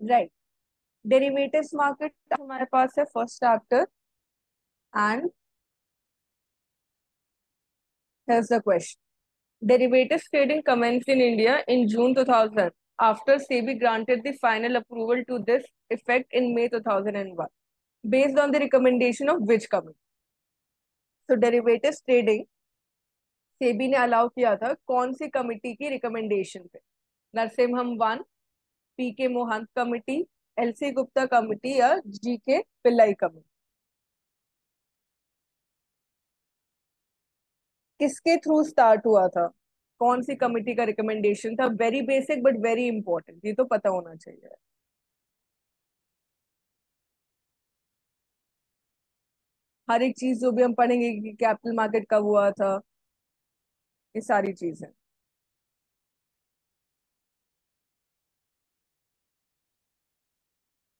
Right. Derivatives market हमारे पास है first chapter, and here's the question. Derivatives trading commenced in India in June 2000 after SEBI granted the final approval to this effect in May 2001 based on the recommendation of which committee? So derivatives trading SEBI ने allow किया था कौन सी committee की recommendation पे? Narasimham one, P के मोहंत committee, LC Gupta committee या जी के Pillai committee? किसके थ्रू स्टार्ट हुआ था? कौन सी कमिटी का रिकमेंडेशन था? Very basic but very important, ये तो पता होना चाहिए। हर एक चीज जो भी हम पढ़ेंगे कि कैपिटल मार्केट कब हुआ था, ये सारी चीजें।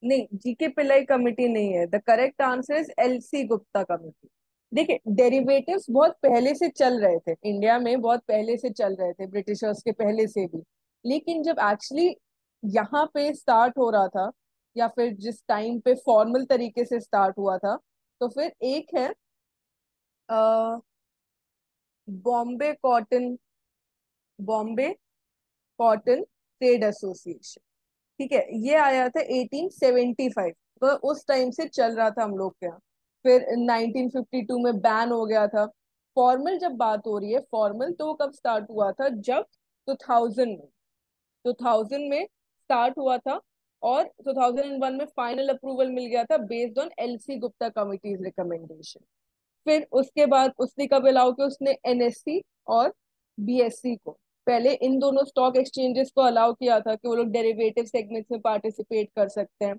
नहीं, जीके पिल्लाई कमेटी नहीं है। The correct answer is LC Gupta committee. देखिए, डेरिवेटिव्स बहुत पहले से चल रहे थे इंडिया में, बहुत पहले से चल रहे थे, ब्रिटिशर्स के पहले से भी। लेकिन जब एक्चुअली यहाँ पे स्टार्ट हो रहा था, या फिर जिस टाइम पे फॉर्मल तरीके से स्टार्ट हुआ था, तो फिर एक है Bombay cotton, Bombay cotton trade association. ठीक है, ये आया था 1875, तो उस टाइम से चल रहा था हम लोग के यहाँ। फिर 1952 में बैन हो गया था। फॉर्मल जब बात हो रही है, फॉर्मल तो कब स्टार्ट हुआ था? जब 2000 में, 2000 में स्टार्ट हुआ था। और 2001 में फाइनल अप्रूवल मिल गया था based on LC Gupta committees recommendation. फिर उसके बाद उसने कब अलाउ किया? उसने एनएससी और बीएससी को, पहले इन दोनों स्टॉक एक्सचेंजेस को अलाउ किया था कि वो लोग डेरिवेटिव सेगमेंट्स में पार्टिसिपेट कर सकते हैं।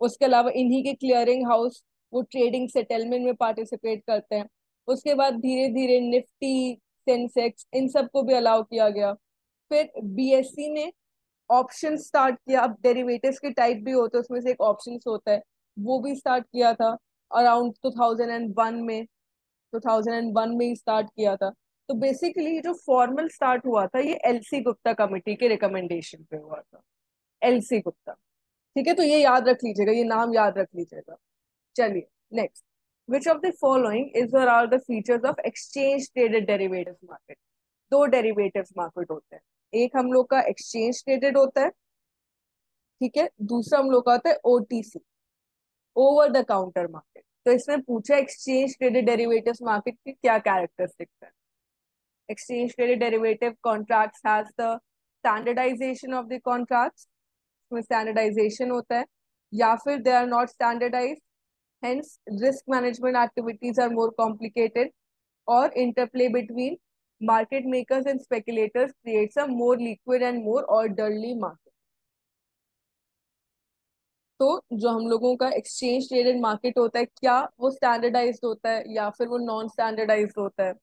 उसके अलावा इन्हीं के क्लियरिंग हाउस वो ट्रेडिंग सेटलमेंट में पार्टिसिपेट करते हैं। उसके बाद धीरे धीरे निफ्टी, सेंसेक्स, इन सबको भी अलाउ किया गया। फिर बीएससी ने ऑप्शन स्टार्ट किया। अब डेरिवेटिव्स के टाइप भी होते हैं, उसमें से एक ऑप्शंस होता है, वो भी स्टार्ट किया था अराउंड 2001 में। 2001 में ही स्टार्ट किया था। तो बेसिकली जो फॉर्मल स्टार्ट हुआ था, ये एलसी गुप्ता कमेटी के रिकमेंडेशन पे हुआ था। एलसी गुप्ता। ठीक है, तो ये याद रख लीजिएगा, ये नाम याद रख लीजिएगा। चलिए, next. Which of the following is और are the features of exchange traded derivative market? दो डेरिवेटिव मार्केट होते हैं। एक हम लोग का एक्सचेंज ट्रेडेड होता है, ठीक है। दूसरा हम लोग का होता है OTC, over the counter market. तो इसमें पूछा एक्सचेंज ट्रेडेड डेरिवेटिव्स मार्केट की क्या कैरेक्टरिस्टिक्स है? Exchange traded derivative contracts has the standardization of the contracts, उसमें standardization होता है, या फिर they are not standardized, hence risk management activities are more complicated, or interplay between market makers and speculators creates a more liquid and more orderly market। तो जो हम लोगों का एक्सचेंज ट्रेडेड मार्केट होता है, क्या वो स्टैंडर्डाइज्ड होता है या फिर वो नॉन स्टैंडर्डाइज्ड होता है,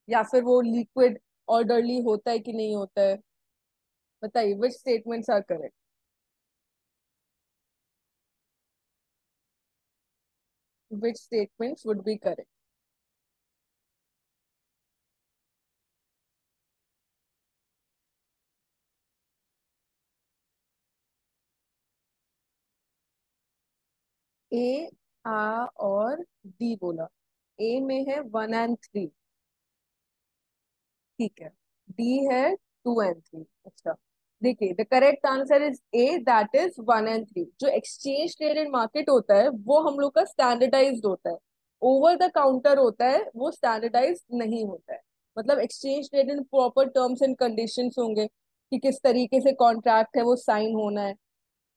या फिर वो लिक्विड ऑर्डरली होता है कि नहीं होता है? बताइए, which statements are correct? Which statements would be correct? A, आ और डी बोला। ए में है 1 and 3, ठीक है। डी है 2 and 3, अच्छा। देखिए, the correct answer is a, that is 1 and 3। जो एक्सचेंज ट्रेडेड मार्केट होता है वो हम लोग का स्टैंडर्डाइज्ड होता है। ओवर द काउंटर होता है वो स्टैंडर्डाइज नहीं होता है। मतलब exchange traded proper terms and conditions होंगे कि किस तरीके से कॉन्ट्रैक्ट है वो साइन होना है।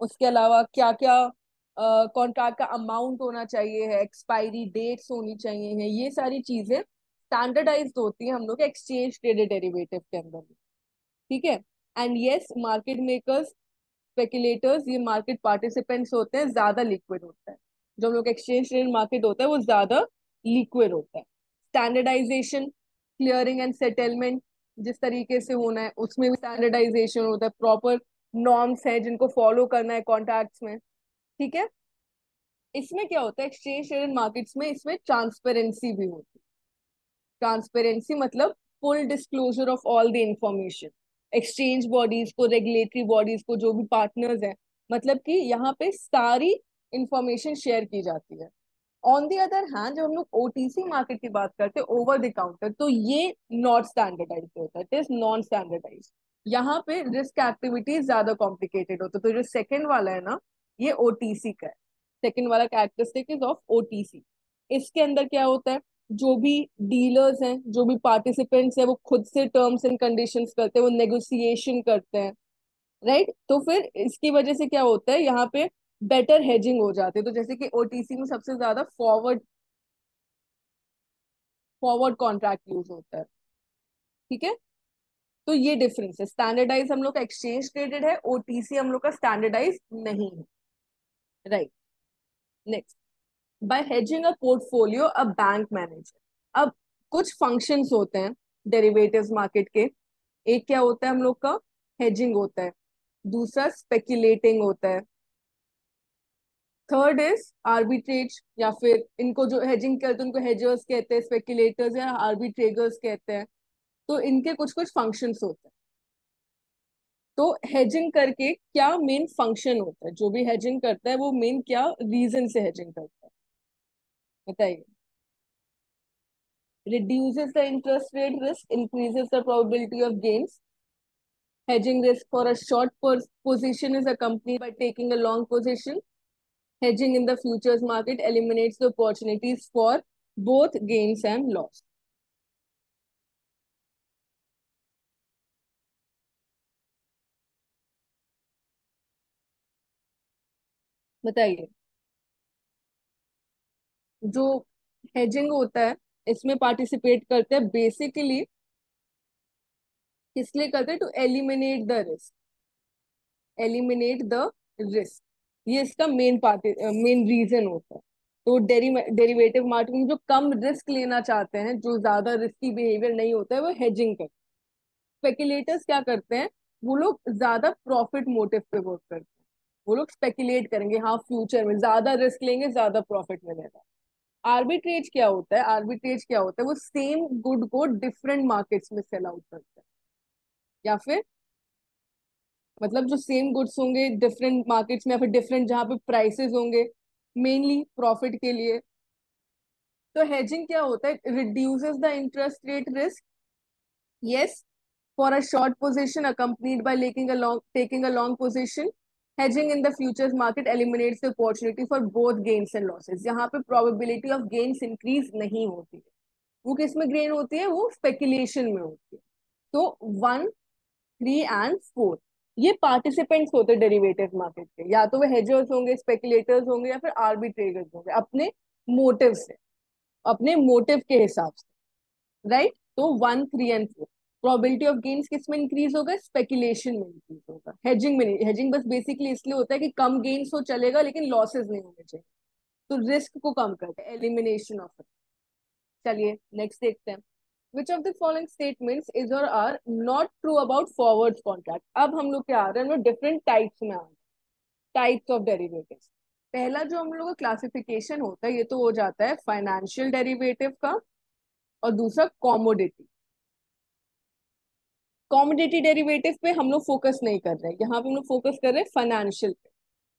उसके अलावा क्या क्या कॉन्ट्रैक्ट का अमाउंट होना चाहिए है, एक्सपायरी डेट्स होनी चाहिए है, ये सारी चीजें स्टैंडर्डाइज्ड होती है हम लोग एक्सचेंज ट्रेडेड डेरिवेटिव के अंदर। ठीक है। And yes, market makers, speculators, ये मार्केट पार्टिसिपेंट्स होते हैं, ज्यादा लिक्विड होता है। जो हम लोग एक्सचेंज ट्रेडेड मार्केट होता है वो ज्यादा लिक्विड होता है। स्टैंडर्डाइजेशन, क्लियरिंग एंड सेटलमेंट जिस तरीके से होना है उसमें भी स्टैंडर्डाइजेशन होता है, प्रॉपर नॉर्म्स है जिनको फॉलो करना है कॉन्ट्रैक्ट्स में। ठीक है। इसमें क्या होता है एक्सचेंज ट्रेडेड मार्केट्स में, इसमें ट्रांसपेरेंसी भी होती है। ट्रांसपेरेंसी मतलब full disclosure of all the information. Exchange bodies को, रेगुलेटरी बॉडीज को, जो भी पार्टनर्स हैं, मतलब कि यहाँ पे सारी इंफॉर्मेशन शेयर की जाती है। ऑन द अदर हैंड जब हम लोग ओटीसी मार्केट की बात करते हैं, ओवर द काउंटर, तो ये नॉट स्टैंडर्डाइज होता है, इट इज नॉन स्टैंडर्डाइज। यहाँ पे रिस्क एक्टिविटीज ज्यादा कॉम्प्लिकेटेड होता है। तो जो सेकंड वाला है ना, ये ओटीसी का है। सेकंड वाला कैरेक्टरिस्टिक इज ऑफ ओटीसी। इसके अंदर क्या होता है, जो भी डीलर्स हैं, जो भी पार्टिसिपेंट्स हैं, वो खुद से टर्म्स एंड कंडीशंस करते हैं, वो नेगोशिएशन करते हैं, राइट। तो फिर इसकी वजह से क्या होता है, यहाँ पे बेटर हेजिंग हो जाती है। तो जैसे कि ओटीसी में सबसे ज्यादा फॉरवर्ड फॉरवर्ड कॉन्ट्रैक्ट यूज होता है, ठीक है। तो ये डिफरेंस है, स्टैंडर्डाइज हम लोग का एक्सचेंज ट्रेडेड है, ओटीसी हम लोग का स्टैंडर्डाइज नहीं है, right. Next, by hedging a portfolio a bank manager. अब कुछ फंक्शंस होते हैं डेरिवेटिव्स मार्केट के। एक क्या होता है हम लोग का, हेजिंग होता है। दूसरा स्पेक्युलेटिंग होता है। थर्ड इज आर्बिट्रेज, या फिर इनको जो हेजिंग करते हैं उनको हेजर्स कहते हैं, स्पेक्युलेटर्स या आर्बिट्रेगर्स कहते हैं। तो इनके कुछ कुछ फंक्शंस होते हैं। तो हेजिंग करके क्या मेन फंक्शन होता है, जो भी हेजिंग करता है वो मेन क्या रीजन से हेजिंग करता है, बताइए। reduces the interest rate risk, increases the probability of gains. Hedging risk for a short position is accompanied by taking a long position. Hedging in the futures market eliminates the opportunities for both gains and loss. बताइए। जो hedging होता है, इसमें participate करते हैं basically, किस लिए करते हैं, to eliminate the risk, eliminate the risk. ये इसका मेन पार्टी मेन रीजन होता है। तो डेरिवेटिव मार्केट में जो कम रिस्क लेना चाहते हैं, जो ज्यादा रिस्की बिहेवियर नहीं होता है, वो हेजिंग करते हैं। स्पेकुलेटर्स क्या करते हैं, वो लोग ज्यादा प्रॉफिट मोटिव पे वर्क करते हैं। वो लोग स्पेकुलेट करेंगे, हाँ फ्यूचर में ज्यादा रिस्क लेंगे, ज्यादा प्रॉफिट मिलेगा। आर्बिट्रेज क्या होता है, आर्बिट्रेज क्या होता है, वो सेम गुड को डिफरेंट मार्केट्स में सेल आउट करते हैं। या फिर मतलब जो सेम गुड्स होंगे डिफरेंट मार्केट्स में, या फिर डिफरेंट जहां पे प्राइसेस होंगे, मेनली प्रॉफिट के लिए। तो हेजिंग क्या होता है, reduces the interest rate risk, yes, for a short position accompanied by taking a long position. Hedging in the futures market eliminates the opportunity for both gains and losses. यहाँ पे probability of gains increase नहीं होती है। वो किस में gain होती है, वो स्पेकुलेशन में होती है। तो 1, 3 एंड 4 ये पार्टिसिपेंट्स होते हैं डेरिवेटिव मार्केट के, या तो वो हेजर्स होंगे, स्पेकुलेटर्स होंगे, या फिर आर्बिट्रेटर्स होंगे, अपने मोटिव से, अपने मोटिव के हिसाब से, राइट। तो 1, 3 एंड 4 प्रोबेबिलिटी ऑफ गेन्स किस में इंक्रीज होगा, स्पेकुलेशन में इंक्रीज होगा, हेजिंग में नहीं। हेजिंग बस बेसिकली इसलिए होता है कि कम गेन्स हो चलेगा, लेकिन लॉसेस नहीं होने चाहिए। तो रिस्क को कम करते हैं, एलिमिनेशन ऑफ रिस्क। चलिए नेक्स्ट देखते हैं। Which of the following statements is और are not true about forward contract. अब हम लोग क्या आ रहे हैं, हम लोग डिफरेंट टाइप्स में आ रहे हैं, टाइप्स ऑफ डेरिवेटिव्स। पहला जो हम लोग का क्लासिफिकेशन होता है, ये तो हो जाता है फाइनेंशियल डेरिवेटिव का, और दूसरा कॉमोडिटी। कॉमोडिटी डेरिवेटिव पे हम लोग फोकस नहीं कर रहे हैं, यहाँ पे हम लोग फोकस कर रहे हैं फाइनेंशियल पे।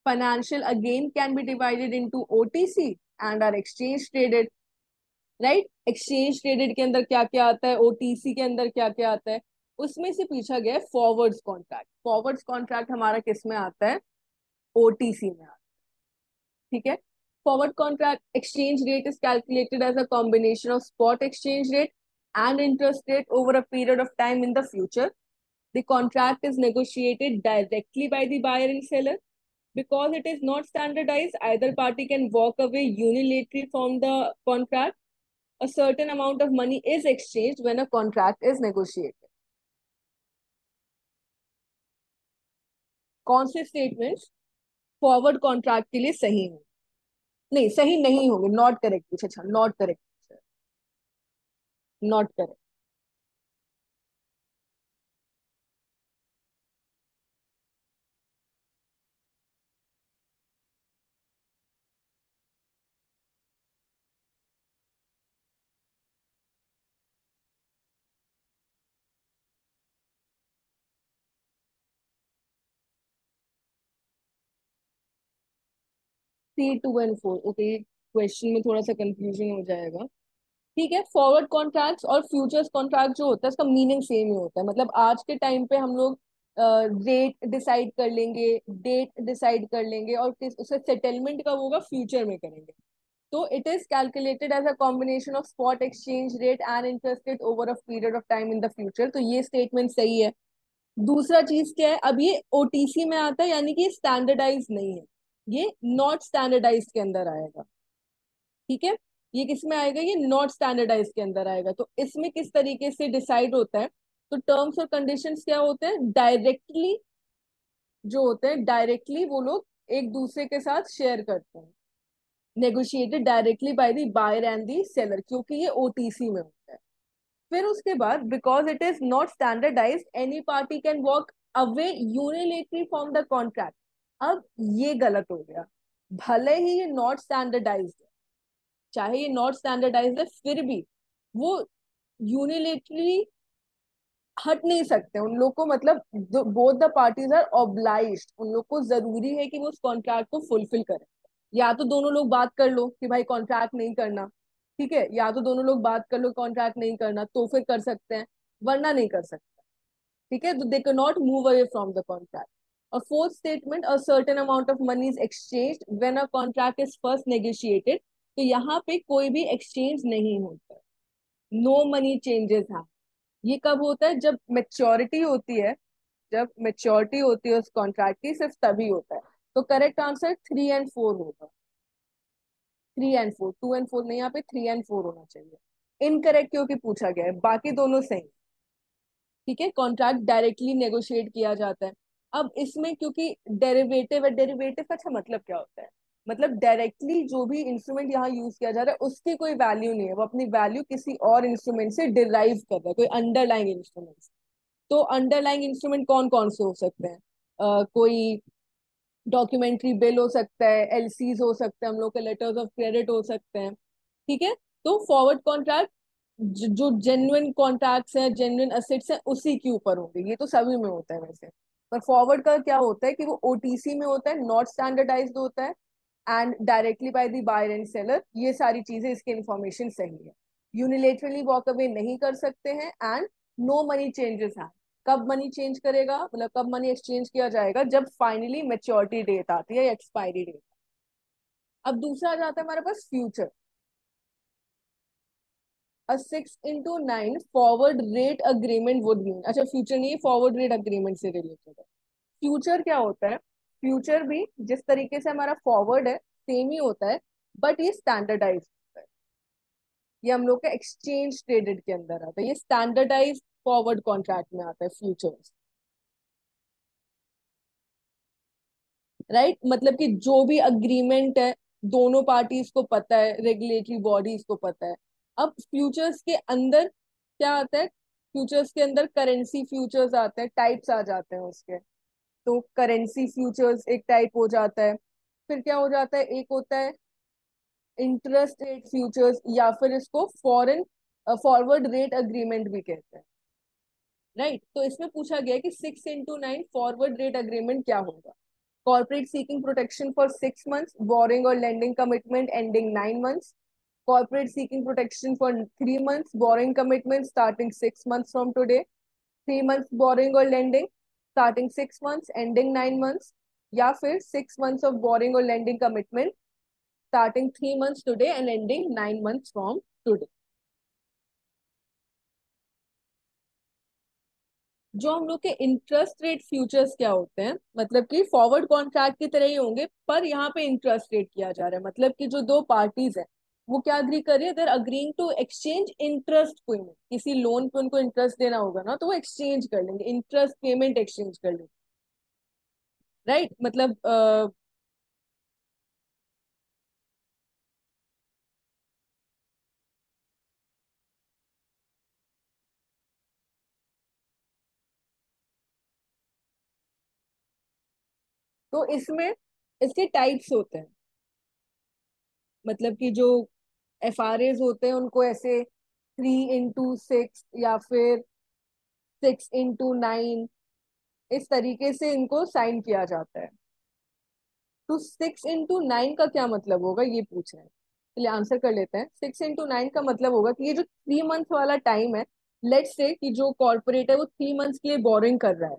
Financial again can be divided into OTC and are exchange traded, right. Exchange traded के अंदर क्या क्या आता है, ओटीसी के अंदर क्या क्या आता है, उसमें से पूछा गया है फॉरवर्ड्स कॉन्ट्रैक्ट। फॉरवर्ड्स कॉन्ट्रैक्ट हमारा किस में आता है, ओटीसी में आता है, ठीक है। Forward contract exchange rate is calculated as a combination of spot exchange rate and interest rate over a period of time in the future. The contract is negotiated directly by the buyer and seller. Because it is not standardized, either party can walk away unilaterally from the contract. A certain amount of money is exchanged when a contract is negotiated. कौन से statements forward contract के लिए सही होंगे, नहीं सही नहीं होंगे, नॉट करेक्ट पूछे, अच्छा not correct, not correct. C2 and 4, okay, question में थोड़ा सा कंफ्यूजन हो जाएगा। ठीक है, फॉरवर्ड कॉन्ट्रैक्ट्स और फ्यूचर्स कॉन्ट्रैक्ट जो होता है इसका मीनिंग सेम ही होता है। मतलब आज के टाइम पे हम लोग रेट डिसाइड कर लेंगे, डेट डिसाइड कर लेंगे, और किस उसका सेटलमेंट कब होगा, फ्यूचर में करेंगे। तो it is calculated as a combination of spot exchange rate and interest rate over a period of time in the future. तो ये स्टेटमेंट सही है। दूसरा चीज क्या है, अब ये ओटीसी में आता है, यानी कि स्टैंडर्डाइज नहीं है, ये नॉट स्टैंडर्डाइज के अंदर आएगा। ठीक है, ये किस में आएगा, ये नॉट स्टैंडर्डाइज के अंदर आएगा। तो इसमें किस तरीके से डिसाइड होता है, तो टर्म्स और कंडीशंस क्या होते हैं, डायरेक्टली जो होते हैं, डायरेक्टली वो लोग एक दूसरे के साथ शेयर करते हैं, negotiated directly by the buyer and the seller, क्योंकि ये ओटीसी में होता है। फिर उसके बाद, because it is not standardise, any party can walk away unilaterally from the contract. अब ये गलत हो गया, भले ही ये नॉट स्टैंडर्डाइज, चाहे ये नॉट स्टैंडर्डाइज है, फिर भी वो यूनिलेटरली हट नहीं सकते उन लोग को। मतलब both the parties are obliged, उन लोग को जरूरी है कि वो उस कॉन्ट्रैक्ट को फुलफिल करें। या तो दोनों लोग बात कर लो कि भाई कॉन्ट्रैक्ट नहीं करना, ठीक है, या तो दोनों लोग बात कर लो कॉन्ट्रैक्ट नहीं करना, तो फिर कर सकते हैं, वरना नहीं कर सकते। ठीक है, तो they can not move away from the contract. और fourth statement, a certain amount of money is exchanged when a contract is first negotiated. तो यहाँ पे कोई भी एक्सचेंज नहीं होता, नो मनी चेंजेस है। ये कब होता है, जब मेच्योरिटी होती है, जब मेच्योरिटी होती है उस कॉन्ट्रैक्ट की, सिर्फ तभी होता है। तो करेक्ट आंसर 3 and 4 होगा। 3 and 4, 2 and 4 नहीं, यहाँ पे 3 and 4 होना चाहिए। इनकरेक्ट क्योंकि पूछा गया है, बाकी दोनों सही। ठीक है, कॉन्ट्रैक्ट डायरेक्टली नेगोशिएट किया जाता है। अब इसमें क्योंकि डेरिवेटिव है, डेरिवेटिव का अच्छा मतलब क्या होता है, मतलब डायरेक्टली जो भी इंस्ट्रूमेंट यहाँ यूज किया जा रहा है उसकी कोई वैल्यू नहीं है, वो अपनी वैल्यू किसी और इंस्ट्रूमेंट से डिराइव कर रहा है, कोई अंडरलाइंग इंस्ट्रूमेंट। तो अंडरलाइंग इंस्ट्रूमेंट कौन कौन से हो सकते हैं, कोई डॉक्यूमेंट्री बिल हो सकता है, एलसीज हो सकते हैं, हम लोग के लेटर्स ऑफ क्रेडिट हो सकते हैं। ठीक है, तो फॉरवर्ड कॉन्ट्रैक्ट जो जेन्युइन कॉन्ट्रैक्ट्स हैं, जेन्युइन असेट्स हैं, उसी के ऊपर होंगे। ये तो सभी में होता है वैसे, पर फॉरवर्ड का क्या होता है कि वो ओटीसी में होता है, नॉट स्टैंडर्डाइज्ड होता है, and directly by the buyer and seller. ये सारी चीजें, इसकी इंफॉर्मेशन सही है। यूनिलेटरली वॉक अवे नहीं कर सकते हैं, एंड नो मनी चेंजेस हैं। कब मनी चेंज करेगा, मतलब कब मनी एक्सचेंज किया जाएगा, जब फाइनली मेच्योरिटी डेट आती है या एक्सपायरी डेट। अब दूसरा आ जाता है हमारे पास future. A 6 into 9 forward rate agreement would mean, अच्छा फ्यूचर नहीं, फॉरवर्ड रेट अग्रीमेंट से रिलेटेड है। फ्यूचर क्या होता है, फ्यूचर भी जिस तरीके से हमारा फॉरवर्ड है सेम ही होता है, बट ये स्टैंडर्डाइज होता है। ये हम लोग का एक्सचेंज ट्रेडेड के अंदर आता है, ये स्टैंडर्डाइज फॉरवर्ड कॉन्ट्रैक्ट में आता है फ्यूचर्स। राइट, मतलब कि जो भी अग्रीमेंट है, दोनों पार्टीज को पता है, रेगुलेटरी बॉडीज को पता है। अब फ्यूचर्स के अंदर क्या आता है, फ्यूचर्स के अंदर करेंसी फ्यूचर्स आते हैं, टाइप्स आ जाते हैं उसके। तो करेंसी फ्यूचर्स एक टाइप हो जाता है। फिर क्या हो जाता है, एक होता है इंटरेस्ट रेट फ्यूचर्स, या फिर इसको फॉरेन फॉरवर्ड रेट अग्रीमेंट भी कहते हैं। राइट, तो इसमें पूछा गया है कि 6 into 9 फॉरवर्ड रेट अग्रीमेंट क्या होगा। Corporate seeking protection for 6 months, borrowing or lending commitment ending 9 months. Corporate seeking protection for 3 months, borrowing commitment starting 6 months from today. 3 months borrowing or lending starting 6 months, ending 9 months. या फिर 6 months of borrowing or lending commitment starting 3 months today and ending 9 months from today. जो हम लोग के interest rate futures क्या होते हैं, मतलब कि फॉरवर्ड कॉन्ट्रैक्ट की तरह ही होंगे, पर यहाँ पे इंटरेस्ट रेट किया जा रहा है। मतलब कि जो दो पार्टीज है वो क्या अग्री कर रही है, they're agreeing to exchange interest payment. किसी लोन पे उनको इंटरेस्ट देना होगा ना, तो वो एक्सचेंज कर लेंगे, इंटरेस्ट पेमेंट एक्सचेंज कर लेंगे। राइट, मतलब तो इसमें इसके टाइप्स होते हैं। मतलब कि जो एफ आर एज होते हैं उनको ऐसे 3 into 6 या फिर 6 into 9, इस तरीके से इनको साइन किया जाता है। तो 6 into 9 का क्या मतलब होगा ये पूछ रहे हैं। चलिए आंसर कर लेते हैं। 6 into 9 का मतलब होगा कि ये जो 3 मंथ वाला टाइम है, लेट्स से कि जो कॉर्पोरेट है वो 3 मंथ्स के लिए बोरोइंग कर रहा है,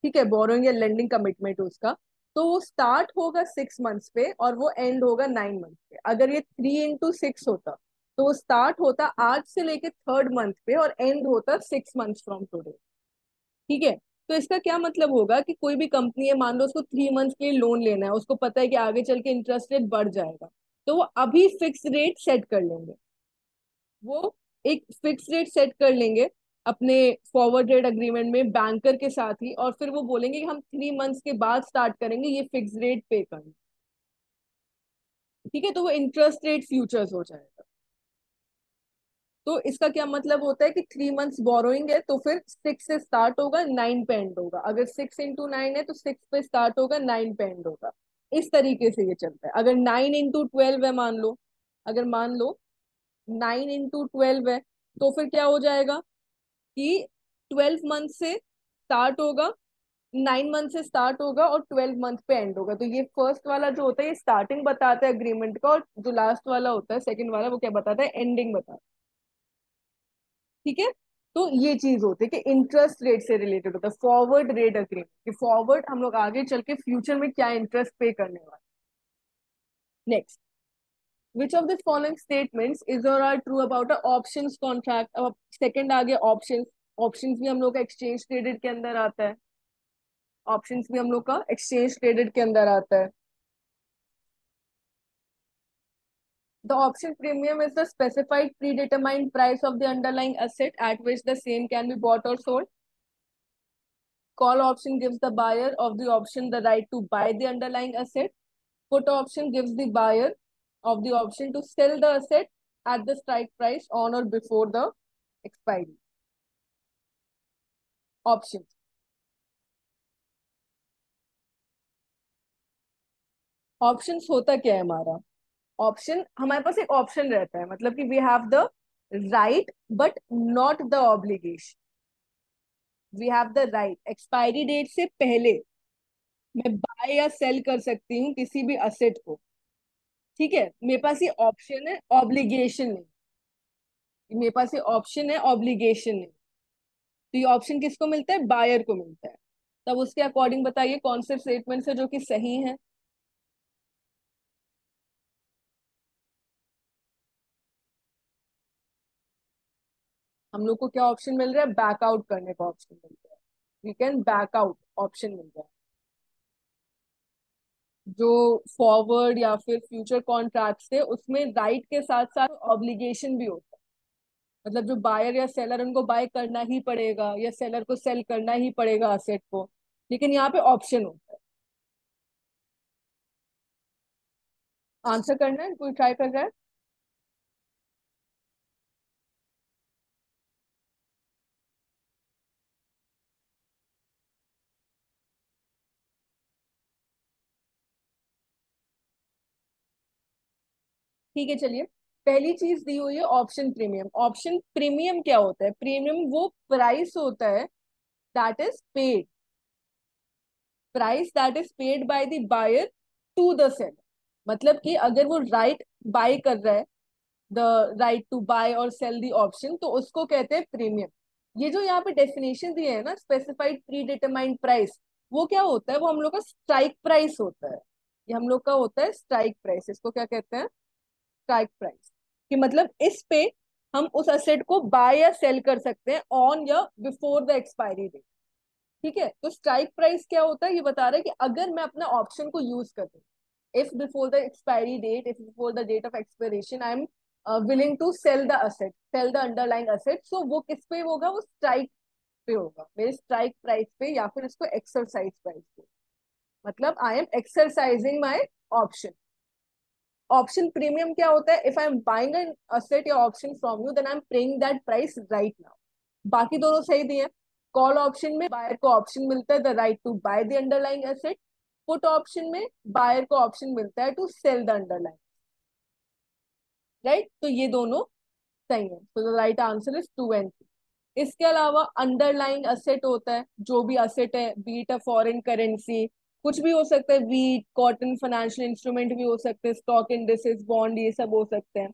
ठीक है, बोरोइंग या लेंडिंग कमिटमेंट उसका, तो वो स्टार्ट होगा 6 मंथ्स पे और वो एंड होगा 9 मंथ पे। अगर ये 3 into 6 होता तो वो स्टार्ट होता आज से लेके 3rd मंथ पे और एंड होता 6 मंथ्स फ्रॉम टुडे। ठीक है। तो इसका क्या मतलब होगा कि कोई भी कंपनी है, मान लो उसको 3 मंथ्स के लिए लोन लेना है, उसको पता है कि आगे चल के इंटरेस्ट रेट बढ़ जाएगा, तो वो अभी फिक्स रेट सेट कर लेंगे। वो एक फिक्स रेट सेट कर लेंगे अपने फॉरवर्ड रेट अग्रीमेंट में बैंकर के साथ ही, और फिर वो बोलेंगे कि हम 3 मंथ्स के बाद स्टार्ट करेंगे ये फिक्स रेट पे करना। ठीक है, तो वो इंटरेस्ट रेट फ्यूचर्स हो जाएगा। तो इसका क्या मतलब होता है कि 3 मंथ्स बोरोइंग है तो फिर 6 से स्टार्ट होगा, 9 पे एंड होगा। अगर 6 into 9 है तो 6 पे स्टार्ट होगा, 9 पे एंड होगा। इस तरीके से ये चलता है। अगर 9 into 12 है मान लो, अगर मान लो 9 into 12 है, तो फिर क्या हो जाएगा कि 12 मंथ से स्टार्ट होगा, 9 मंथ से स्टार्ट होगा और 12 मंथ पे एंड होगा। तो ये फर्स्ट वाला जो होता है ये स्टार्टिंग बताता है अग्रीमेंट का, और जो लास्ट वाला होता है सेकंड वाला वो क्या बताता है, एंडिंग बताता है। ठीक है। तो ये चीज होती है कि इंटरेस्ट रेट से रिलेटेड होता है फॉरवर्ड रेट अग्रीमेंट, कि फॉरवर्ड हम लोग आगे चल के फ्यूचर में क्या इंटरेस्ट पे करने वाले। Next, which of this following statements is और are true about a options contract. अब सेकंड आ गया ऑप्शंस। ऑप्शंस भी हम लोग का एक्सचेंज ट्रेडेड के अंदर आता है। ऑप्शंस भी हम लोग का एक्सचेंज ट्रेडेड के अंदर आता है। The option premium is the specified predetermined price of the underlying asset at which the same can be bought or sold. Call option gives the buyer of the option the right to buy the underlying asset. Put option gives the buyer of the option to sell the asset at the strike price on or before the expiry. Options. Options होता क्या है हमारा? Option, हमारे पास एक option रहता है, मतलब कि we have the right but not the obligation. We have the right, expiry date से पहले मैं बाय या सेल कर सकती हूँ किसी भी असेट को। ठीक है, मेरे पास ये ऑप्शन है, ऑब्लिगेशन नहीं। मेरे पास ये ऑप्शन है, ऑब्लिगेशन नहीं। तो ये ऑप्शन किसको मिलता है? बायर को मिलता है। तब उसके अकॉर्डिंग बताइए कौन से स्टेटमेंट है जो कि सही है। हम लोग को क्या ऑप्शन मिल रहा है? बैकआउट करने का ऑप्शन मिल रहा है। We can back out option मिल रहा है। जो फॉरवर्ड या फिर फ्यूचर कॉन्ट्रैक्ट है उसमें राइट के साथ साथ ऑब्लिगेशन भी होता है। मतलब जो बायर या सेलर, उनको बाय करना ही पड़ेगा या सेलर को सेल करना ही पड़ेगा असेट को, लेकिन यहाँ पे ऑप्शन होता है। आंसर करना है, कोई ट्राई कर रहा है? ठीक है, चलिए। पहली चीज दी हुई है ऑप्शन प्रीमियम। ऑप्शन प्रीमियम क्या होता है? प्रीमियम वो प्राइस होता है that is paid, price that is paid by the buyer to the seller. मतलब कि अगर वो राइट बाय कर रहा है, द राइट टू बाय और सेल द ऑप्शन, तो उसको कहते हैं प्रीमियम। ये जो यहाँ पे डेफिनेशन दिए है ना, स्पेसिफाइड प्री डिटरमाइंड प्राइस, वो क्या होता है? वो हम लोग का स्ट्राइक प्राइस होता है। ये हम लोग का होता है स्ट्राइक प्राइस। इसको क्या कहते हैं? Strike price. कि मतलब इस पे हम उस असेट को बाय या सेल कर सकते हैं ऑन या बिफोर द एक्सपायरी डेट। ठीक है, तो स्ट्राइक प्राइस क्या होता है? ये बता रहा है कि अगर मैं अपना ऑप्शन को यूज कर दूं, if before the expiry date, if before the date of expiration I am willing to sell the asset, sell the underlying asset, so वो किस पे होगा? वो स्ट्राइक पे होगा, मेरे स्ट्राइक प्राइस पे, या फिर इसको एक्सरसाइज प्राइस पे। मतलब I am exercising my option. Option premium क्या होता है? If I am buying an asset या option from you, then I am paying that price right now. बाकी दोनों सही दिए। कॉल ऑप्शन में बायर को ऑप्शन मिलता है the right to buy the underlying asset. Put option में बायर को ऑप्शन मिलता है to sell the underlying. Right, तो ये दोनों सही है। तो the right answer is 2 and 3। इसके अलावा अंडरलाइंग असेट होता है, जो भी असेट है, बीट अ फॉरेन करेंसी, कुछ भी हो सकता है, वीट, कॉटन, फाइनेंशियल इंस्ट्रूमेंट भी हो सकते हैं, स्टॉक इंडिसेस, बॉन्ड, ये सब हो सकते हैं।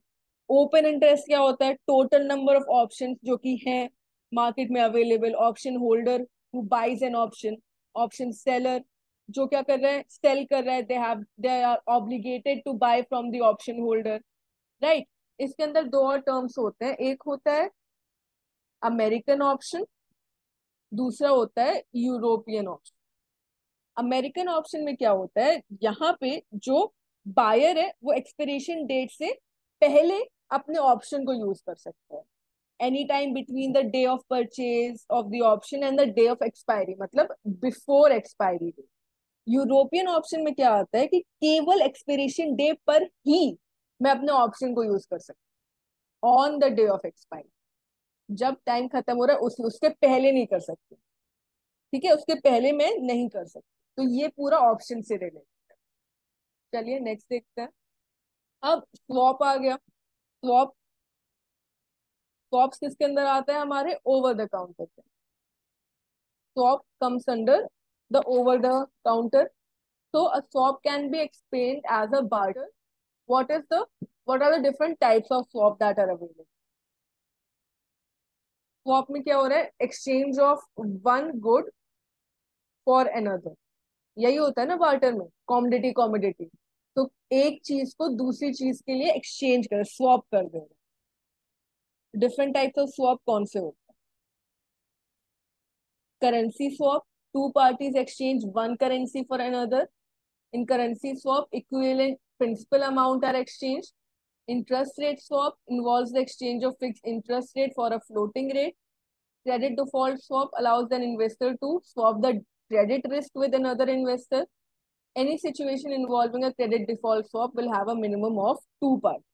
ओपन इंटरेस्ट क्या होता है? टोटल नंबर ऑफ ऑप्शंस जो कि है मार्केट में available. Option holder who buys an option, option seller जो क्या कर रहे हैं, सेल कर रहे हैं, they are obligated to buy from the option holder, right. इसके अंदर दो और टर्म्स होते हैं, एक होता है अमेरिकन ऑप्शन, दूसरा होता है यूरोपियन ऑप्शन। अमेरिकन ऑप्शन में क्या होता है, यहाँ पे जो बायर है वो एक्सपिरेशन डेट से पहले अपने ऑप्शन को यूज कर सकता है, any time between the day of purchase of the option and the day of expiry, मतलब before expiry day. European option में क्या आता है कि केवल एक्सपिरेशन डे पर ही मैं अपने ऑप्शन को यूज कर सकता हूँ, on the day of expiry. जब टाइम खत्म हो रहा है उसके पहले नहीं कर सकते, ठीक है, उसके पहले मैं नहीं कर सकती। तो ये पूरा ऑप्शन से रिलेटेड। चलिए नेक्स्ट देखते हैं। अब स्वॉप आ गया। स्वॉप, स्वॉप्स किसके अंदर आता है? हमारे ओवर द काउंटर के। Swap comes under the over the counter. So a swap can be explained as a barter. What are the different types of swap that are available? Swap में क्या हो रहा है? Exchange of one good for another. यही होता है ना barter में, कॉमोडिटी कॉमोडिटी। तो एक चीज को दूसरी चीज के लिए एक्सचेंज कर, स्वॉप कर दे रहे हैं। डिफरेंट टाइप्स ऑफ स्वॉप कौन से होते हैं? Currency swap, two parties exchange one currency for another. In currency swap, equivalent principal amount are exchanged. Interest rate swap involves the exchange of fixed interest rate for a floating rate. Credit default swap allows an investor to swap the credit risk with another investor. Any situation involving a credit default swap will have a minimum of two parties.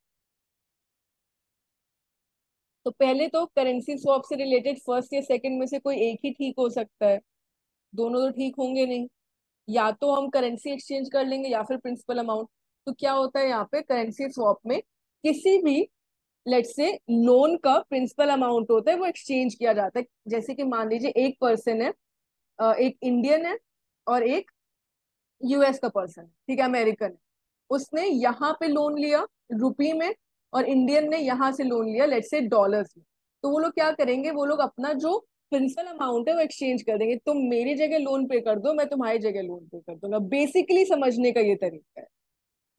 तो पहले तो currency swap से related first या second में से कोई एक ही ठीक हो सकता है, दोनों तो ठीक होंगे नहीं। या तो हम करेंसी एक्सचेंज कर लेंगे या फिर प्रिंसिपल अमाउंट। तो क्या होता है यहाँ पे करेंसी स्वैप में, किसी भी लेट से लोन का प्रिंसिपल अमाउंट होता है वो एक्सचेंज किया जाता है। जैसे कि मान लीजिए एक पर्सन है, एक इंडियन है और एक यूएस का पर्सन है, ठीक है, अमेरिकन है। उसने यहाँ पे लोन लिया रुपी में, और इंडियन ने यहाँ से लोन लिया लेट से डॉलर्स में। तो वो लोग क्या करेंगे, वो लोग अपना जो प्रिंसिपल अमाउंट है वो एक्सचेंज कर देंगे। तुम मेरी जगह लोन पे कर दो, मैं तुम्हारी जगह लोन पे कर दूंगा। बेसिकली समझने का ये तरीका है,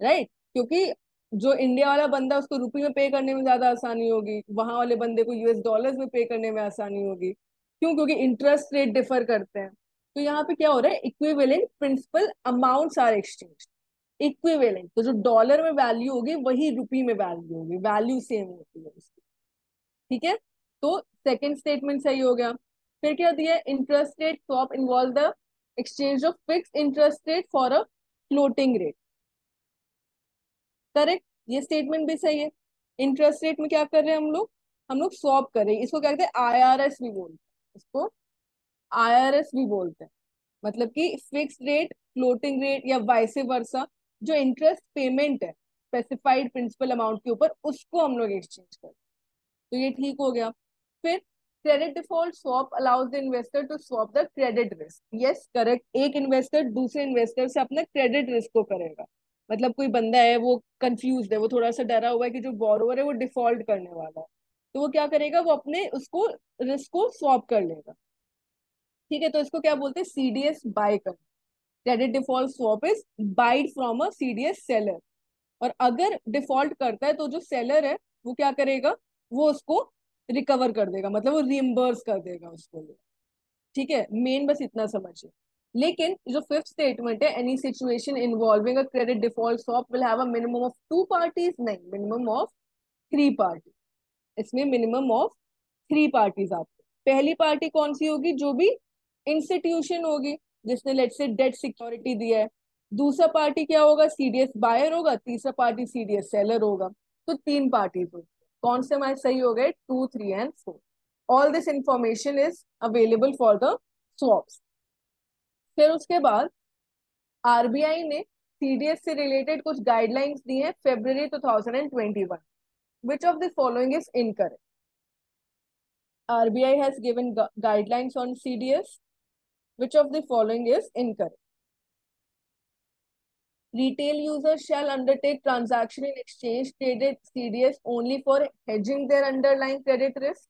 राइट। क्योंकि जो इंडिया वाला बंदा उसको रुपी में पे करने में ज्यादा आसानी होगी, वहां वाले बंदे को यूएस डॉलर्स में पे करने में आसानी होगी। क्यों? क्योंकि इंटरेस्ट रेट डिफर करते हैं। तो यहाँ पे क्या हो रहा है, equivalent principal amounts are exchange. Equivalent, तो जो डॉलर में वैल्यू होगी वही रुपी में वैल्यू होगी, वैल्यू सेम होती है उसकी, ठीक है। तो सेकंड स्टेटमेंट सही हो गया। फिर क्या दिया? Interest rate swap involve the exchange of fix interest rate for a floating rate. Correct, ये स्टेटमेंट भी सही है। इंटरेस्ट रेट में क्या कर रहे हैं हम लोग? हम लोग स्वैप कर रहे हैं। इसको क्या कहते हैं? आईआरएस भी बोलते हैं इसको, आईआरएस भी बोलते हैं। मतलब कि फिक्स्ड रेट फ्लोटिंग रेट या वाइस वर्सा, जो इंटरेस्ट पेमेंट है स्पेसिफाइड प्रिंसिपल अमाउंट के ऊपर, उसको हम लोग एक्सचेंज करते हैं। तो ये ठीक हो गया। फिर credit default swap allows the investor to swap the credit risk. Yes correct, एक इन्वेस्टर दूसरे इन्वेस्टर से अपना क्रेडिट रिस्क को करेगा। मतलब कोई बंदा है वो कंफ्यूज है, वो थोड़ा सा डरा हुआ है कि जो बोरोवर है वो डिफॉल्ट करने वाला है, तो वो क्या करेगा, वो अपने उसको रिस्क को स्वैप कर लेगा, ठीक है। तो इसको क्या बोलते हैं? सीडीएस बाय कर। Credit default swap is wide from a CDS seller. और अगर डिफॉल्ट करता है तो जो सेलर है वो क्या करेगा, वो उसको रिकवर कर देगा, मतलब वो रिइम्बर्स कर देगा उसको, ठीक है। मेन बस इतना समझिए। लेकिन जो फिफ्थ स्टेटमेंट है, any situation involving a credit default swap will have a minimum of two parties, नहीं, मिनिमम ऑफ थ्री पार्टी। इसमें मिनिमम ऑफ थ्री पार्टीज आती है। पहली पार्टी कौन सी होगी? जो भी इंस्टीट्यूशन होगी जिसने लेट से डेट सिक्योरिटी दिया है। दूसरा पार्टी क्या होगा? सीडीएस बायर होगा। तीसरा पार्टी सीडीएस सेलर होगा। तो तीन पार्टीज होगी। कौन से हमारे सही हो गए? Two, three and four. All this information is available for the swaps. फिर उसके बाद आरबीआई ने सीडीएस से रिलेटेड कुछ गाइडलाइंस दी हैं February 2021। Which of the following is incorrect? RBI has given guidelines on CDS. Which of the following is incorrect? Retail users shall undertake transaction in exchange traded CDS only for hedging their underlying credit risk.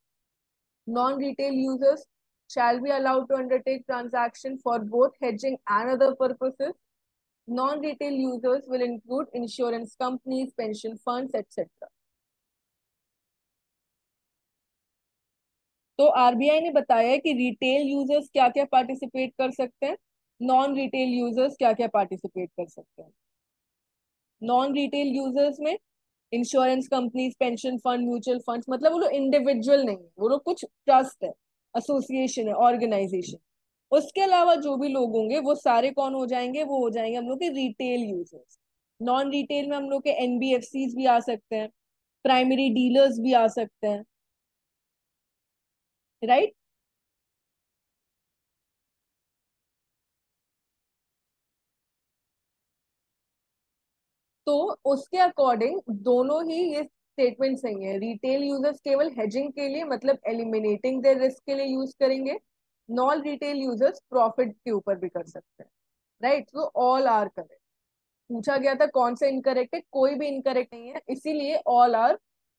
Non-retail users shall be allowed to undertake transaction for both hedging and other purposes. Non-retail users will include insurance companies, pension funds, etc. तो RBI ने बताया है कि retail users क्या क्या participate कर सकते हैं, नॉन रिटेल यूजर्स क्या क्या पार्टिसिपेट कर सकते हैं। नॉन रिटेल यूजर्स में insurance companies, pension fund, mutual funds, मतलब वो लोग इंडिविजुअल नहीं है, वो लोग कुछ ट्रस्ट है, एसोसिएशन है, ऑर्गेनाइजेशन। उसके अलावा जो भी लोग होंगे वो सारे कौन हो जाएंगे, वो हो जाएंगे हम लोग के रिटेल यूजर्स। नॉन रिटेल में हम लोग के एनबीएफसीज भी आ सकते हैं, प्राइमरी डीलर्स भी आ सकते हैं, राइट। तो उसके अकॉर्डिंग दोनों ही ये स्टेटमेंट सही है। रिटेल यूजर्स केवल हेजिंग के लिए, मतलब एलिमिनेटिंग देयर रिस्क के लिए यूज करेंगे। नॉन रिटेल यूजर्स प्रॉफिट के ऊपर भी कर सकते हैं, राइट। तो ऑल आर करेक्ट। पूछा गया था कौन सा इनकरेक्ट है, कोई भी इनकरेक्ट नहीं है, इसीलिए ऑल आर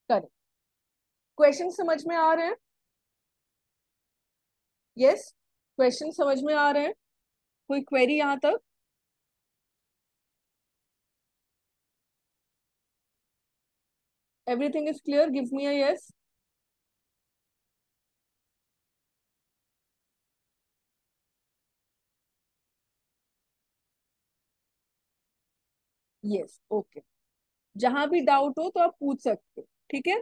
करेक्ट। क्वेश्चन समझ में आ रहे हैं? यस, क्वेश्चन समझ में आ रहे हैं? कोई क्वेरी यहां तक? Everything is clear, give me a yes. Yes, okay. जहां भी डाउट हो तो आप पूछ सकते हो, ठीक है।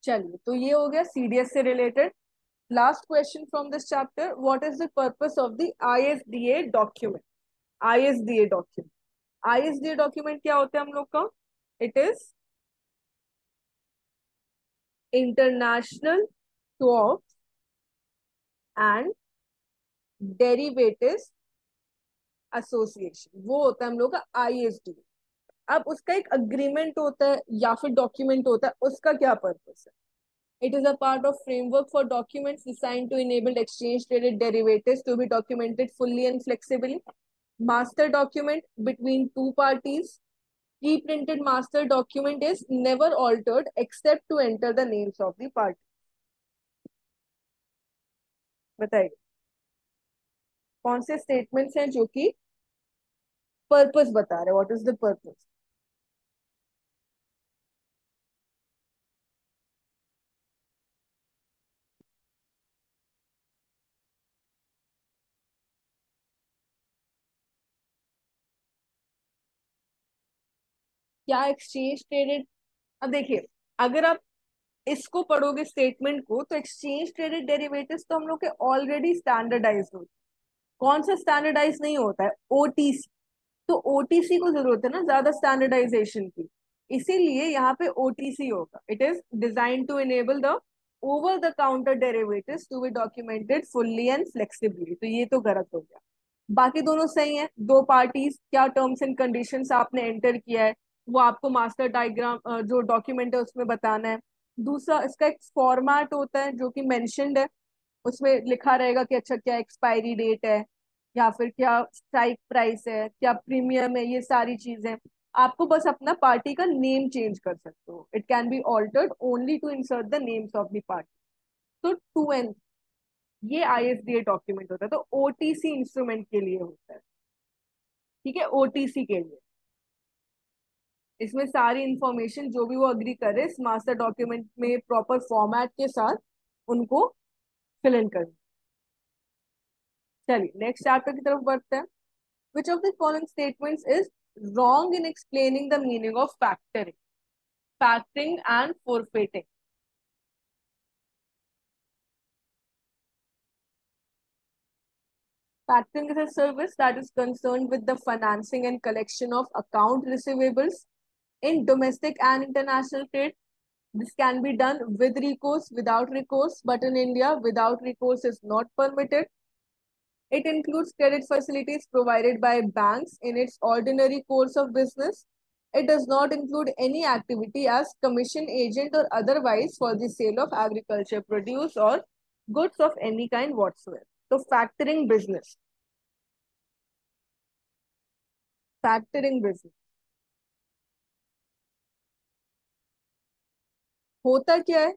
चलिए, तो ये हो गया सीडीएस से related. Last question from this chapter, what is the purpose of the ISDA document? ISDA document, ISDA document क्या होता है हम लोग का? It is International Swap and Derivatives Association, वो होता है हम लोग का आईएसडीए। अब उसका एक अग्रीमेंट होता है या फिर डॉक्यूमेंट होता है, उसका क्या पर्पस है? It is a part of framework for documents designed to enable exchange traded derivatives to be documented fully and flexibly. Master document between two parties. Pre-printed master document is never altered except to enter the names of the party. बताइए कौन से statements हैं जो कि purpose बता रहे हैं, what is the purpose? क्या एक्सचेंज ट्रेडेड, अब देखिए, अगर आप इसको पढ़ोगे स्टेटमेंट को, तो एक्सचेंज ट्रेडेड डेरिवेटिव्स तो हम लोग के ऑलरेडी स्टैंडर्डाइज होते हैं। कौन सा स्टैंडर्डाइज नहीं होता है? ओटीसी। तो ओटीसी को जरूरत है ना ज्यादा स्टैंडर्डाइजेशन की, इसीलिए यहाँ पे ओटीसी होगा। It is design to enable the over the counter derivatives to be documented fully and flexibly. तो ये तो गलत हो गया। बाकी दोनों सही है। दो पार्टीज, क्या टर्म्स एंड कंडीशंस आपने एंटर किया है वो आपको मास्टर डायग्राम जो डॉक्यूमेंट है उसमें बताना है। दूसरा, इसका एक फॉर्मेट होता है जो कि मेंशन्ड है, उसमें लिखा रहेगा कि अच्छा क्या एक्सपायरी डेट है, या फिर क्या स्ट्राइक प्राइस है, क्या प्रीमियम है, ये सारी चीजें। आपको बस अपना पार्टी का नेम चेंज कर सकते हो। It can be altered only to insert the names of the party. तो टू एन, ये आईएसडीए डॉक्यूमेंट होता है, तो ओटीसी इंस्ट्रूमेंट के लिए होता है, ठीक है, ओटीसी के लिए। इसमें सारी इंफॉर्मेशन जो भी वो अग्री करे इस मास्टर डॉक्यूमेंट में प्रॉपर फॉर्मेट के साथ उनको फिल इन करना। चलिए नेक्स्ट चैप्टर की तरफ बढ़ते हैं। Which of the following statements is wrong in explaining the meaning of factoring? Factoring and forfeiting. Factoring is a service that is concerned with the financing and collection of account receivables in domestic and international trade. This can be done with recourse, without recourse, but in India, without recourse is not permitted. It includes credit facilities provided by banks in its ordinary course of business. It does not include any activity as commission agent or otherwise for the sale of agriculture produce or goods of any kind whatsoever. So factoring business, factoring business होता क्या है,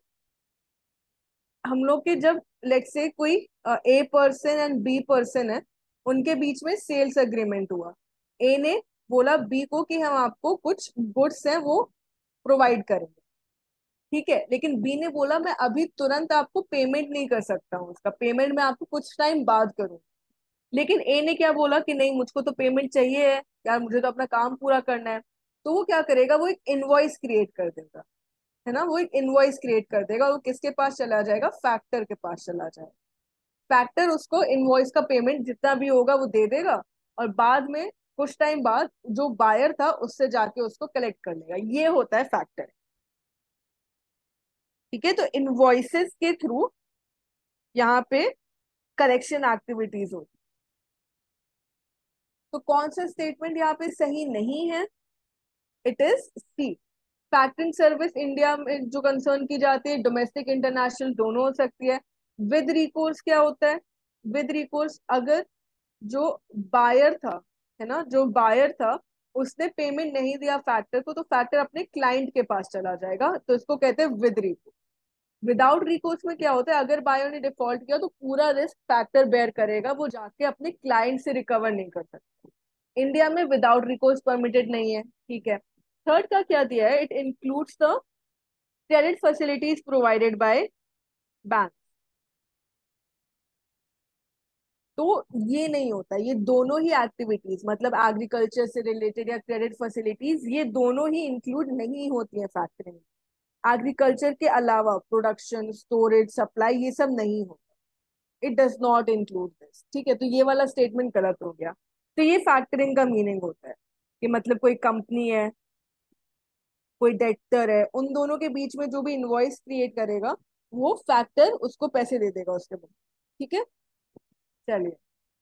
हम लोग के जब let's say कोई A person and B person है, उनके बीच में सेल्स एग्रीमेंट हुआ। ए ने बोला बी को कि हम आपको कुछ गुड्स हैं वो प्रोवाइड करेंगे, ठीक है, लेकिन बी ने बोला मैं अभी तुरंत आपको पेमेंट नहीं कर सकता हूँ, उसका पेमेंट मैं आपको कुछ टाइम बाद करूँ। लेकिन ए ने क्या बोला कि नहीं मुझको तो पेमेंट चाहिए है यार, मुझे तो अपना काम पूरा करना है। तो वो क्या करेगा, वो एक इनवॉइस क्रिएट कर देगा, है ना, वो एक इनवॉइस क्रिएट कर देगा, वो किसके पास चला जाएगा, फैक्टर के पास चला जाएगा। फैक्टर उसको इनवॉइस का पेमेंट जितना भी होगा वो दे देगा, और बाद में कुछ टाइम बाद जो बायर था उससे जाके उसको कलेक्ट कर लेगा। ये होता है फैक्टर। ठीक है, तो इनवॉइसेस के थ्रू यहाँ पे कलेक्शन एक्टिविटीज होती। तो कौन सा स्टेटमेंट यहाँ पे सही नहीं है, it is C. Factoring service India में जो कंसर्न की जाती है, डोमेस्टिक इंटरनेशनल दोनों हो सकती है। विद रिकोर्स क्या होता है, विद रिकोर्स अगर जो बायर था, है ना, जो बायर था उसने पेमेंट नहीं दिया फैक्टर को, तो फैक्टर अपने क्लाइंट के पास चला जाएगा, तो इसको कहते हैं विद रिकोर्स। विदाउट रिकोर्स में क्या होता है, अगर बायर ने डिफॉल्ट किया तो पूरा रिस्क फैक्टर बेयर करेगा, वो जाके अपने क्लाइंट से रिकवर नहीं कर सकता। इंडिया में विदाउट रिकोर्स परमिटेड नहीं है, ठीक है। थर्ड का क्या दिया है, it includes the credit facilities provided by bank. तो ये नहीं होता, ये दोनों ही एक्टिविटीज मतलब एग्रीकल्चर से रिलेटेड या क्रेडिट फैसिलिटीज, ये दोनों ही इंक्लूड नहीं होती है फैक्टरिंग। एग्रीकल्चर के अलावा प्रोडक्शन, स्टोरेज, सप्लाई, ये सब नहीं होता, it does not include this. ठीक है, तो ये वाला स्टेटमेंट गलत हो गया। तो ये फैक्टरिंग का मीनिंग होता है कि मतलब कोई कंपनी है, कोई डेटर है, उन दोनों के बीच में जो भी इनवॉइस क्रिएट करेगा वो फैक्टर उसको पैसे दे देगा उसके बाद। ठीक है, चलिए।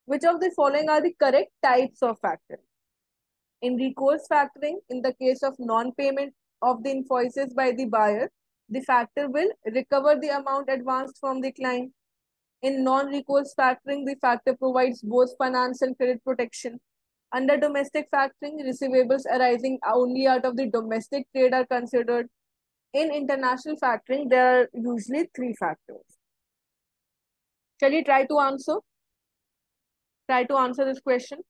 Which of the following are the correct types of factoring? In recourse factoring, in the case of non-payment of the invoices by the buyer, the factor will recover the amount advanced from the client. In non-recourse factoring, the factor provides both finance and credit protection. Under domestic factoring, receivables arising only out of the domestic trade are considered. In international factoring, there are usually three factors. Shall you try to answer? Try to answer this question.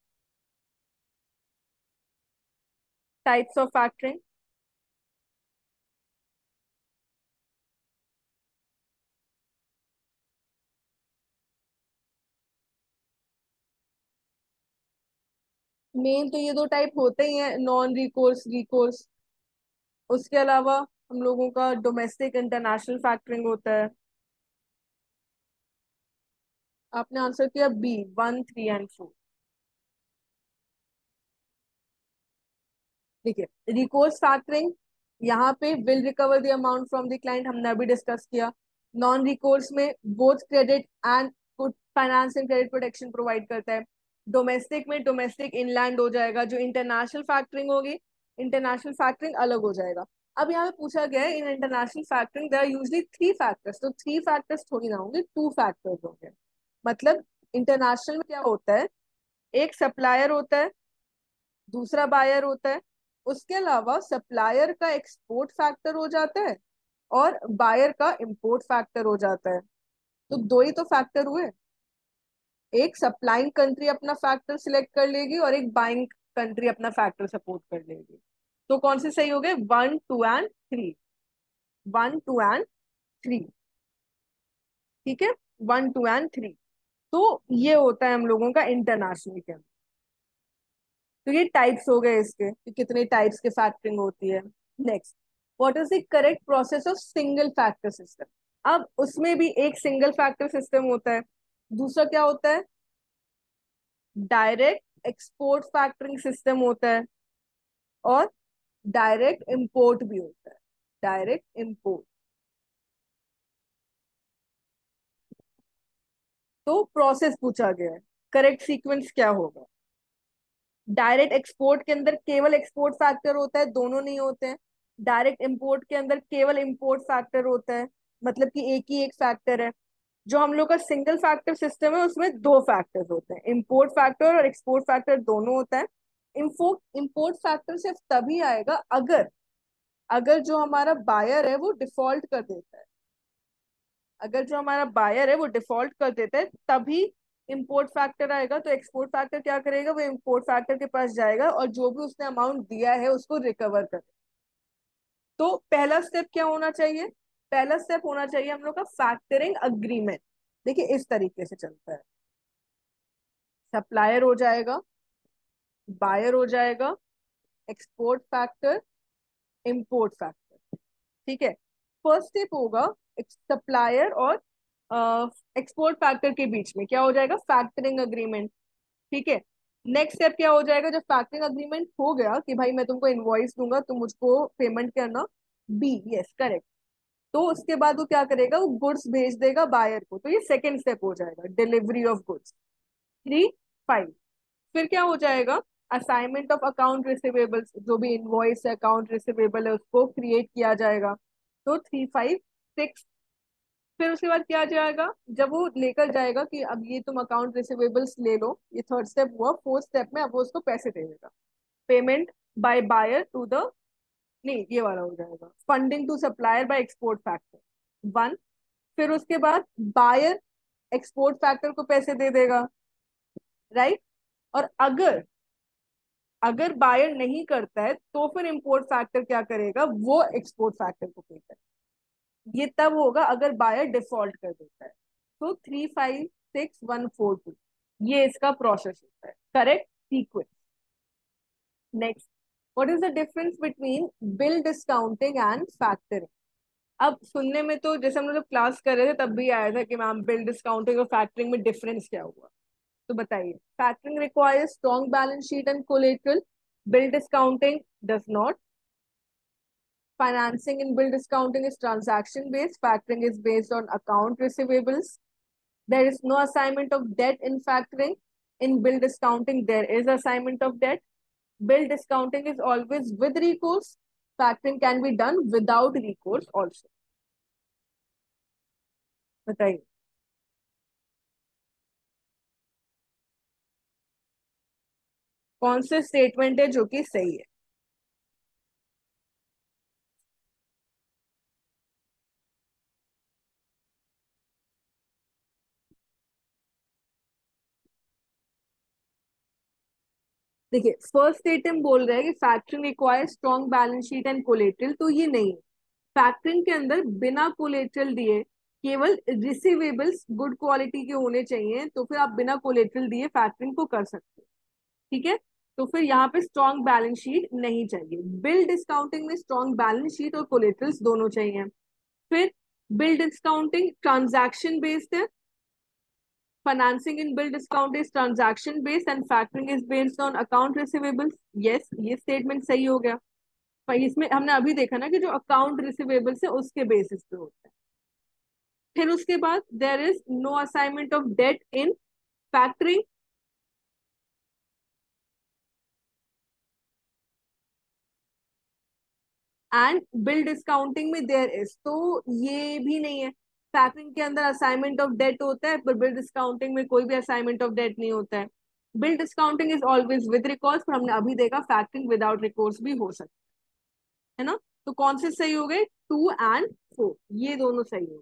Types of factoring. Main तो ये दो type होते ही हैं, non recourse, recourse. उसके अलावा हम लोगों का डोमेस्टिक इंटरनेशनल फैक्टरिंग होता है। आपने आंसर किया बी, 1, 3 एंड 4। देखिए, रिकोर्स फैक्टरिंग यहाँ पे will recover the amount from the client, हमने अभी डिस्कस किया। नॉन रिकोर्स में both credit and finance and credit protection provide करता है। डोमेस्टिक में डोमेस्टिक इनलैंड हो जाएगा, जो इंटरनेशनल फैक्टरिंग होगी इंटरनेशनल फैक्टरिंग अलग हो जाएगा। अब यहाँ पे पूछा गया है in international factoring there are usually three factors, तो थ्री फैक्टर्स थोड़ी ना होंगे, टू फैक्टर्स होंगे। मतलब इंटरनेशनल में क्या होता है, एक सप्लायर होता है, दूसरा बायर होता है। उसके अलावा सप्लायर का एक्सपोर्ट फैक्टर हो जाता है और बायर का इंपोर्ट फैक्टर हो जाता है। तो दो ही तो फैक्टर हुए, एक सप्लाइंग कंट्री अपना फैक्टर सिलेक्ट कर लेगी और एक बाइंग कंट्री अपना फैक्टर सपोर्ट कर लेगी। तो कौन से सही हो गए, 1, 2 एंड 3। 1, 2 एंड 3। ठीक है, 1, 2 एंड 3। तो ये होता है हम लोगों का इंटरनेशनल के अंदर। तो ये टाइप्स हो गए इसके कि कितने टाइप्स के फैक्टरिंग होती है। Next, what is the correct process of single factor system? अब उसमें भी एक सिंगल फैक्टर सिस्टम होता है, दूसरा क्या होता है, डायरेक्ट एक्सपोर्ट फैक्टरिंग सिस्टम होता है, और डायरेक्ट इंपोर्ट भी होता है, डायरेक्ट इंपोर्ट। तो प्रोसेस पूछा गया है, करेक्ट सीक्वेंस क्या होगा? डायरेक्ट एक्सपोर्ट के अंदर केवल एक्सपोर्ट फैक्टर होता है, दोनों नहीं होते हैं। डायरेक्ट इंपोर्ट के अंदर केवल इंपोर्ट फैक्टर होता है, मतलब कि एक ही एक फैक्टर है। जो हम लोग का सिंगल फैक्टर सिस्टम है उसमें दो फैक्टर्स होते हैं, इंपोर्ट फैक्टर और एक्सपोर्ट फैक्टर दोनों होता है। इम्पोर्ट फैक्टर सिर्फ तभी आएगा अगर अगर जो हमारा बायर है वो डिफॉल्ट कर देता है। अगर जो हमारा बायर है वो डिफॉल्ट कर देता है तभी इंपोर्ट फैक्टर आएगा। तो एक्सपोर्ट फैक्टर क्या करेगा, वो इंपोर्ट फैक्टर के पास जाएगा और जो भी उसने अमाउंट दिया है उसको रिकवर करे। तो पहला स्टेप क्या होना चाहिए, पहला स्टेप होना चाहिए हम लोग का फैक्टरिंग अग्रीमेंट। देखिए इस तरीके से चलता है, सप्लायर हो जाएगा, बायर हो जाएगा, एक्सपोर्ट फैक्टर, इंपोर्ट फैक्टर। ठीक है, फर्स्ट स्टेप होगा सप्लायर और एक्सपोर्ट फैक्टर के बीच में क्या हो जाएगा, फैक्टरिंग अग्रीमेंट। ठीक है, नेक्स्ट स्टेप क्या हो जाएगा, जब फैक्टरिंग अग्रीमेंट हो गया कि भाई मैं तुमको इनवॉइस दूंगा, तुम मुझको पेमेंट करना, बी, यस करेक्ट। तो उसके बाद वो क्या करेगा, वो गुड्स भेज देगा बायर को, तो ये सेकेंड स्टेप हो जाएगा, डिलीवरी ऑफ गुड्स। 3, 5, फिर क्या हो जाएगा, असाइनमेंट ऑफ अकाउंट रिसीवेबल्स, जो भी इनवॉइस है अकाउंट रिसीवेबल है उसको क्रिएट किया जाएगा। तो 3, 5, 6, फिर उसके बाद क्या जाएगा, जब वो लेकर जाएगा कि अब ये तुम अकाउंट रिसीवेबल्स ले लो, ये थर्ड स्टेप हुआ। फोर्थ स्टेप में अब वो उसको पैसे दे देगा, payment by buyer to the, नहीं ये वाला हो जाएगा, funding to supplier by export factor 1। फिर उसके बाद बायर एक्सपोर्ट फैक्टर को पैसे दे देगा, राइट। और अगर अगर बायर नहीं करता है तो फिर इंपोर्ट फैक्टर क्या करेगा, वो एक्सपोर्ट फैक्टर को पे करेगा। ये तब होगा अगर बायर डिफॉल्ट कर देता है। तो 3, 5, 6, 1, 4, 2, ये इसका प्रोसेस होता है, correct sequence. Next, what is the difference between bill discounting and factoring. अब सुनने में तो जैसे हम लोग जब क्लास कर रहे थे तब भी आया था कि मैम बिल डिस्काउंटिंग और फैक्टरिंग में डिफरेंस क्या हुआ। तो बताइए, factoring requires strong balance sheet and collateral, bill discounting does not. Financing in bill discounting is transaction based. Factoring is based on account receivables. There is no assignment of debt in factoring. In bill discounting, there is assignment of debt. Bill discounting is always with recourse. Factoring can be done without recourse also. बताइए, कौन से statement है जो कि सही है। देखिए first statement बोल रहा है कि factoring require strong balance sheet and collateral, तो ये नहीं है। फैक्टरिंग के अंदर बिना कोलेटरल दिए केवल रिसीवेबल्स गुड क्वालिटी के होने चाहिए, तो फिर आप बिना कोलेटरल दिए फैक्टरिंग को कर सकते हो। ठीक है, तो फिर यहाँ पे स्ट्रॉन्ग बैलेंस शीट नहीं चाहिए। बिल डिस्काउंटिंग में स्ट्रॉन्ग बैलेंस शीट और कोलेटरल्स दोनों चाहिए। फिर बिल डिस्काउंटिंग ट्रांजैक्शन बेस्ड है, financing in bill discount is transaction based and factoring is based on account receivables। yes, ये स्टेटमेंट सही हो गया। पर इसमें हमने अभी देखा ना कि जो अकाउंट रिसीवेबल्स है उसके बेसिस पे होता है। फिर उसके बाद there is no assignment of debt in factoring and bill discounting में देयर इज, तो ये भी नहीं है। फैक्टरिंग के अंदर असाइनमेंट ऑफ डेट होता है पर बिल डिस्काउंटिंग में कोई भी असाइनमेंट ऑफ डेट नहीं होता है। Bill discounting is always with recourse, पर हमने अभी देखा फैक्टरिंग विदाउट रिकॉर्स भी हो सकता है ना। तो कौन से सही हो गए, 2 और 4, ये दोनों सही हो गए।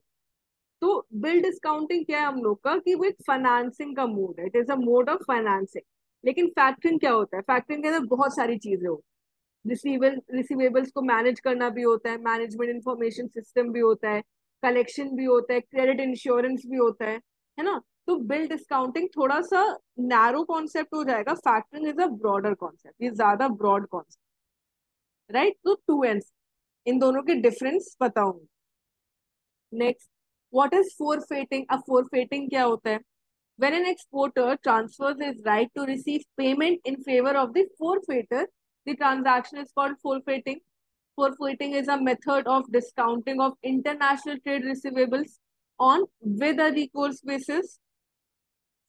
तो बिल डिस्काउंटिंग क्या है हम लोग का, कि वो एक फाइनेंसिंग का मोड है, it is a mode of financing. लेकिन फैक्टरिंग क्या होता है, फैक्टरिंग के अंदर बहुत सारी चीजें होती है। रिसीवेबल्स को मैनेज करना भी होता है, मैनेजमेंट इंफॉर्मेशन सिस्टम भी होता है, कलेक्शन भी होता है, क्रेडिट इंश्योरेंस भी होता है ना। तो बिल डिस्काउंटिंग थोड़ा सा नैरो कॉन्सेप्ट हो जाएगा, factoring is a broader concept, ये ज्यादा ब्रॉड कॉन्सेप्ट, राइट। तो 2 एंड इन दोनों के डिफरेंस बताऊंगी। Next, what is forfaiting. अब फोरफेटिंग क्या होता है, when an exporter transfers his right to receive payment in favor of the forfeiter, the transaction is called forfeiting. Forfeiting is a method of discounting of international trade receivables on with a recourse basis.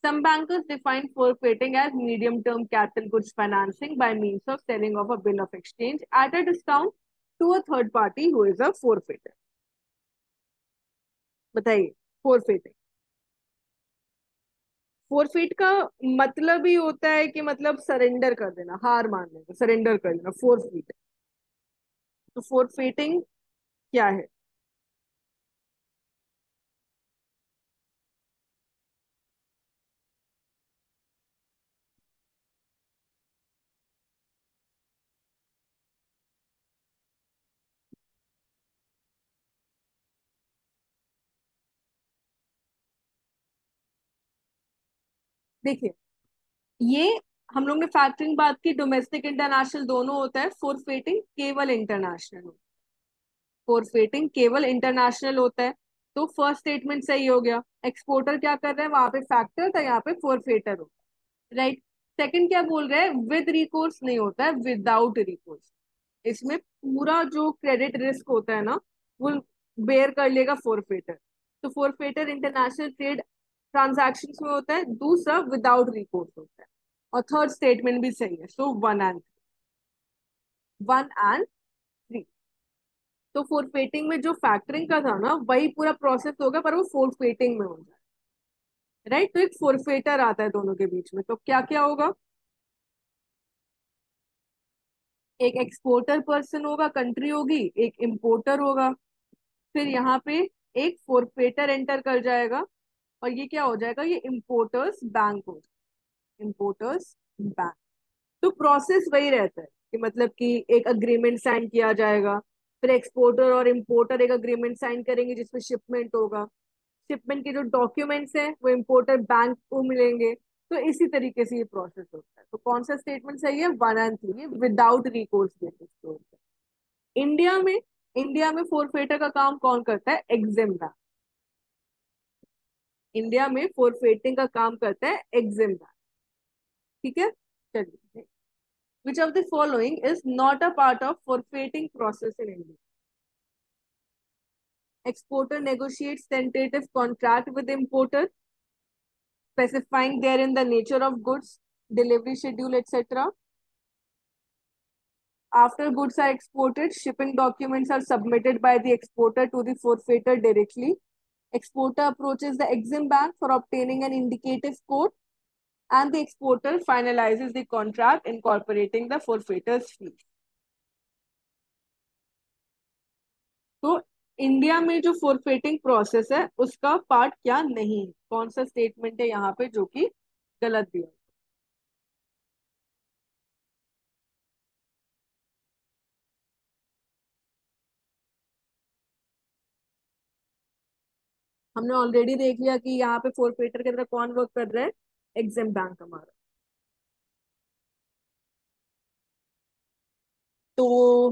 Some bankers define forfeiting as medium-term capital goods financing by means of selling of a bill of exchange at a discount to a third party who is a forfeiter। बताइए, forfeiting forfeit का मतलब ही होता है कि मतलब surrender कर देना, हार मान लेना, सरेंडर कर देना, फोरफीट। तो फोरफीटिंग क्या है? देखिए, ये हम लोग ने फैक्टरिंग बात की, डोमेस्टिक इंटरनेशनल दोनों होता है, फोरफेटिंग केवल इंटरनेशनल होता है। फोरफेटिंग केवल इंटरनेशनल होता है। तो फर्स्ट स्टेटमेंट सही हो गया, एक्सपोर्टर क्या कर रहा है, वहां पे फैक्टर था, यहाँ पे फोरफेटर होता है, राइट। सेकंड क्या बोल रहे हैं, विद रिकोर्स नहीं होता है, विदाउट रिकोर्स। इसमें पूरा जो क्रेडिट रिस्क होता है ना, वो बेयर कर लेगा फोरफेटर। तो फोरफेटर इंटरनेशनल ट्रेड ट्रांजैक्शंस में होता है, दूसरा विदाउट रिकोर्स होता है। और थर्ड स्टेटमेंट भी सही है, सो वन एंड थ्री। तो फोरफेटिंग में जो फैक्टरिंग का था ना, वही पूरा प्रोसेस होगा, पर वो फोरफेटिंग में हो जाए, राइट। तो एक फोरफेटर आता है दोनों के बीच में, तो क्या क्या होगा, एक एक्सपोर्टर पर्सन होगा, कंट्री होगी, एक इम्पोर्टर होगा, फिर यहाँ पे एक फोरफेटर एंटर कर जाएगा, और ये क्या हो जाएगा, ये इम्पोर्टर्स बैंक हो जाएगा, इम्पोर्टर्स बैंक। तो प्रोसेस वही रहता है कि मतलब कि एक अग्रीमेंट साइन किया जाएगा, फिर एक्सपोर्टर और इम्पोर्टर एक अग्रीमेंट साइन करेंगे जिसमें शिपमेंट होगा, शिपमेंट के जो डॉक्यूमेंट्स हैं वो इम्पोर्टर बैंक को मिलेंगे। तो इसी तरीके से ये प्रोसेस होता है। तो कौन सा स्टेटमेंट सही है, one and three, without recourse basis पे होता है। इंडिया में फोरफेटर का काम कौन करता है, एग्जिम बैंक। इंडिया में फोरफेटिंग का काम करता है एग्जिम बैंक। ठीक है, चलिए। Which of the following is not a part of forfaiting process in India? Exporter negotiates tentative contract with importer, specifying therein the nature of goods, delivery schedule, etc. After goods are exported, shipping documents are submitted by the exporter to the forfeiter directly. Exporter approaches the Exim Bank for obtaining an indicative quote, and the exporter finalizes the contract incorporating the forfeiter's fee. तो India में जो फोरफेटिंग process है उसका part क्या नहीं है, कौन सा स्टेटमेंट है यहाँ पे जो कि गलत दिया? हमने ऑलरेडी देख लिया कि यहाँ पे फोरफेटर के अंदर कौन वर्क कर रहा है, एग्जिम बैंक हमारा। तो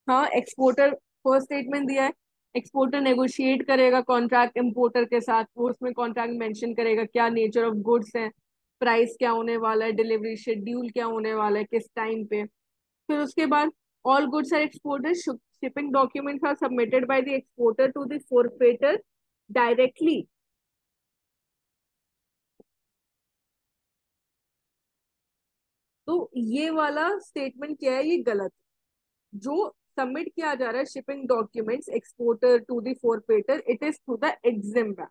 हाँ, एक्सपोर्टर फर्स्ट स्टेटमेंट दिया है, एक्सपोर्टर नेगोशिएट करेगा कॉन्ट्रैक्ट इंपोर्टर के साथ, वो उसमें कॉन्ट्रैक्ट मेंशन करेगा क्या नेचर ऑफ गुड्स है, प्राइस क्या होने वाला है, डिलीवरी शेड्यूल क्या होने वाला है, किस टाइम पे। फिर उसके बाद all goods are exported, shipping documents are submitted by the exporter to the forfaiter directly. तो ये वाला स्टेटमेंट क्या है, ये गलत है। जो सबमिट किया जा रहा है shipping documents exporter to the forfaiter, it is through the Exim bank.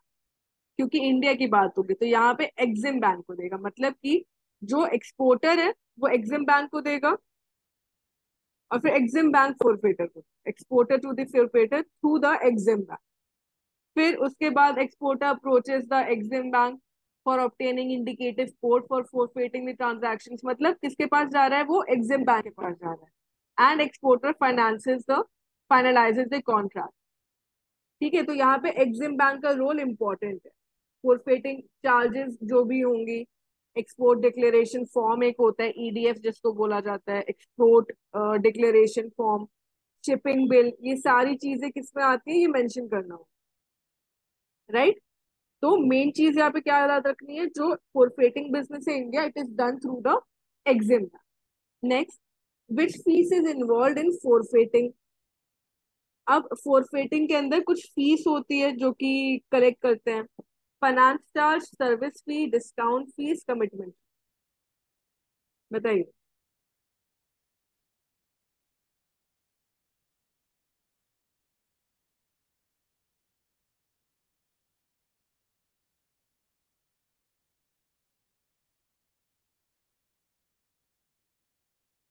क्योंकि इंडिया की बात होगी तो यहाँ पे एग्जिम बैंक को देगा, मतलब कि जो एक्सपोर्टर है वो एग्जिम बैंक को देगा, और फिर एग्जिम बैंक फोरफेटर को, exporter to the forfaiter through the Exim bank. फिर उसके बाद exporter approaches the Exim bank for obtaining indicative code for forfaiting the transactions, मतलब किसके पास जा रहा है, वो एग्जिम बैंक के पास जा रहा है। And exporter finalises the contract. ठीक है, तो यहाँ पे एग्जिम बैंक का रोल इंपॉर्टेंट है। फोरफेटिंग चार्जेस जो भी होंगी, एक्सपोर्ट डिक्लेरेशन फॉर्म एक होता है, ईडीएफ जिसको बोला जाता है, export declaration form, shipping bill, ये सारी चीजें किसमें आती है, ये मेंशन करना हो, राइट। तो मेन चीज यहाँ पे क्या याद रखनी है, जो फोरफेटिंग बिजनेस है India, it is done through the Exim. Next, which fees is involve in forfaiting? अब फोरफेटिंग के अंदर कुछ फीस होती है जो कि कलेक्ट करते हैं, finance charge, service fee, discount fees, commitment. बताइए।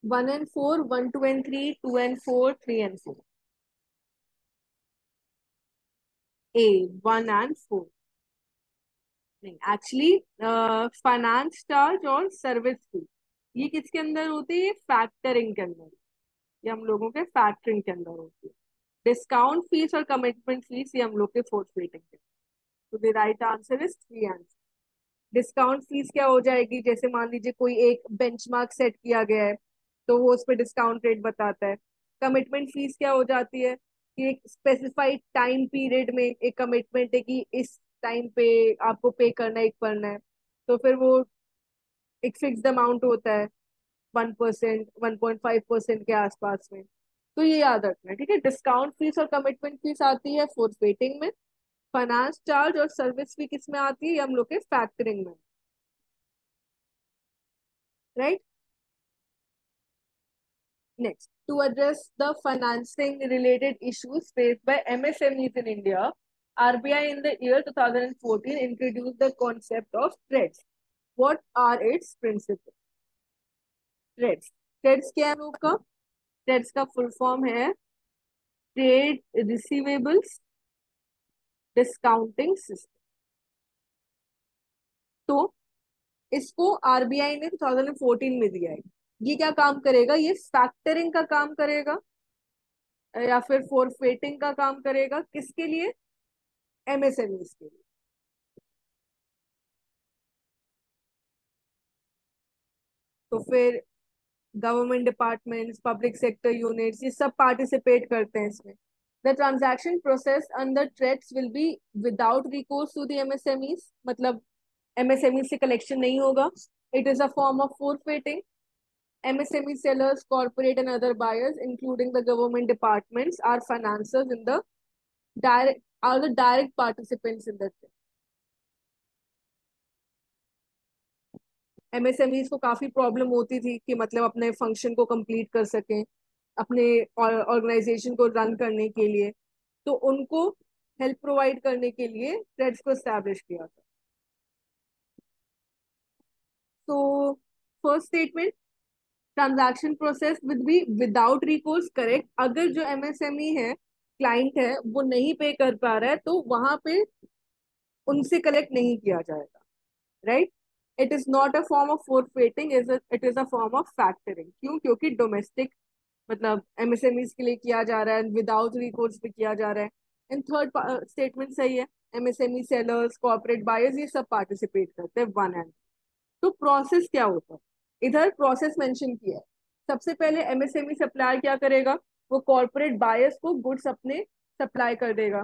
1 and 4, 1, 2 and 3, 2 and 4, 3 and 4. A, 1 and 4. नहीं, एक्चुअली फाइनेंस चार्ज और सर्विस फी ये किसके अंदर होती है? फैक्टरिंग के अंदर। ये हम लोगों के फैक्टरिंग के अंदर होती है। डिस्काउंट फीस और कमिटमेंट फीस ये हम लोग के फोर्थ रेटिंग के। तो the right answer is 3 answer. Discount fees क्या हो जाएगी? जैसे मान लीजिए कोई एक बेंचमार्क सेट किया गया है तो वो उस पर डिस्काउंट रेट बताता है। कमिटमेंट फीस क्या हो जाती है कि एक स्पेसिफाइड टाइम पीरियड में एक कमिटमेंट है कि इस टाइम पे आपको पे करना है। तो फिर वो एक फिक्स्ड अमाउंट होता है, 1%, 1.5% के आसपास में। तो ये याद रखना है, ठीक है। डिस्काउंट फीस और कमिटमेंट फीस आती है फोर्थ वेटिंग में। फाइनेंस चार्ज और सर्विस फी किस में आती है? ये हम लोग के फैक्टरिंग में। Right. Next, to address the financing related issues faced by MSMEs in India, RBI in the year 2014 introduced the concept of TREDS. What are its principles? TREDS. TREDS क्या है हम लोग का? TREDS का फुल फॉर्म है trade receivables discounting system. तो इसको RBI ने 2014 में दिया है। ये क्या काम करेगा? ये फैक्टरिंग का काम करेगा या फिर फोरफेटिंग का काम करेगा। किसके लिए? एमएसएमईज के लिए। तो फिर government departments, public sector units, ये सब पार्टिसिपेट करते हैं इसमें। The transaction process under TReDS will be without recourse to the MSMEs, मतलब एमएसएमई से कलेक्शन नहीं होगा। It is a form of forfaiting. MSME sellers, corporate and other buyers, including the government departments, are financiers in the direct participants in the trade. MSMEs को काफी problem होती थी कि मतलब अपने फंक्शन को कंप्लीट कर सकें, अपने ऑर्गेनाइजेशन को रन करने के लिए। तो उनको हेल्प प्रोवाइड करने के लिए ट्रेड्स को एस्टैब्लिश किया था। तो first statement, transaction process with be without recourse, correct. अगर जो एमएसएमई है, क्लाइंट है, वो नहीं पे कर पा रहा है तो वहां पे उनसे कलेक्ट नहीं किया जाएगा। Right. It is not a form of forfaiting, it is a form of factoring. क्यों? क्योंकि डोमेस्टिक मतलब एमएसएमईज के लिए किया जा रहा है, विदाउट रिकोर्स पे किया जा रहा है। एंड थर्ड स्टेटमेंट सही है। एमएसएमई सेलर्स, कॉर्पोरेट बायर्स, ये सब पार्टिसिपेट करते हैं वन एंड। तो प्रोसेस क्या होता है? इधर प्रोसेस मेंशन किया है। सबसे पहले एमएसएमई सप्लायर क्या करेगा? वो कॉर्पोरेट बायर्स को गुड्स अपने सप्लाई कर देगा।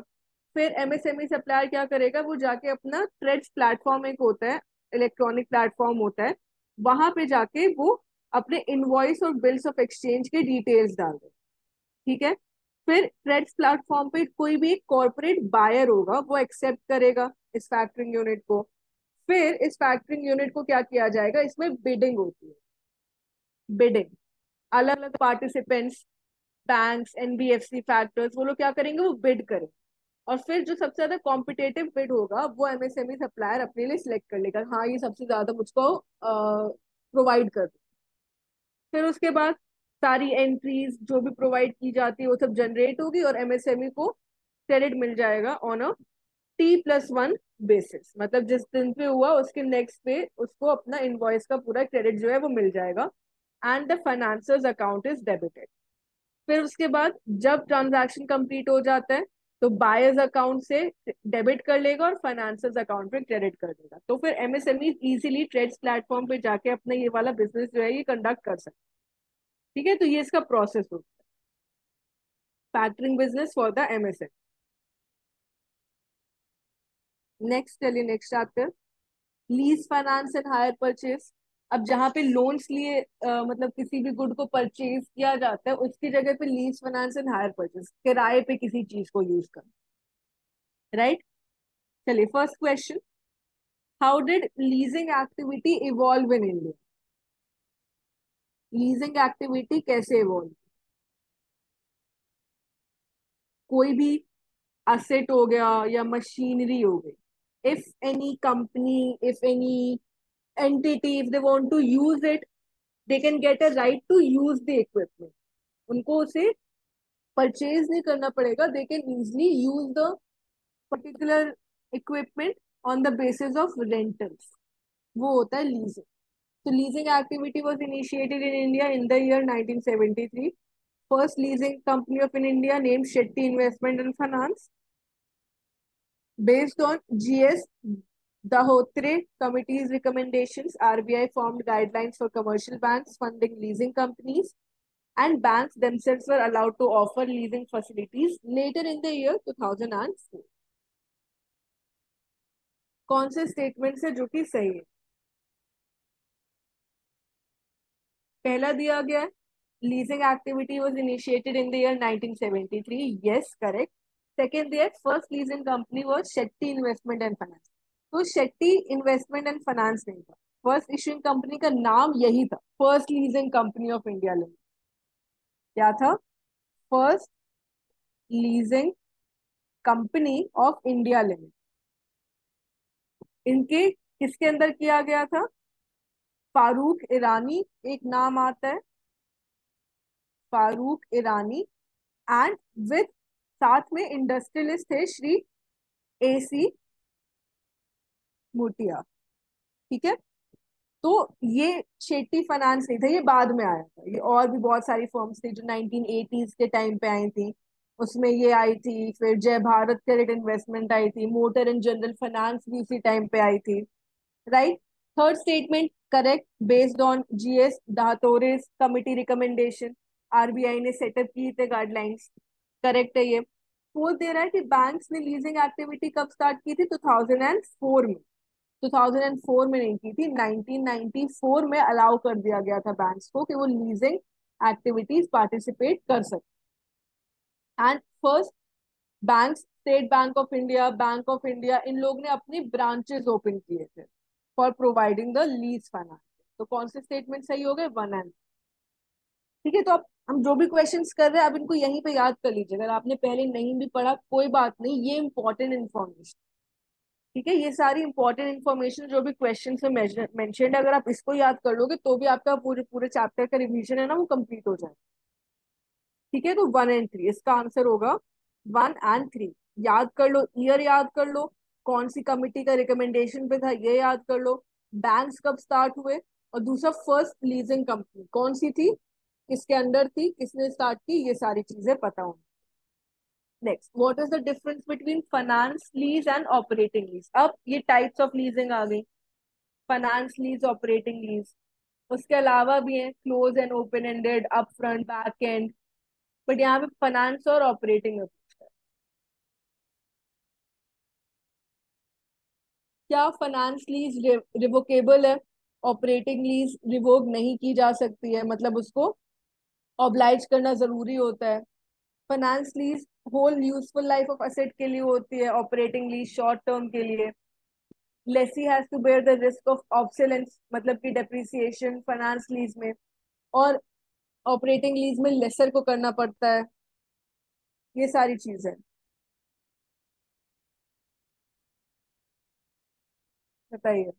फिर एमएसएमई सप्लायर क्या करेगा? वो जाके अपना ट्रेड्स प्लेटफॉर्म एक होता है, इलेक्ट्रॉनिक प्लेटफॉर्म होता है, वहां पे जाके वो अपने इनवॉइस और बिल्स ऑफ एक्सचेंज के डिटेल्स डाल दे। ठीक है। फिर ट्रेड्स प्लेटफॉर्म पे कोई भी एक कॉर्पोरेट बायर होगा, वो एक्सेप्ट करेगा इस फैक्टरिंग यूनिट को। फिर इस फैक्टरिंग यूनिट को क्या किया जाएगा? इसमें बिडिंग होती है। बिडिंग, अलग अलग पार्टिसिपेंट्स, बैंक्स, एनबीएफसी, फैक्टर्स, वो लोग क्या करेंगे? वो बिड करेंगे। और फिर जो सबसे ज्यादा कॉम्पिटेटिव बिड होगा वो एमएसएमई सप्लायर अपने लिए सिलेक्ट कर लेगा, हाँ ये सबसे ज्यादा मुझको प्रोवाइड कर दो। फिर उसके बाद सारी एंट्रीज जो भी प्रोवाइड की जाती है वो सब जनरेट होगी और एमएसएमई को क्रेडिट मिल जाएगा ऑन अ T+1 बेसिस। मतलब जिस दिन पे हुआ उसके नेक्स्ट पे उसको अपना इनवॉइस का पूरा क्रेडिट जो है वो मिल जाएगा। And the financiers account is debited. फिर उसके बाद जब ट्रांजैक्शन कंप्लीट हो जाता है तो बायर्स अकाउंट से डेबिट कर लेगा और फाइनेंसर्स अकाउंट पे क्रेडिट कर देगा। तो फिर एमएसएमई इजीली ट्रेड्स प्लेटफॉर्म पे जाके अपना ये वाला बिजनेस जो है ये कंडक्ट कर सकते हैं। ठीक है। तो ये इसका प्रोसेस होता है, factoring business for the MSME. Next, चलिए next chapter, lease finance and hire purchase. अब जहां पे लोन्स लिए मतलब किसी भी गुड को परचेज किया जाता है उसकी जगह पे lease finance and hire purchase, किराए पे किसी चीज को यूज करना। राइट। चलिए first question, how did leasing activity evolve in India? Leasing activity कैसे इवॉल्व? कोई भी असेट हो गया या मशीनरी हो गई, if any company, if any entity, if they want to use it, they can get a right to use the equipment. उनको उसे परचेज नहीं करना पड़ेगा, they can easily use the particular equipment on the basis of rentals. वो होता है leasing. तो leasing activity was initiated in India in the year 1973। First leasing company of in India name Shetty investment and finance. Based on GS Dahotre Committee's recommendations, RBI formed guidelines for commercial banks funding leasing companies, and banks themselves were allowed to offer leasing facilities later in the year 2004। कौन से statement से जो कि सही है? पहला दिया गया है leasing activity was initiated in the year 1973, yes correct. Second दिया first leasing company was Shetty investment and finance. तो शेट्टी इन्वेस्टमेंट एंड फाइनेंस नहीं था, फर्स्ट इश्यूइंग कंपनी का नाम यही था, first leasing company of India limited. क्या था? First leasing company of India limited. इनके किसके अंदर किया गया था? फारूक ईरानी एक नाम आता है, फारूक ईरानी, एंड विथ साथ में इंडस्ट्रियलिस्ट थे श्री AC मोटिया। ठीक है, तो ये शेट्टी फाइनेंस नहीं था, ये बाद में आया था। ये और भी बहुत सारी फर्म्स थी जो 1980s के टाइम पे आई थी, उसमें ये आई थी। फिर जय भारत क्रेडिट इन्वेस्टमेंट आई थी, मोटर एंड जनरल फाइनेंस भी उसी टाइम पे आई थी। Right. Third statement correct, based on GS दातोरेस कमिटी रिकमेंडेशन, RBI ने सेटअप की थे गाइडलाइंस, करेक्ट है ये। फोर्थ दे रहा है कि बैंक्स ने लीजिंग एक्टिविटी कब स्टार्ट की थी? 2004 में। 2004 में नहीं की थी, 1994 में अलाउ कर दिया गया था बैंक्स को कि वो लीजिंग एक्टिविटीज पार्टिसिपेट कर सकते। And first banks, State Bank of India, Bank of India, इन लोग ने अपनी ब्रांचेस ओपन किए थे for providing the lease finance. तो कौन से स्टेटमेंट सही हो गए? 1 एंड। ठीक है, तो अब हम जो भी क्वेश्चंस कर रहे हैं अब इनको यहीं पे याद कर लीजिए। अगर आपने पहले नहीं भी पढ़ा कोई बात नहीं, ये इंपॉर्टेंट इन्फॉर्मेशन। ठीक है, ये सारी इंपॉर्टेंट इन्फॉर्मेशन जो भी क्वेश्चन में मेंशन्ड है, अगर आप इसको याद कर लोगे तो भी आपका पूरे पूरे चैप्टर का रिवीजन है ना वो कंप्लीट हो जाए। ठीक है, तो 1 एंड 3 इसका आंसर होगा। 1 एंड 3 याद कर लो, ईयर याद कर लो, कौन सी कमिटी का रिकमेंडेशन पे था ये याद कर लो, बैंक्स कब स्टार्ट हुए, और दूसरा फर्स्ट लीजिंग कंपनी कौन सी थी, किसके अंडर थी, किसने स्टार्ट की, ये सारी चीजें पता होंगी। Next, what is the difference between finance lease and operating lease? अब ये टाइप्स ऑफ लीजिंग आ गई, फाइनेंस लीज, ऑपरेटिंग लीज। उसके अलावा भी है close and open ended, up front, back and, but यहाँ पे फाइनेंस और ऑपरेटिंग में पूछा है। क्या फाइनेंस लीज रिवोकेबल है? ऑपरेटिंग लीज रिवोक नहीं की जा सकती है, मतलब उसको ऑब्लाइज करना जरूरी होता है। Finance lease whole useful life of asset के लिए होती है, ऑपरेटिंग लीज शॉर्ट टर्म के लिए। Lessee has to bear the risk of obsolescence, मतलब कि डेप्रिसिएशन फाइनेंस लीज में, और ऑपरेटिंग लीज में लेसर को करना पड़ता है। ये सारी चीजें बताइए,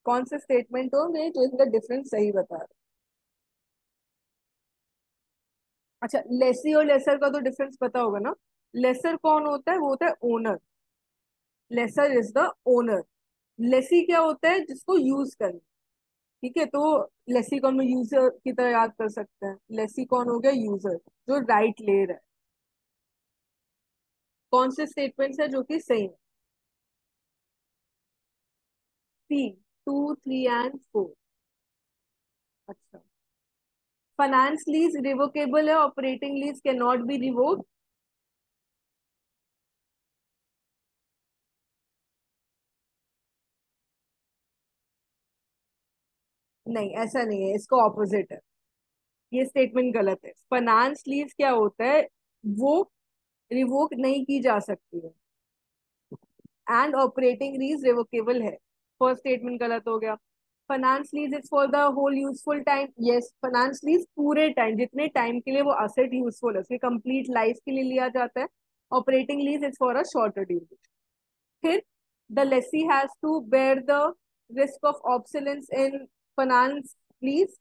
कौन से स्टेटमेंट होंगे जो इनका डिफरेंस सही बता रहे? अच्छा, लेसी और लेसर का तो डिफरेंस पता होगा ना। लेसर कौन होता है? वो होता है owner, lessor is the owner. Lessee क्या होता है? जिसको यूज करना। ठीक है, तो लेसी कौन, में यूजर की तरह याद कर सकते हैं। लेसी कौन हो गया? यूजर, जो राइट ले रहा है। कौन से स्टेटमेंट्स है जो कि सही है? सी, 2, 3 एंड 4। अच्छा, फाइनेंस लीज रिवोकेबल है, operating lease can not be revoke. नहीं, ऐसा नहीं है, इसको ऑपोजिट है। ये स्टेटमेंट गलत है। फाइनेंस लीज क्या होता है? वो रिवोक नहीं की जा सकती है, एंड ऑपरेटिंग लीज रिवोकेबल है। फर्स्ट स्टेटमेंट गलत हो गया। Finance lease is for the whole useful time, yes finance lease पूरे टाइम, जितने टाइम के लिए वो असेट यूजफुल है उसकी कंप्लीट लाइफ के लिए लिया जाता है। Operating lease is for a shorter duration. फिर the lessee has to bear the risk of obsolescence in finance lease,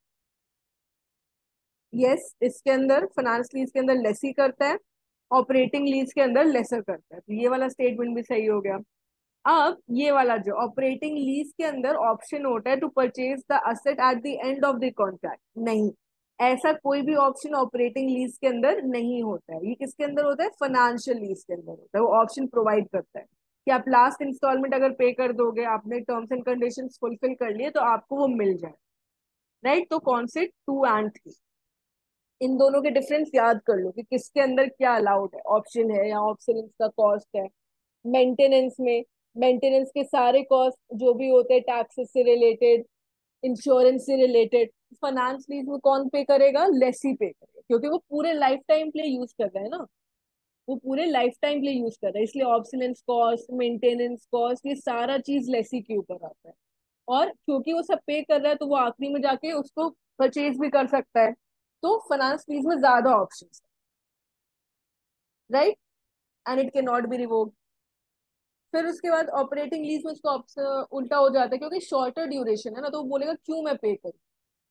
yes, इसके अंदर फाइनेंस लीज के अंदर लेसी करता है, ऑपरेटिंग लीज के अंदर लेसर करता है, तो ये वाला स्टेटमेंट भी सही हो गया। अब ये वाला जो ऑपरेटिंग लीज के अंदर ऑप्शन होता है to purchase the asset at the end of the contract, नहीं, ऐसा कोई भी ऑप्शन ऑपरेटिंग लीज के अंदर नहीं होता है। ये किसके अंदर होता है? फाइनेंशियल लीज के अंदर होता है। वो ऑप्शन प्रोवाइड करता है कि आप लास्ट इंस्टॉलमेंट अगर पे कर दोगे, आपने टर्म्स एंड कंडीशंस फुलफिल कर लिए, तो आपको वो मिल जाए। राइट, तो कौन से 2 एंड 3, इन दोनों के डिफरेंस याद कर लो कि किसके अंदर क्या अलाउड है, ऑप्शन है या ऑप्शन का कॉस्ट है। मेंटेनेंस में, मेंटेनेंस के सारे कॉस्ट जो भी होते हैं टैक्सेस से रिलेटेड, इंश्योरेंस से रिलेटेड, फाइनेंस लीज में कौन पे करेगा? लेसी पे करेगा, क्योंकि वो पूरे लाइफ टाइम के लिए यूज कर रहा है ना, वो पूरे लाइफ टाइम के लिए यूज कर रहा है, इसलिए ऑब्सोलेंस कॉस्ट, मेंटेनेंस कॉस्ट, ये सारा चीज लेसी के ऊपर आता है। और क्योंकि वो सब पे कर रहा है, तो वो आखिरी में जाके उसको परचेज भी कर सकता है। तो फाइनेंस लीज में ज्यादा ऑप्शन है, right, and it can not be revoked. फिर उसके बाद ऑपरेटिंग लीज में उसको उल्टा हो जाता है, क्योंकि शॉर्टर ड्यूरेशन है ना, तो वो बोलेगा क्यों मैं पे करूँ,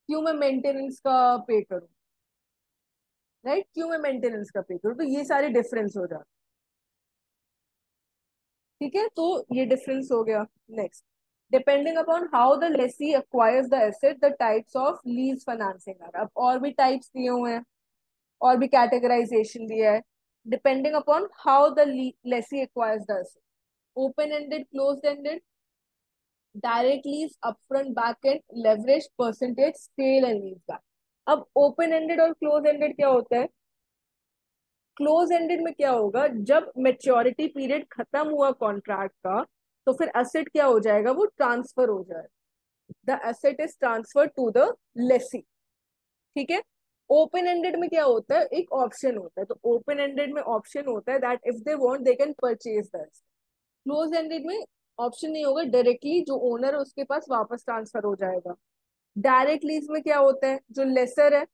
क्यों मैं मेंटेनेंस का पे करूँ, राइट, क्यों मैं मेंटेनेंस का पे करूँ, तो ये सारे डिफरेंस हो जाते हैं। ठीक है, तो ये डिफरेंस हो गया। Next, depending upon how the lessee acquires the asset the types of lease financing are. अब और भी टाइप्स दिए हुए हैं, और भी कैटेगराइजेशन दिया है। Depending upon how the lessee acquires the asset, open ended, close ended, direct lease, upfront, back end, leverage, percentage, sale and lease back. अब ओपन एंडेड और क्लोज एंडेड क्या होता है? क्लोज एंडेड में क्या होगा, जब मेच्योरिटी पीरियड खत्म हुआ कॉन्ट्रैक्ट का, तो फिर एसेट क्या हो जाएगा? वो ट्रांसफर हो जाएगा, the asset is transfer to the lessee. ठीक है। ओपन एंडेड में क्या होता है? एक ऑप्शन होता है, तो ओपन एंडेड में ऑप्शन होता है that if they want they can purchase the asset. Close ended में ऑप्शन नहीं होगा, डायरेक्टली जो ओनर है उसके पास वापस ट्रांसफर हो जाएगा। डायरेक्ट लीज में क्या होता है? जो लेसर है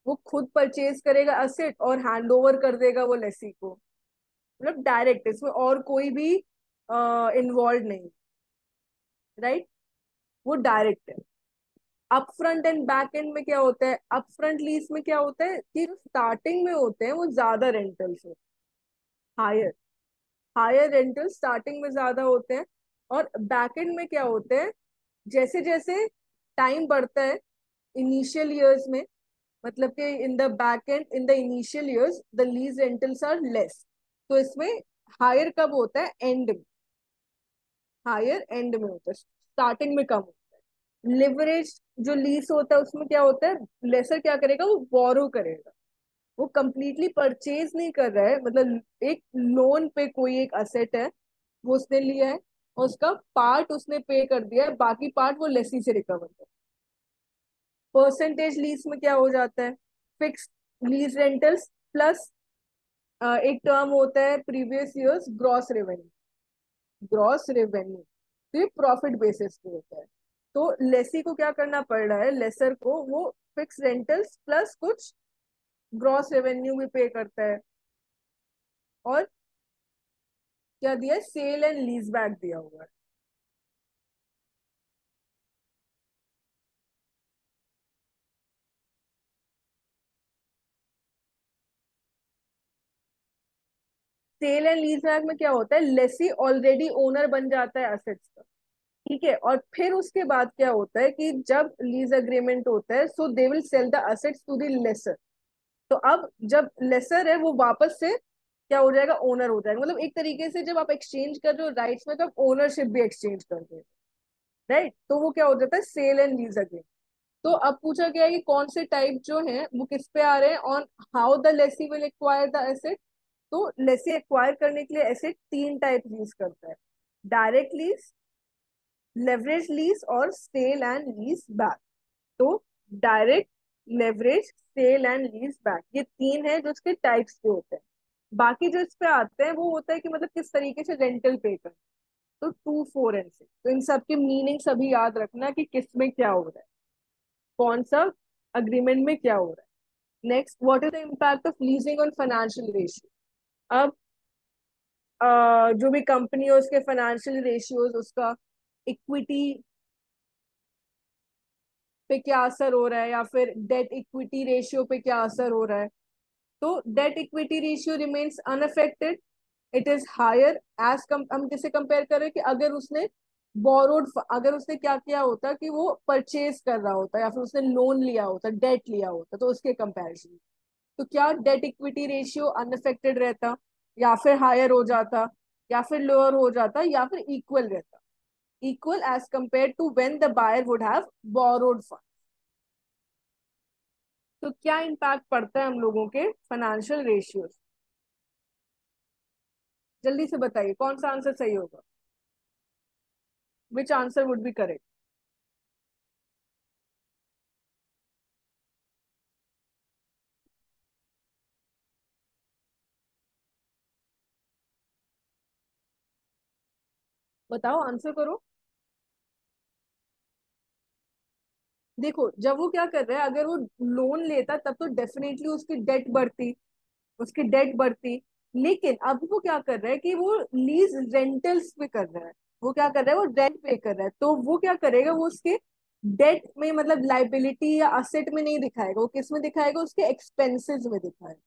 वो खुद परचेज करेगा असेट और हैंड ओवर कर देगा वो लेसी को, मतलब डायरेक्ट, इसमें और कोई भी इन्वॉल्व नहीं, राइट, वो डायरेक्ट है। Up front end back and में क्या होता है? अप फ्रंट लीज में क्या होता है कि स्टार्टिंग में होते हैं वो ज्यादा रेंटल्स होते हैं, हायर, हायर रेंटल स्टार्टिंग में ज्यादा होते हैं। और बैक एंड में क्या होते हैं? जैसे जैसे टाइम बढ़ता है इनिशियल ईयर्स में, मतलब कि in the back end in the initial years the lease rentals are less, तो इसमें हायर कब होता है? एंड में, हायर एंड में होता है, स्टार्टिंग में कम होता है। लिवरेज जो लीज होता है उसमें क्या होता है? लेसर क्या करेगा? वो बोरो करेगा, वो कंप्लीटली परचेज नहीं कर रहा है, मतलब एक लोन पे कोई एक असेट है वो उसने लिया है, और उसका पार्ट उसने पे कर दिया है, बाकी पार्ट वो लेसी से रिकवर कर। परसेंटेज लीज में क्या हो जाता है? फिक्स लीज रेंटल्स प्लस एक टर्म होता है previous years gross revenue, gross revenue, तो ये प्रॉफिट बेसिस पे होता है। तो लेसी को क्या करना पड़ रहा है? लेसर को वो फिक्स रेंटल्स प्लस कुछ ग्रॉस रेवेन्यू भी पे करता है। और क्या दिया है? सेल एंड लीज बैक दिया हुआ है। सेल एंड लीज बैक में क्या होता है? लेसी ऑलरेडी ओनर बन जाता है असेट्स का, ठीक है, और फिर उसके बाद क्या होता है कि जब लीज अग्रीमेंट होता है, so they will sell the assets to the lessor. तो अब जब लेसर है वो वापस से क्या हो जाएगा? ओनर हो जाएगा, मतलब एक तरीके से जब आप एक्सचेंज कर रहे हो राइट्स में, तो आप ओनरशिप भी एक्सचेंज कर रहे हो, राइट, तो वो क्या हो जाता है? Sale and lease agreement. तो अब पूछा गया है कि कौन से टाइप जो हैं वो किस पे आ रहे हैं, on how the Lesi will acquire the asset. तो लेसी एक्वायर करने के लिए एसेट 3 टाइप यूज करता है, डायरेक्ट लीज, लेवरेज लीज और सेल एंड लीज बैक। तो direct, leverage, sale and lease back, ये 3 है जो इसके टाइप्स के होते हैं। बाकी जो इस पे आते हैं वो होता है कि मतलब किस तरीके से रेंटल पे कर, तो 2, 4 एंड 6, तो इन सब के मीनिंग सभी याद रखना कि किस में क्या हो रहा है, कौन सा अग्रीमेंट में क्या हो रहा है। Next, what is the impact of leasing on financial ratio. अब जो भी कंपनी है उसके फाइनेंशियल रेशियोज, उसका इक्विटी, पे क्या असर हो रहा है, या फिर डेट इक्विटी रेशियो पे क्या असर हो रहा है। तो debt equity ratio remains unaffected, it is higher as come. हम किसे कंपेयर करें कि अगर उसने बोरोड, अगर उसने क्या किया होता कि वो परचेज कर रहा होता या फिर उसने लोन लिया होता, डेट लिया होता, तो उसके कंपैरिजन तो क्या डेट इक्विटी रेशियो अनअफेक्टेड रहता, या फिर हायर हो जाता, या फिर लोअर हो जाता, या फिर इक्वल रहता, equal as compare to when the buyer would have borrowed fund. तो क्या इम्पैक्ट पड़ता है हम लोगों के फाइनेंशियल रेशियोज? जल्दी से बताइए कौन सा आंसर सही होगा, विच आंसर वुड बी करेक्ट? बताओ, आंसर करो। देखो, जब वो क्या कर रहा है, अगर वो लोन लेता तब तो डेफिनेटली उसकी डेट बढ़ती, उसकी डेट बढ़ती। लेकिन अब वो क्या कर रहा है कि वो लीज रेंटल्स पे कर रहा है, वो क्या कर रहा है, वो रेंट पे कर रहा है, तो वो क्या करेगा, वो उसके डेट में मतलब लाइबिलिटी या असेट में नहीं दिखाएगा, वो किस में दिखाएगा, उसके एक्सपेंसेस में दिखाएगा।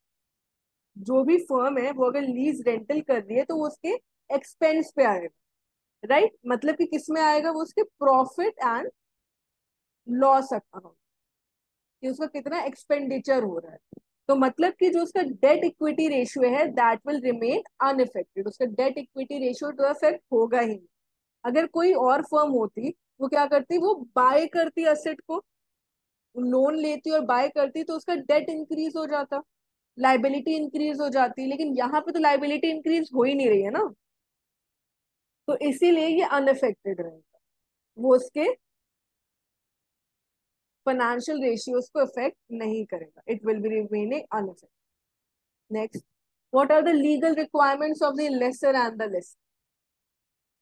जो भी फर्म है वो अगर लीज रेंटल कर रही है तो वो उसके एक्सपेंस पे आएगा, राइट? मतलब कि किस में आएगा, वो उसके प्रॉफिट एंड लॉस अकाउंट, कि उसका कितना एक्सपेंडिचर हो रहा है। तो मतलब कि जो उसका डेट इक्विटी रेशियो है दैट विल रिमेन अनइफेक्टेड, उसका डेट इक्विटी रेशियो तो अफेक्ट होगा ही नहीं। अगर कोई और फर्म होती, वो क्या करती, वो बाय करती असेट को, लोन लेती और बाय करती, तो उसका डेट इंक्रीज हो जाता, लाइबिलिटी इंक्रीज हो जाती। लेकिन यहाँ पे तो लाइबिलिटी इंक्रीज हो ही नहीं रही है ना, तो इसीलिए ये अनअफेक्टेड रहेगा, वो उसके फाइनेंशियल रेशियोज को अफेक्ट नहीं करेगा, it will be remaining unaffected. Next, what are the legal requirements of the lessor and the lessee?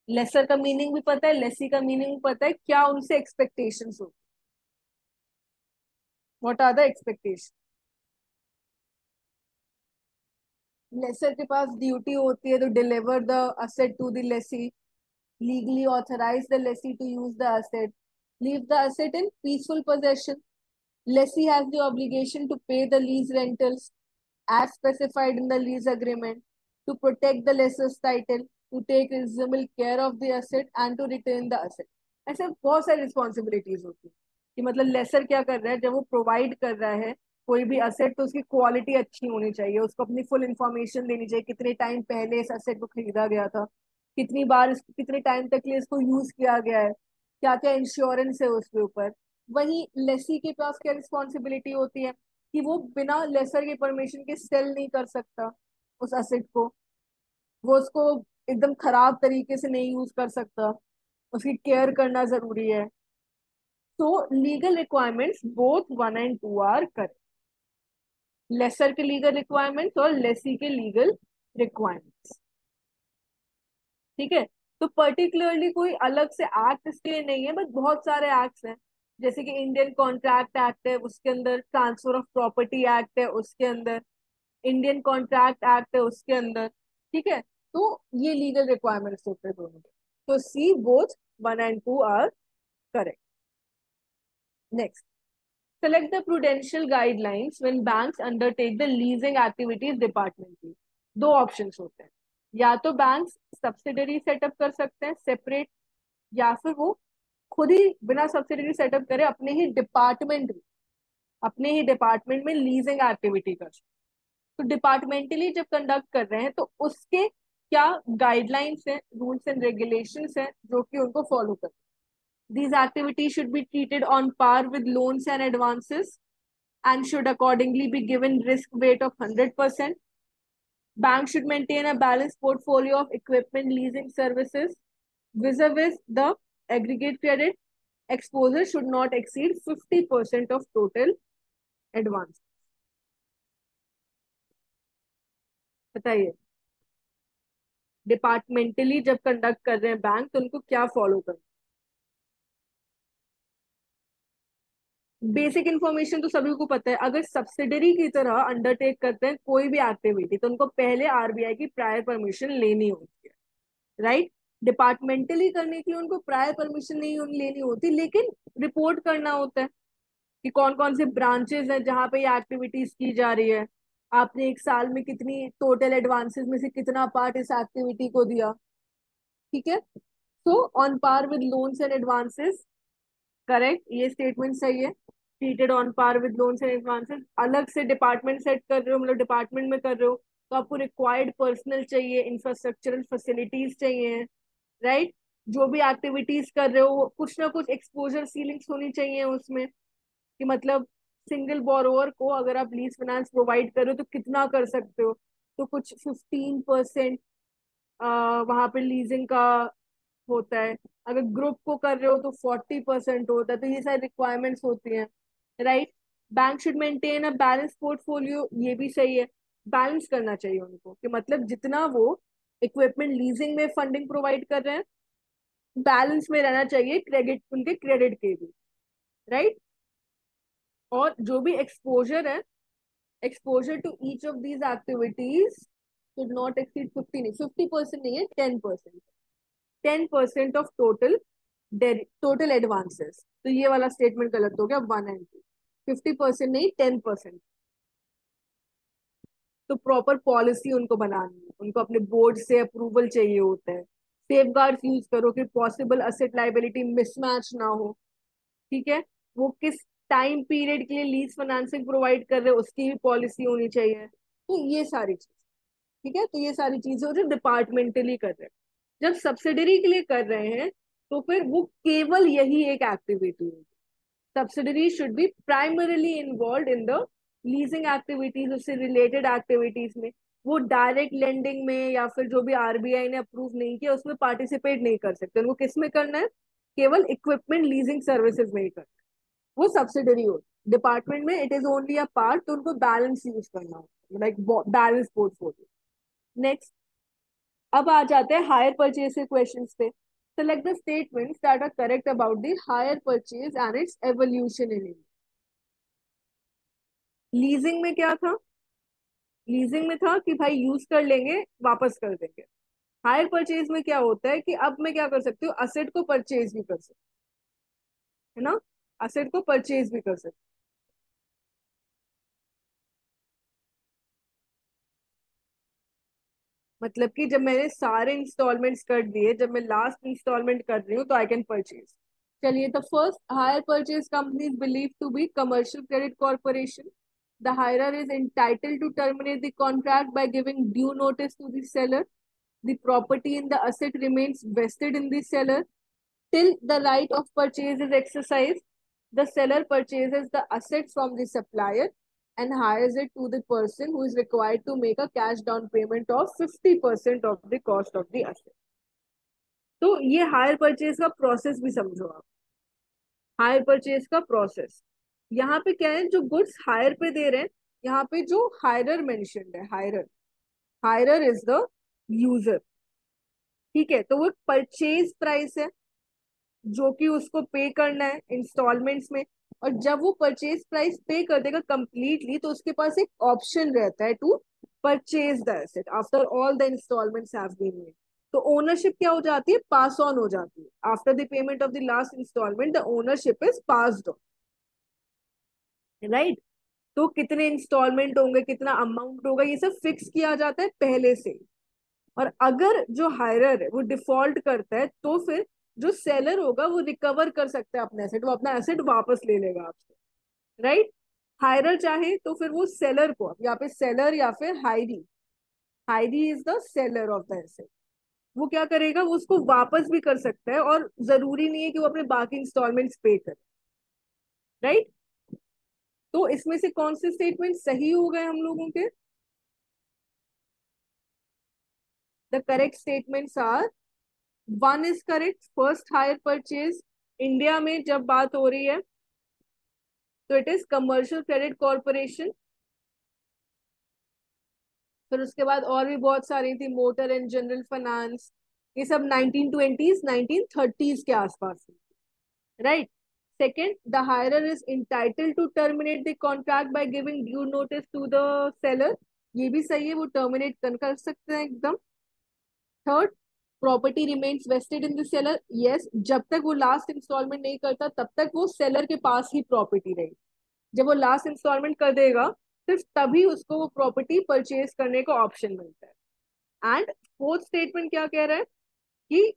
Lessor का मीनिंग भी पता है, लेसी का मीनिंग भी पता है, क्या उनसे एक्सपेक्टेशंस होती, what are the expectation? Lessor के पास ड्यूटी होती है to deliver the asset to the lessee, legally authorize the lessee to use the asset, leave the asset in peaceful possession. Lessee has the obligation to pay the lease rentals as specified in the lease agreement, to protect the lessor's title, to take reasonable care of the asset and to retain the asset. ऐसे बहुत सारी responsibilities होती है कि मतलब laser क्या कर रहा है, जब वो प्रोवाइड कर रहा है कोई भी असेट, तो उसकी क्वालिटी अच्छी होनी चाहिए, उसको अपनी फुल इंफॉर्मेशन देनी चाहिए, कितने टाइम पहले इस असेट को खरीदा गया था, कितनी बार इसको, कितने टाइम तक लिए इसको यूज किया गया है, क्या क्या इंश्योरेंस है उसके ऊपर। वही लेसी के पास क्या रिस्पॉन्सिबिलिटी होती है कि वो बिना लेसर के परमिशन के सेल नहीं कर सकता उस असेट को, वो उसको एकदम खराब तरीके से नहीं यूज कर सकता, उसकी केयर करना जरूरी है। तो legal requirements both one and two are correct, lessor के लीगल रिक्वायरमेंट्स और लेसी के लीगल रिक्वायरमेंट्स। ठीक है, तो पर्टिकुलरली कोई अलग से एक्ट इसके लिए नहीं है, बट बहुत सारे एक्ट्स हैं, जैसे कि इंडियन कॉन्ट्रैक्ट एक्ट है, उसके अंदर ट्रांसफर ऑफ प्रॉपर्टी एक्ट है, उसके अंदर इंडियन कॉन्ट्रैक्ट एक्ट है, उसके अंदर। ठीक है, तो ये लीगल रिक्वायरमेंट्स होते हैं दोनों के। तो C both one and two are correct. Next, select the prudential guidelines when banks undertake the leasing activities departmentally। दो ऑप्शंस होते हैं, या तो बैंक्स सब्सिडरी सेटअप कर सकते हैं सेपरेट, या फिर वो खुद ही बिना सब्सिडरी सेटअप करे अपने ही डिपार्टमेंट में लीजिंग एक्टिविटी कर सकते। तो डिपार्टमेंटली जब कंडक्ट कर रहे हैं तो उसके क्या गाइडलाइंस हैं, रूल्स एंड रेगुलेशंस हैं जो कि उनको फॉलो करते हैं। These activities should be treated on par with loans and advances and should accordingly be given risk weight of 100%. Bank should maintain a balanced portfolio of equipment leasing services vis-a-vis the aggregate credit exposure should not exceed 50% of total advance। बताइए, departmentally जब conduct कर रहे हैं bank तो उनको क्या follow करना? Basic information तो सभी को पता है, अगर सब्सिडरी की तरह अंडरटेक करते हैं कोई भी एक्टिविटी तो उनको पहले आरबीआई की प्रायर परमिशन लेनी होती है, राइट? डिपार्टमेंटली करने के लिए उनको प्रायर परमिशन नहीं लेनी होती, लेकिन रिपोर्ट करना होता है। कि कौन कौन से ब्रांचेस हैं जहां पे ये एक्टिविटीज की जा रही है, आपने एक साल में कितनी टोटल एडवांसेस में से कितना पार्ट इस एक्टिविटी को दिया। ठीक है, so on par with loans and advances, correct, ये स्टेटमेंट सही है। Treated on par with loans and advances, अलग से डिपार्टमेंट सेट कर रहे हो, मतलब डिपार्टमेंट में कर रहे हो, तो आपको रिक्वायर्ड पर्सनल चाहिए, इंफ्रास्ट्रक्चरल फैसिलिटीज चाहिए, राइट। जो भी एक्टिविटीज कर रहे हो कुछ ना कुछ एक्सपोजर सीलिंग्स होनी चाहिए उसमें, कि मतलब सिंगल बोरोवर को अगर आप लीज फाइनेंस प्रोवाइड कर रहे हो तो कितना कर सकते हो, तो कुछ 15% वहां पे लीजिंग का होता है, अगर ग्रुप को कर रहे हो तो 40% होता है, तो ये सारी रिक्वायरमेंट्स होती हैं, right. Bank should maintain a balance portfolio, ये भी सही है। बैलेंस करना चाहिए उनको, कि मतलब जितना वो इक्विपमेंट लीजिंग में फंडिंग प्रोवाइड कर रहे हैं, बैलेंस में रहना चाहिए क्रेडिट, उनके क्रेडिट के भी, राइट। और जो भी एक्सपोजर है, exposure to each of these activities should not exceed 50, नहीं 50% नहीं है, 10%, 10% ऑफ टोटल एडवांसेस, तो ये वाला स्टेटमेंट गलत हो गया, 1 and 2, 50% नहीं 10%। तो प्रॉपर पॉलिसी उनको बनानी है, उनको अपने बोर्ड से अप्रूवल चाहिए होता है, सेफ गार्ड यूज करो कि पॉसिबल असेट लाइबिलिटी मिसमैच ना हो। ठीक है, वो किस टाइम पीरियड के लिए लीज फाइनेंसिंग प्रोवाइड कर रहे हैं उसकी भी पॉलिसी होनी चाहिए, तो ये सारी चीज। ठीक है, तो ये सारी चीजें जो डिपार्टमेंटली कर रहे हैं, जब सब्सिडरी के लिए कर रहे हैं तो फिर वो केवल यही एक एक्टिविटी है। Subsidiary should be primarily involve in the leasing activities, उससे रिलेटेड एक्टिविटीज में। वो डायरेक्ट लेंडिंग में या फिर जो भी आरबीआई ने अप्रूव नहीं किया उसमें पार्टिसिपेट नहीं कर सकते, उनको किस में करना है, केवल इक्विपमेंट लीजिंग सर्विसेज में ही करना है, वो सब्सिडरी हो। डिपार्टमेंट में it is only a part, तो उनको बैलेंस यूज करना होता है, लाइक बैलेंस पोर्टफोलियो। नेक्स्ट, अब आ जाते हैं हायर परचेज के क्वेश्चंस पे। Select the statements that are correct about the hire purchase and its evolution in India. Leasing में क्या था, लीजिंग में था कि भाई यूज कर लेंगे वापस कर देंगे। हायर परचेज में क्या होता है कि अब मैं क्या कर सकती हूँ, असेट को परचेज भी कर सकती हूँ, है ना, असेट को परचेज भी कर सकती हूँ। मतलब कि जब मैंने सारे इंस्टॉलमेंट्स कर दिए, जब मैं लास्ट इंस्टॉलमेंट कर रही हूँ तो आई कैन परचेज। चलिए, the first hire purchase company is believe to be commercial credit corporation. The hirer is entitled to terminate the contract by giving due notice to the seller. The property in the asset remains vested in the seller till the right of purchase is exercised. The seller purchases the asset from the supplier and hires it to the person who is required to make a cash down payment of 50% of the cost of the asset. तो ये hire purchase का process भी समझो आप, hire purchase का process. यहाँ पे क्या है, जो गुड्स हायर पे दे रहे हैं, यहाँ पे जो हायरर मेंशन्ड है, हायरर, हायरर इज द यूजर। ठीक है, तो वो परचेज प्राइस है जो कि उसको पे करना है इंस्टॉलमेंट्स में। और जब वो परचेज प्राइस पे कर देगा कंप्लीटली, तो उसके पास एक ऑप्शन रहता है to purchase the asset after all the installments have been made. तो ओनरशिप क्या हो जाती है, पास ऑन हो जाती है, after the payment of the last installment the ownership is passed on, right. तो कितने इंस्टॉलमेंट होंगे, कितना अमाउंट होगा, ये सब फिक्स किया जाता है पहले से ही। और अगर जो हायरर है वो डिफॉल्ट करता है तो फिर जो सेलर होगा वो रिकवर कर सकता है अपना एसेट, वो अपना एसेट वापस ले लेगा आपसे, राइट। हायरर चाहे तो फिर वो सेलर को, यहाँ पे सेलर या फिर hiree, hiree is the seller of the asset, वो क्या करेगा, वो उसको वापस भी कर सकता है और जरूरी नहीं है कि वो अपने बाकी इंस्टॉलमेंट्स पे करे, राइट। तो इसमें से कौन से स्टेटमेंट सही हो गए हम लोगों के, the correct statements are, one is correct, first hire purchase India में जब बात हो रही है तो it is commercial credit corporation. फिर उसके बाद और भी बहुत सारी थी, मोटर एंड जनरल फाइनेंस, ये सब 1920s 1930s के आसपास, right. Second, the hirer is entitle to terminate the contract by giving due notice to the seller, ये भी सही है, वो टर्मिनेट कर सकते हैं एकदम। Third, property remains vested in the seller, yes, जब तक वो लास्ट इंस्टॉलमेंट नहीं करता तब तक वो सेलर के पास ही प्रॉपर्टी रहेगी। जब वो लास्ट इंस्टॉलमेंट कर देगा, सिर्फ तभी उसको वो प्रॉपर्टी परचेज करने का ऑप्शन मिलता है। एंड फोर्थ स्टेटमेंट क्या कह रहा है कि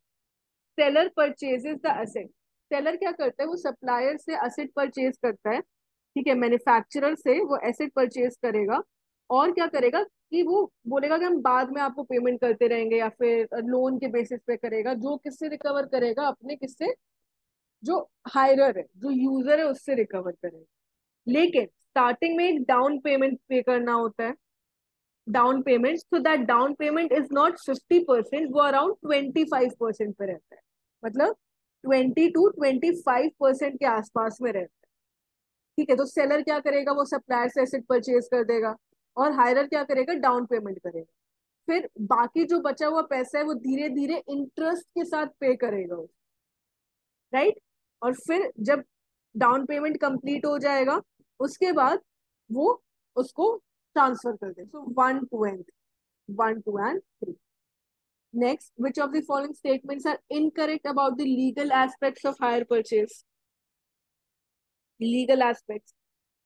seller purchases the asset. Seller क्या करता है, वो सप्लायर से असेट परचेज करता है, ठीक है, मैन्युफैक्चरर से वो एसेट परचेज करेगा। और क्या करेगा कि वो बोलेगा कि हम बाद में आपको पेमेंट करते रहेंगे, या फिर लोन के बेसिस पे करेगा। जो किससे रिकवर करेगा, अपने किससे, जो हायरर है, जो यूजर है, उससे रिकवर करेगा। लेकिन स्टार्टिंग में एक डाउन पेमेंट पे करना होता है, down payment. So that down payment is not 50%, वो अराउंड 25% पे रहता है। मतलब 20 to 25% के आसपास में रहता है। ठीक है, तो सेलर क्या करेगा, वो सप्लायर से एसेट परचेज कर देगा, और हायरर क्या करेगा, डाउन पेमेंट करेगा। फिर बाकी जो बचा हुआ पैसा है वो धीरे धीरे इंटरेस्ट के साथ पे करेगा, राइट। और फिर जब डाउन पेमेंट कंप्लीट हो जाएगा, उसके बाद वो उसको ट्रांसफर कर दे। सो 1 2 and 1 2 and 3। Next, which of the following statements are incorrect about the legal aspects of hire purchase? Legal aspects.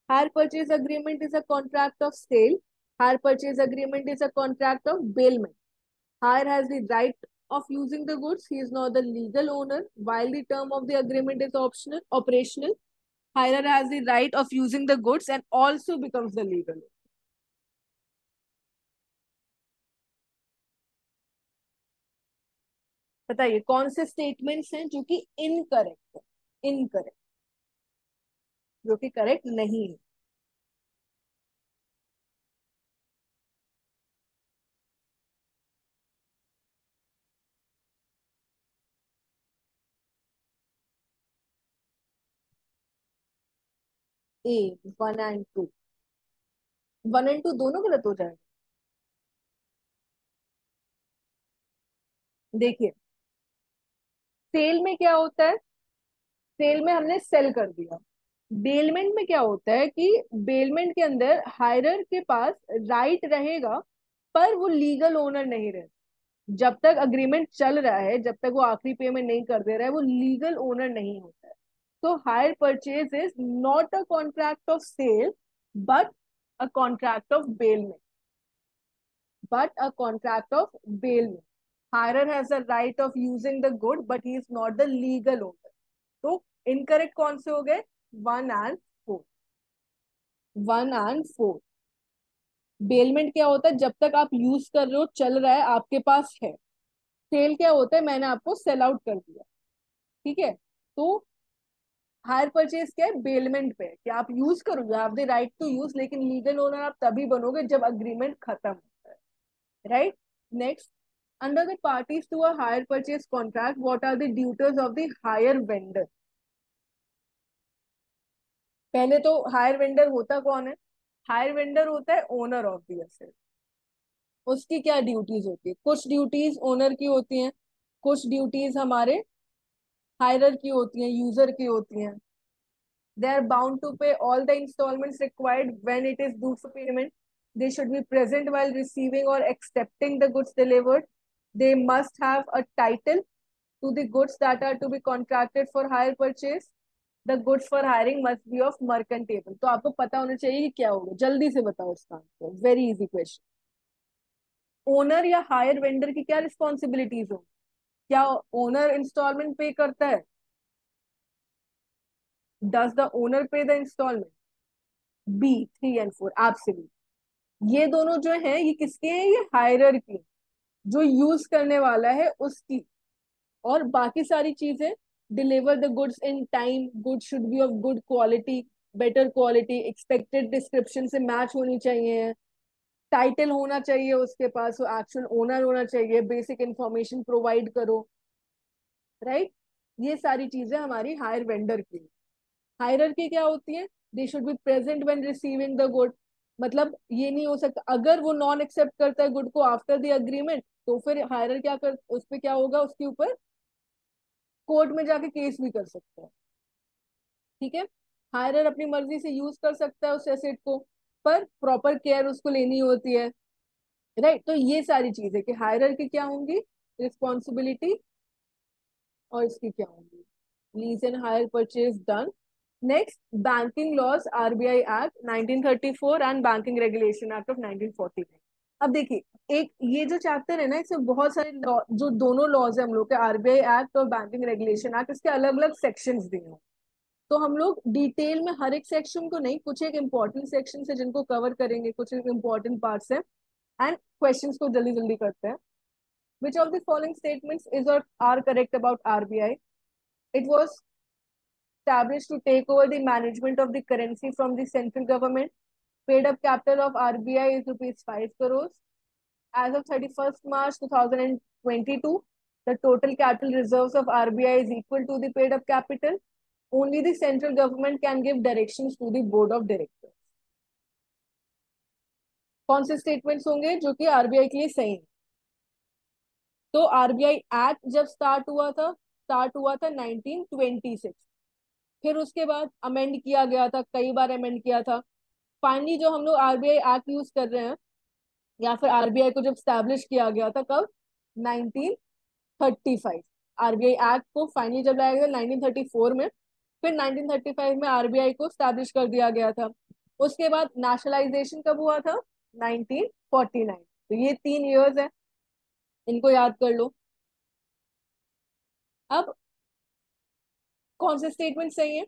Hire purchase agreement is a contract of sale. Hire purchase agreement is a contract of bailment. Hire has the right of using the goods. He is not the legal owner. While the term of the agreement is optional, operational, hirer has the right of using the goods and also becomes the legal owner. बताइए कौन से statements हैं जो कि incorrect है, incorrect, जो कि correct नहीं है। ए, 1 and 2, 1 and 2 दोनों गलत हो जाएंगे। देखिए, सेल में क्या होता है, सेल में हमने सेल कर दिया। बेलमेंट में क्या होता है कि बेलमेंट के अंदर हायरर के पास राइट रहेगा, पर वो लीगल ओनर नहीं रहता। जब तक अग्रीमेंट चल रहा है, जब तक वो आखिरी पेमेंट नहीं कर दे रहा है, वो लीगल ओनर नहीं होता है। तो hire purchase is not a contract of sale, but a contract of bailment, but a contract of bailment. Hirer has the right of using the good, but he is not the legal owner. तो incorrect कौन से हो गए, 1 and 4, 1 and 4। Bailment क्या होता है, जब तक आप यूज कर रहे हो, चल रहा है, आपके पास है। सेल क्या होता है, मैंने आपको सेल आउट कर दिया, ठीक है। तो हायर परचेज क्या है, बेलमेंट पे है कि आप यूज करो, you have the right to use, लेकिन लीगल ओनर आप तभी बनोगे जब अग्रीमेंट खत्म होता है, right. Next, under the parties to a hire purchase contract, what are the duties of the hire vendor? पहले तो हायर वेंडर होता कौन है, हायर वेंडर होता है ओनर ऑफ द एसेट। उसकी क्या ड्यूटीज होती है, कुछ ड्यूटीज ओनर की होती हैं, कुछ ड्यूटीज हमारे हायरर की होती हैं, यूजर की होती हैं। They are bound to pay all the installments required when it is due for payment. They should be present while receiving or accepting the goods delivered. They must have a title to the goods that are to be contracted for hire purchase. The goods for hiring must be of mercantile. तो आपको पता होना चाहिए कि क्या होगा, जल्दी से बताओ इसका answer, very easy question. Owner या हायर वेंडर की क्या रिस्पॉन्सिबिलिटीज हो, क्या ओनर इंस्टॉलमेंट पे करता है, does the owner pay the installment? B, 3 and 4 absolute. ये दोनों जो है ये किसके हैं, ये हायरर की, जो यूज करने वाला है उसकी। और बाकी सारी चीजें, deliver the goods in time, good should be of good quality, better quality, expected description से मैच होनी चाहिए, टाइटल होना चाहिए उसके पास, वो एक्चुअल ओनर होना चाहिए, बेसिक इंफॉर्मेशन प्रोवाइड करो, राइट। ये सारी चीजें हमारी हायर वेंडर की। हायरार्की क्या होती है, दे should be present when receiving the good. मतलब ये नहीं हो सकता, अगर वो नॉन एक्सेप्ट करता है गुड को आफ्टर द अग्रीमेंट, तो फिर हायरर क्या कर, उस पर क्या होगा, उसके ऊपर कोर्ट में जाके केस भी कर सकता है, ठीक है। हायरर अपनी मर्जी से यूज कर सकता है उस एसेट को, पर प्रॉपर केयर उसको लेनी होती है, राइट। तो ये सारी चीजें कि हायरर की क्या होंगी रिस्पॉन्सिबिलिटी, और इसकी क्या होंगी, lease and hire purchase done. Next, banking laws RBI act 1934 and banking regulation act of 1949। अब देखिए, एक ये जो चैप्टर है ना, इसमें बहुत सारे जो दोनों लॉज है हम लोग के, आरबीआई एक्ट और बैंकिंग रेगुलेशन एक्ट, इसके अलग अलग सेक्शंस दिए हैं। तो हम लोग डिटेल में हर एक सेक्शन को नहीं, कुछ एक इंपॉर्टेंट सेक्शन है जिनको कवर करेंगे, कुछ एक इंपॉर्टेंट पार्ट्स है, एंड क्वेश्चंस को जल्दी जल्दी करते हैं। Which of the following statements is और are correct about RBI? It was established to take over the management of the currency from the central government. Paid up capital of RBI is rupees 5 crores. As of 31st March 2022, the total capital reserves of RBI is equal to the paid up capital. Only the central government can give directions to the board of directors. कौन से statements होंगे जो कि RBI के लिए सही है? तो आरबीआई एक्ट जब स्टार्ट हुआ था 1926। फिर उसके बाद अमेंड किया गया था, कई बार अमेंड किया था। फाइनली जो हम लोग आरबीआई एक्ट यूज कर रहे हैं, या फिर आरबीआई को जब स्टैब्लिश किया गया था, कब? 1935। आरबीआई एक्ट को फाइनली जब लाया गया 1934 में, फिर 1935 में आरबीआई को स्टैब्लिश कर दिया गया था। उसके बाद नेशनलाइजेशन कब हुआ था? 1949। तो ये 3 इयर्स है, इनको याद कर लो। अब कौन से स्टेटमेंट सही है?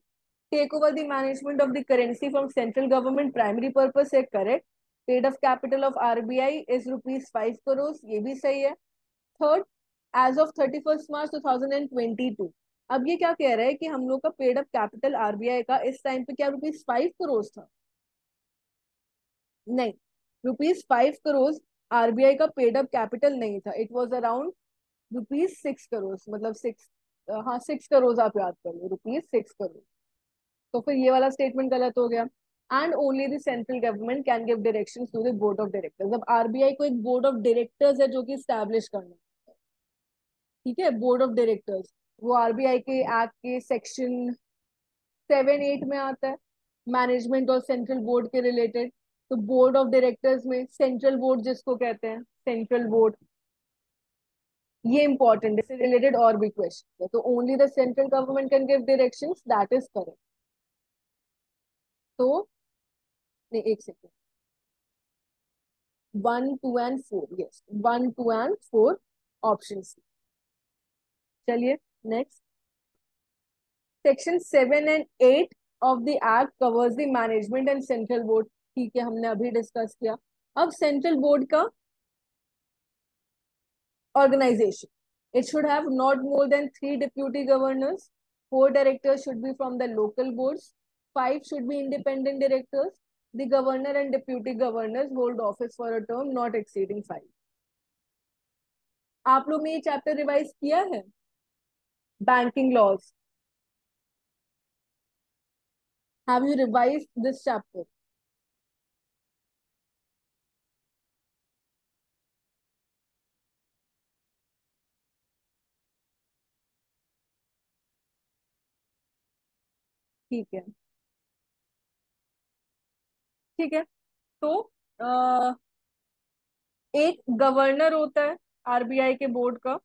Take over the management of the currency from central government, primary purpose है, correct. Paid of capital of RBI is rupees 5 crore, ये भी सही है। Third, as of 31st March 2022। अब ये क्या कह रहा है कि हम लोग का पेड अप कैपिटल आरबीआई का इस टाइम पे क्या रुपीज 5 करोड़ था? नहीं, रुपीज 5 करोड़ आरबीआई का पेड अप कैपिटल नहीं था। It was around rupees 6 crore, मतलब सिक्स, हाँ 6 करोड़, आप याद कर लो, रुपीज 6 करोड़। तो फिर ये वाला स्टेटमेंट गलत हो गया। And only the central government can give direction to the board of directors. अब आरबीआई को एक बोर्ड ऑफ डायरेक्टर्स है जो कि स्टैब्लिश करना है। ठीक है, बोर्ड ऑफ डायरेक्टर्स वो आरबीआई के एक्ट के सेक्शन 7-8 में आता है, मैनेजमेंट और सेंट्रल बोर्ड के रिलेटेड। तो बोर्ड ऑफ डायरेक्टर्स में सेंट्रल बोर्ड जिसको कहते हैं, सेंट्रल बोर्ड, ये इंपॉर्टेंट है, इससे रिलेटेड और भी क्वेश्चन है। तो only the central government can give directions, that is correct. तो नहीं, एक second, 1, 2 and 4, yes, 1, 2 and 4, option C. चलिए next, section 7 and 8 of the act covers the management and central board. ठीक है, हमने अभी डिस्कस किया। अब सेंट्रल बोर्ड का organization. It should have not more than 3 deputy governors. 4 directors should be from the local boards. 5 should be independent directors. The governor and deputy governors hold office for a term not exceeding 5. आप लोग ने ये chapter revise किया है, banking laws? Have you revise this chapter? ठीक है, ठीक है। तो एक गवर्नर होता है आरबीआई के बोर्ड का,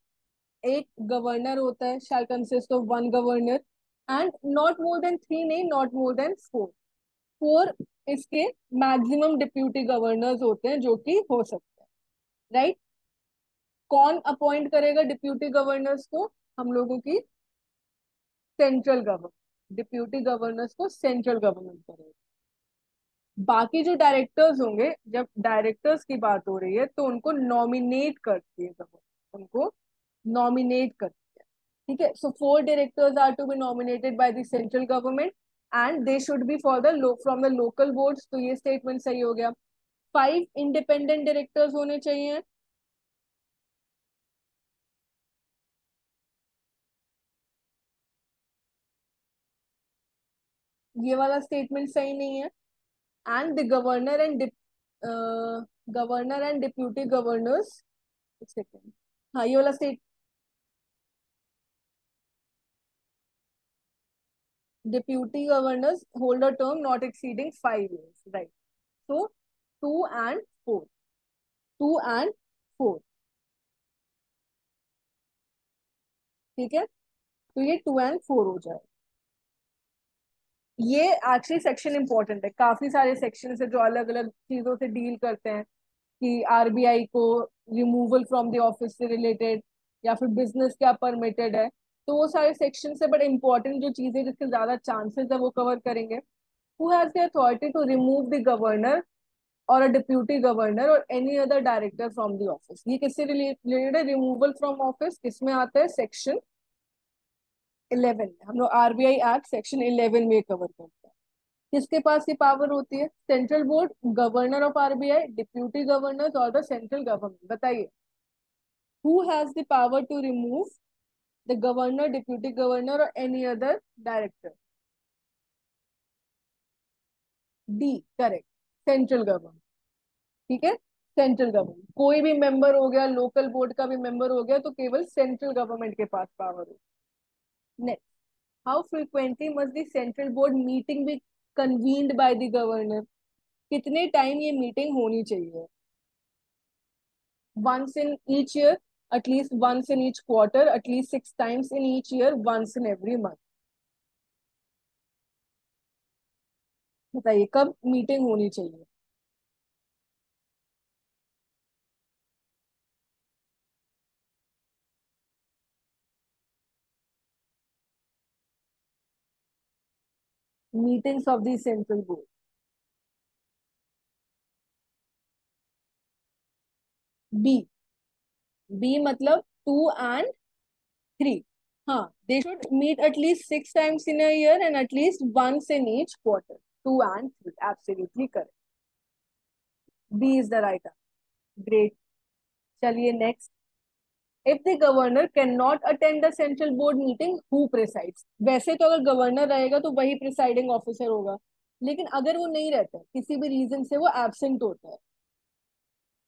एक गवर्नर होता है, शैल consist of 1 governor, and not more than 3 नहीं, नॉट मोर देन 4। 4 इसके मैक्सिमम डिप्यूटी गवर्नर्स होते हैं जो कि हो सकते हैं, राइट। कौन अपॉइंट करेगा डिप्यूटी गवर्नर्स को? हम लोगों की सेंट्रल गवर्नमेंट डिप्यूटी गवर्नर्स को सेंट्रल गवर्नमेंट करेगा। बाकी जो डायरेक्टर्स होंगे, जब डायरेक्टर्स की बात हो रही है तो उनको नॉमिनेट करती है गवर्नमेंट, उनको नॉमिनेट करती है। ठीक है, so 4 directors are to be nominated by the central government and they should be for the from the local boards. तो ये स्टेटमेंट सही हो गया। 5 इंडिपेंडेंट डायरेक्टर्स होने चाहिए। ये वाला स्टेटमेंट सही नहीं है। And the governor and deputy governors, second, हाँ ये वाला state, deputy governors hold a term not exceeding 5 years, right. So 2 and 4, 2 and 4, ठीक है। तो ये 2 and 4 हो जाए। ये एक्चुअली सेक्शन इंपॉर्टेंट है, काफी सारे सेक्शन है जो अलग अलग चीजों से डील करते हैं, कि आरबीआई को रिमूवल फ्रॉम द ऑफिस से रिलेटेड, या फिर बिजनेस क्या परमिटेड है। तो वो सारे सेक्शन से, बट इंपॉर्टेंट जो चीजें जिसके ज्यादा चांसेस है वो कवर करेंगे। Who has the authority to remove the governor or a deputy governor or any other director from the office. ये किससे रिलेटेड है? रिमूवल फ्रॉम ऑफिस किसमें आता है? सेक्शन 11 में। हम लोग आरबीआई एक्ट सेक्शन 11 में कवर करते हैं। किसके पास ये पावर होती है? Central board, governor of RBI, deputy governor और द सेंट्रल गवर्नमेंट। बताइए, who has the power to remove the governor, deputy governor or any other director? D, correct, central government. ठीक है, सेंट्रल गवर्नमेंट। कोई भी member हो गया, local board का भी मेंबर हो गया, तो केवल सेंट्रल गवर्नमेंट के पास पावर हो। Next, how frequently must the central board meeting be convened by the governor? कितने टाइम ये मीटिंग होनी चाहिए? once in each year, at least once in each quarter, at least 6 times in each year, once in every month। बताइए कब meeting होनी चाहिए? Meetings of the central board. B, B मतलब 2 and 3। हाँ, they should meet at least 6 times in a year and at least once in each quarter। 2 and 3, absolutely correct. B is the right answer. Great. चलिए next, if the governor can not attend the central board meeting, who presides? वैसे तो अगर governor रहेगा तो वही presiding officer होगा, लेकिन अगर वो नहीं रहता, किसी भी रीजन से वो एब्सेंट होता है,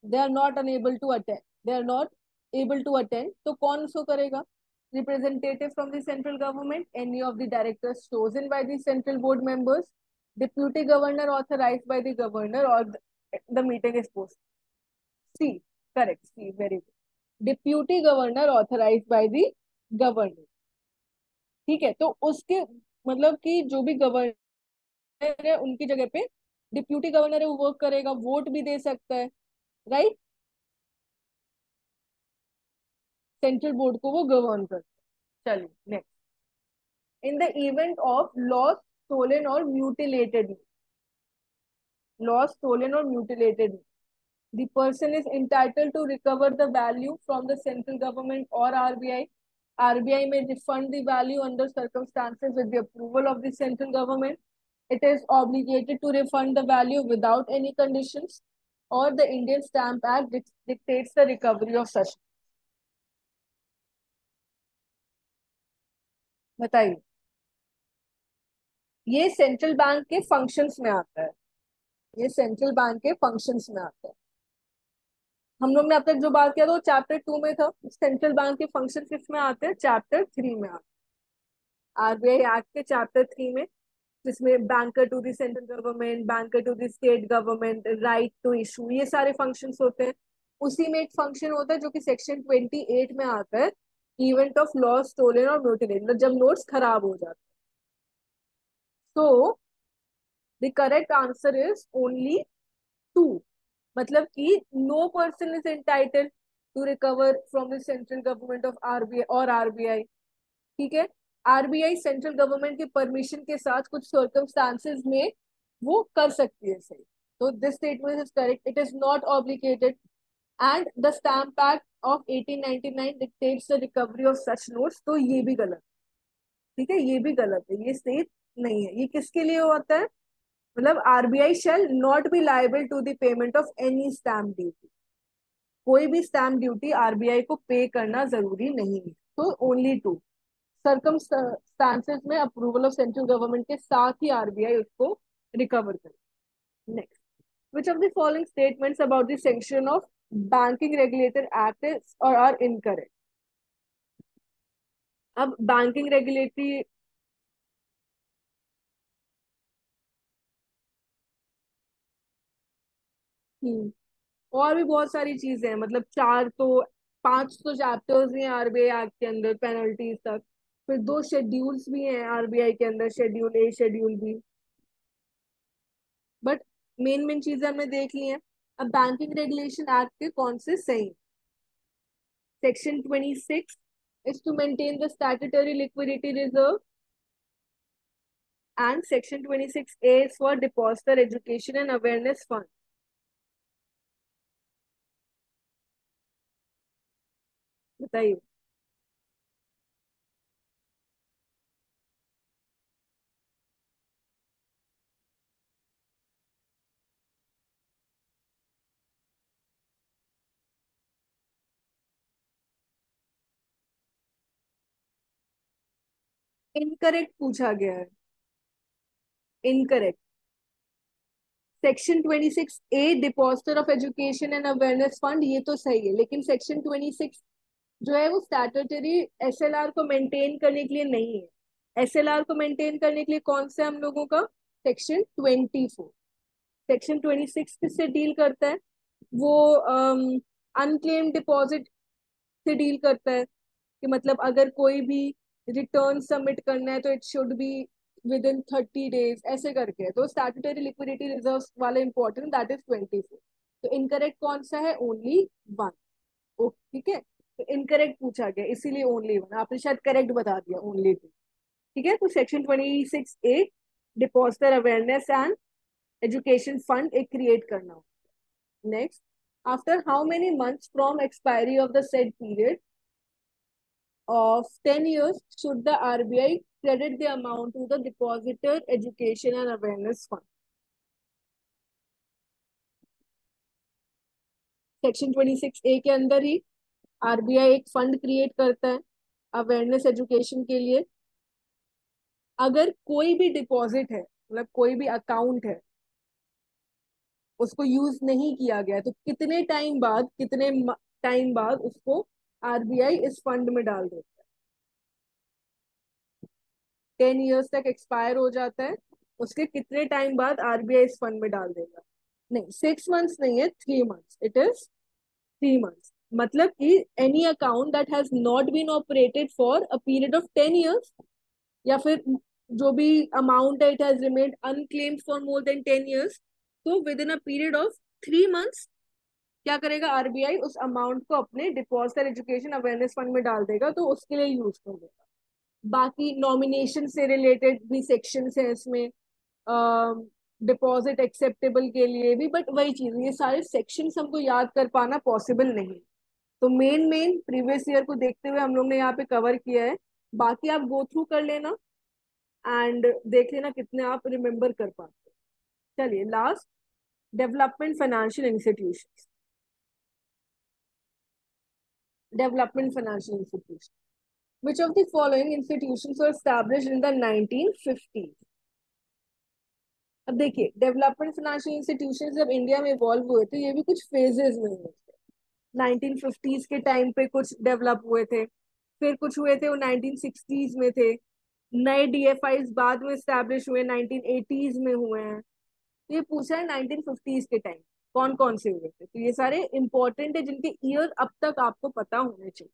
they are not unable to attend, they are not able to attend, तो कौन उसको करेगा? Representative from the central government, any of the directors chosen by the central board members, deputy governor authorised by the governor, और the meeting is post. C, correct, C, very good. Deputy governor authorised by the governor. ठीक है, तो उसके मतलब कि जो भी governor है उनकी जगह पे डिप्यूटी गवर्नर है, वो वर्क करेगा, वोट भी दे सकता है, राइट? सेंट्रल बोर्ड को वो गवर्न करता है। चलिए next, in the event of loss stolen और म्यूटिलेटेड, लॉस स्टोलन और mutilated, the person is entitled to recover the value from the central government or RBI। RBI may refund the value under circumstances with the approval of the central government। It is obligated to refund the value without any conditions, or the Indian Stamp Act dictates the recovery of such। बताइए, ये central bank के functions में आता है, ये central bank के functions में आता है। हम लोग ने अब तक जो बात किया था वो चैप्टर 2 में था। सेंट्रल बैंक के फंक्शन किस में आते हैं? चैप्टर 3 में आते हैं, आरबीआई एक्ट के चैप्टर 3 में, जिसमें banker to the central government, banker to the state government, right to issue, ये सारे फंक्शंस होते हैं। उसी में एक फंक्शन होता है जो कि सेक्शन 28 में आता है, इवेंट ऑफ लॉस स्टोलन और म्यूटिलेटेड, मतलब जब नोट्स खराब हो जाते हैं। तो the correct answer is only 2। मतलब कि no person is entitle to recover from the central government of RBI और आरबीआई। ठीक है, आरबीआई सेंट्रल गवर्नमेंट की परमिशन के साथ कुछ सर्कमस्टांसेस में वो कर सकती है सही। तो this statement is correct, it is not obligated, and the stamp act of 1899 dictates the recovery of such notes. तो ये भी गलत, ठीक है, ये भी गलत है, ये सही नहीं है। ये किसके लिए होता है? मतलब RBI shall not be liable to the payment of any stamp duty. कोई भी स्टैम्प ड्यूटी आरबीआई को पे करना जरूरी नहीं है। तो ओनली 2 सर्कमस्टांसेस में अप्रूवल ऑफ सेंट्रल गवर्नमेंट के साथ ही आरबीआई उसको रिकवर करे। Next, which of the following statements about the section of banking regulator act is or are incorrect? अब बैंकिंग रेगुलेटरी, और भी बहुत सारी चीजें हैं, मतलब 4 तो 5 तो चैप्टर्स हैं आरबीआई एक्ट के अंदर, पेनल्टीज तक। फिर दो शेड्यूल्स भी हैं आरबीआई के अंदर, schedule A schedule B. But main main चीजें हमने देख ली हैं। अब बैंकिंग रेगुलेशन एक्ट के कौन से सही? Section 26 is to maintain the statutory liquidity reserve, and section 26A is for depositor education and awareness fund. बताइए। इनकरेक्ट पूछा गया है। Incorrect. Section 26A depositor of education and awareness fund ये तो सही है, लेकिन सेक्शन 26 जो है वो स्टैट्यूटरी एसएलआर को मेंटेन करने के लिए नहीं है। एसएलआर को मेंटेन करने के लिए कौन सा हम लोगों का? सेक्शन 24। सेक्शन 26 किससे डील करता है? वो अनक्लेम डिपॉजिट से डील करता है, कि मतलब अगर कोई भी रिटर्न सबमिट करना है तो it should be with in 30 days, ऐसे करके है। तो स्टैट्यूटरी लिक्विडिटी रिजर्व वाला इंपॉर्टेंट, दैट इज 24। तो इनकरेक्ट कौन सा है? Only one. ओके, ठीक है। तो इनकरेक्ट पूछा गया इसीलिए ओनली वन, आपने शायद करेक्ट बता दिया ओनली टू। ठीक है, तो section 26A depositor awareness and education fund एक क्रिएट करना हो। Next, after how many months from expiry of the said period of 10 years should the RBI credit the amount to the depositor education and awareness fund? Section 26A के अंदर ही RBI एक fund create करता है awareness education के लिए। अगर कोई भी डिपॉजिट है, मतलब कोई भी अकाउंट है, उसको यूज नहीं किया गया, तो कितने टाइम बाद, कितने टाइम बाद उसको आरबीआई इस फंड में डाल देता है? 10 ईयर्स तक एक्सपायर हो जाता है, उसके कितने टाइम बाद आरबीआई इस फंड में डाल देगा? नहीं, 6 मंथ्स नहीं है, 3 मंथ्स, इट इज 3 मंथ्स। मतलब कि any account that has not been operated for a period of 10 years, या फिर जो भी अमाउंट है it has remained unclaimed for more than 10 years, तो within a period of 3 months क्या करेगा आरबीआई? उस अमाउंट को अपने डिपॉजिटर एजुकेशन अवेयरनेस फंड में डाल देगा, तो उसके लिए यूज कर देगा। बाकी नॉमिनेशन से रिलेटेड भी सेक्शन है इसमें, डिपॉजिट एक्सेप्टेबल के लिए भी, बट वही चीज, ये सारे सेक्शंस हमको याद कर पाना पॉसिबल नहीं। तो मेन मेन प्रीवियस ईयर को देखते हुए हम लोग ने यहाँ पे कवर किया है। बाकी आप गो थ्रू कर लेना एंड देख लेना कितने आप रिमेम्बर कर पाते हो। चलिए last, development financial institution. Development financial institution, which of the following institutions were established in the 1950s? अब देखिए, डेवलपमेंट फाइनेंशियल इंस्टीट्यूशन जब इंडिया में इवॉल्व हुए थे, ये भी कुछ फेजेस में हुए थे। 1950s के टाइम पे कुछ डेवलप हुए थे, फिर कुछ हुए थे वो 1960s में थे, नए डीएफआईज बाद में स्टैब्लिश हुए 1980s में हुए हैं। तो ये पूछा है 1950s के टाइम कौन कौन से हुए थे, तो ये सारे इंपॉर्टेंट है जिनके ईयर अब तक आपको पता होने चाहिए।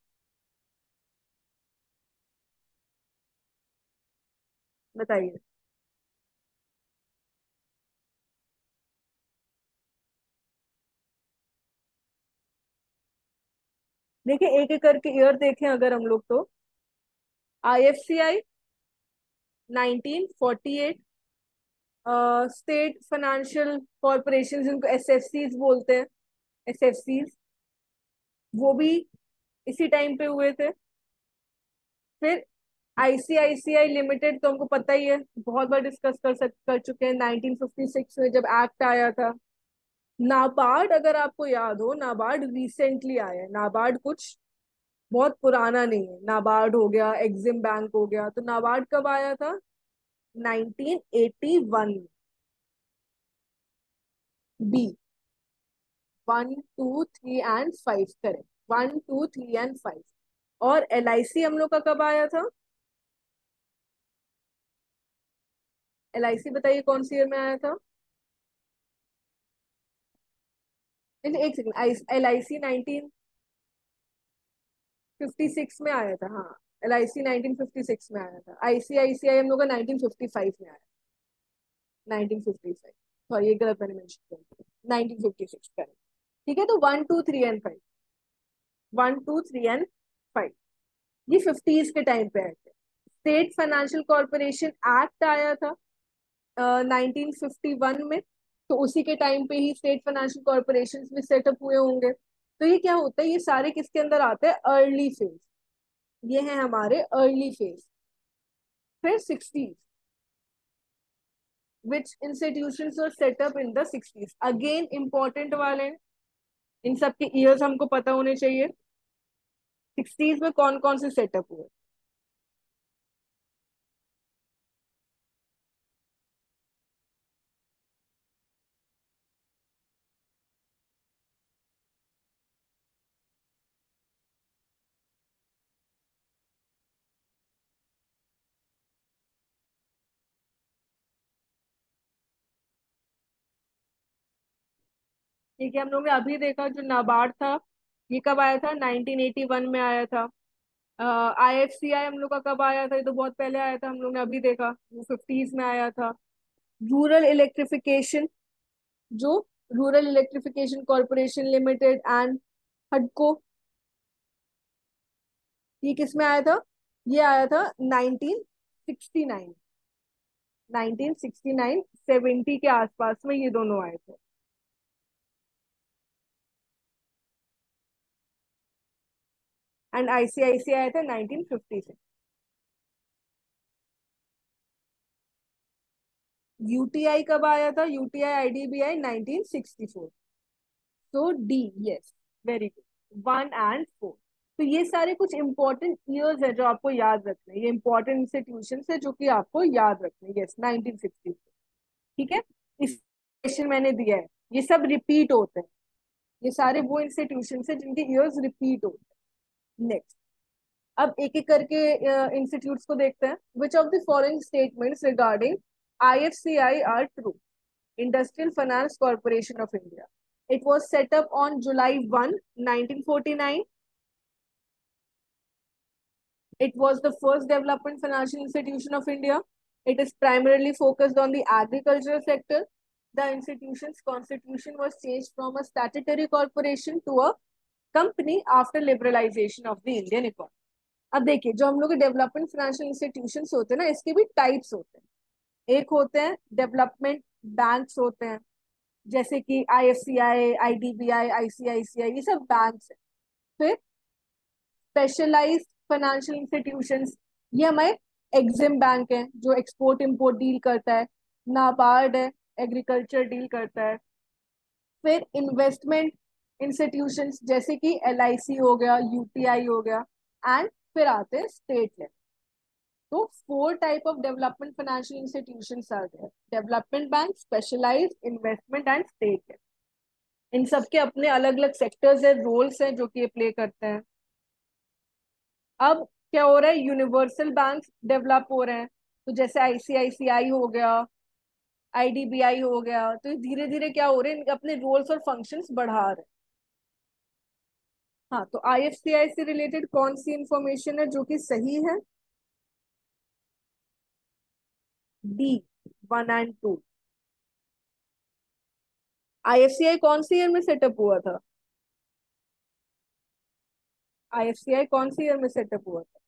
बताइए। देखिए, एक एक करके ईयर देखें अगर हम लोग, तो आईएफसीआई 1948, स्टेट फाइनेंशियल कॉरपोरेशन जिनको एसएफसीज बोलते हैं, एसएफसीज, वो भी इसी टाइम पे हुए थे। फिर आईसीआईसीआई लिमिटेड तो हमको पता ही है, बहुत बार डिस्कस कर चुके हैं, 1956 में जब एक्ट आया था। नाबार्ड, अगर आपको याद हो, नाबार्ड रिसेंटली आया है, नाबार्ड कुछ बहुत पुराना नहीं है। नाबार्ड हो गया, एक्सिम बैंक हो गया, तो नाबार्ड कब आया था? 1981। B, 1 2 3 and 5, correct, 1 2 3 and 5। और एलआईसी हम लोग का कब आया था? एलआईसी बताइए कौन सी ईयर में आया था? नहीं, एक सेकंड, एलआईसी 1956 में आया था, हाँ। LIC 1956 में आया था, ICICI हम लोग का 1955 में आया, 1955, सॉरी ये गलत मैंने मेंशन कर दिया, 1956 करेक्ट। ठीक है, तो 1 2 3 एंड 5, 1 2 3 एंड 5 ये फिफ्टीज के टाइम पे आए थे। स्टेट फाइनेंशियल कॉर्पोरेशन एक्ट आया था 1951 में, तो उसी के टाइम पे ही स्टेट फाइनेंशियल कॉर्पोरेशन भी सेटअप हुए होंगे। तो ये क्या होता है, ये सारे किसके अंदर आते हैं, अर्ली फेज, ये है हमारे अर्ली फेज। फिर sixties, which institutions were set up in the sixties, again important वाले हैं, इन सब के ईयर्स हमको पता होने चाहिए। सिक्सटीज में कौन कौन से सेटअप हुए। ठीक है, हम लोग ने अभी देखा जो नाबार्ड था, ये कब आया था, 1981 में आया था। IFCI हम लोग का कब आया था, ये तो बहुत पहले आया था, हम लोग ने अभी देखा वो फिफ्टीज में आया था। रूरल इलेक्ट्रिफिकेशन, जो rural electrification corporation limited and हडको, ये किस में आया था, ये आया था 1969, 1969 70 के आसपास में ये दोनों आए थे। एंड ICICI आया था 1956। UTI कब आया था, UTI IDBI 1964। So D, yes, very good, 1 and 4। तो ये सारे कुछ इंपॉर्टेंट ईयर्स है जो आपको याद रखने हैं, ये इंपॉर्टेंट इंस्टीट्यूशन है जो कि आपको याद रखने हैं, यस 1964। ठीक है, इस क्वेश्चन मैंने दिया है, ये सब रिपीट होते हैं, ये सारे वो इंस्टीट्यूशन है जिनके ईयर्स रिपीट होते हैं। नेक्स्ट, अब एक एक करके इंस्टीट्यूट्स को देखते हैं। Which of the following statements regarding IFCI are true. Industrial Finance Corporation of India. It was set up on July 1, 1949. It was the first development financial institution of India. It is primarily focused on the agricultural sector. The institution's constitution was changed from a statutory corporation to a company after liberalization of the Indian economy. अब देखिए, जो हम लोग के development financial institutions होते हैं ना, इसके भी टाइप्स होते हैं। एक होते हैं डेवलपमेंट बैंक्स होते हैं, जैसे कि IFCI, IDBI, ICICI, ये सब बैंक्स हैं। फिर स्पेशलाइज्ड फाइनेंशियल इंस्टीट्यूशंस, ये हमारे एग्जिम बैंक है जो एक्सपोर्ट इंपोर्ट डील करता है। नाबार्ड है, एग्रीकल्चर डील करता है। फिर इन्वेस्टमेंट इंस्टीट्यूशंस जैसे कि LIC हो गया, UTI हो गया। एंड फिर आते हैं स्टेट लेवल। तो 4 type of development financial institutions are there, development bank, specialised, investment and state. इन सबके अपने अलग अलग सेक्टर्स है, रोल्स हैं जो कि ये प्ले करते हैं। अब क्या हो रहा है, यूनिवर्सल बैंक डेवलप हो रहे हैं, तो जैसे ICICI हो गया, IDBI हो गया, तो धीरे धीरे क्या हो रहे हैं, अपने रोल्स और फंक्शंस बढ़ा रहे हैं। हाँ, तो IFCI से रिलेटेड कौन सी इंफॉर्मेशन है जो कि सही है, डी, 1 एंड 2। IFCI कौन सी ईयर में सेटअप हुआ था, IFCI कौन सी ईयर में सेटअप हुआ था,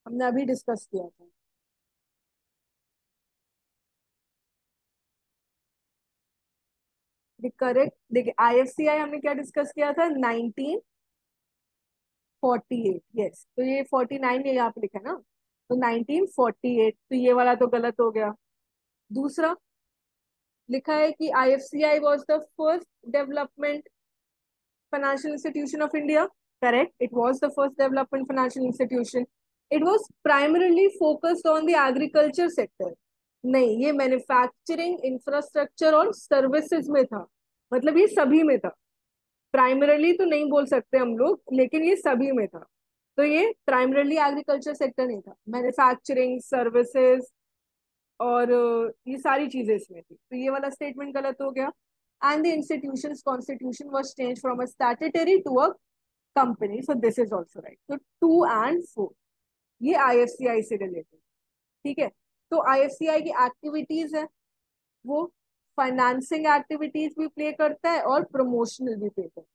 हमने अभी डिस्कस किया था। करेक्ट, देखिए IFCI हमने क्या डिस्कस किया था, 1948, यस, तो ये 49 ये यहाँ पे लिखा है ना, तो 1948, तो ये वाला तो गलत हो गया। दूसरा लिखा है कि IFCI was the first development financial institution of India. Correct, it was the first development financial institution. It was primarily focused on the agriculture sector. नहीं, ये मैन्युफैक्चरिंग, इंफ्रास्ट्रक्चर और सर्विसेज में था, मतलब ये सभी में था। प्राइमरली तो नहीं बोल सकते हम लोग, लेकिन ये सभी में था। तो ये प्राइमरली एग्रीकल्चर सेक्टर नहीं था, मैन्युफैक्चरिंग, सर्विसेज और ये सारी चीजें इसमें थी, तो ये वाला स्टेटमेंट गलत हो गया। and the institution's constitution was changed from a statutory to a company. So this is also right. So 2 and 4 ये IFCI से रिलेटेड। ठीक है, तो IFCI की एक्टिविटीज है, वो फाइनेंसिंग एक्टिविटीज भी प्ले करता है और प्रमोशनल भी प्ले करता है।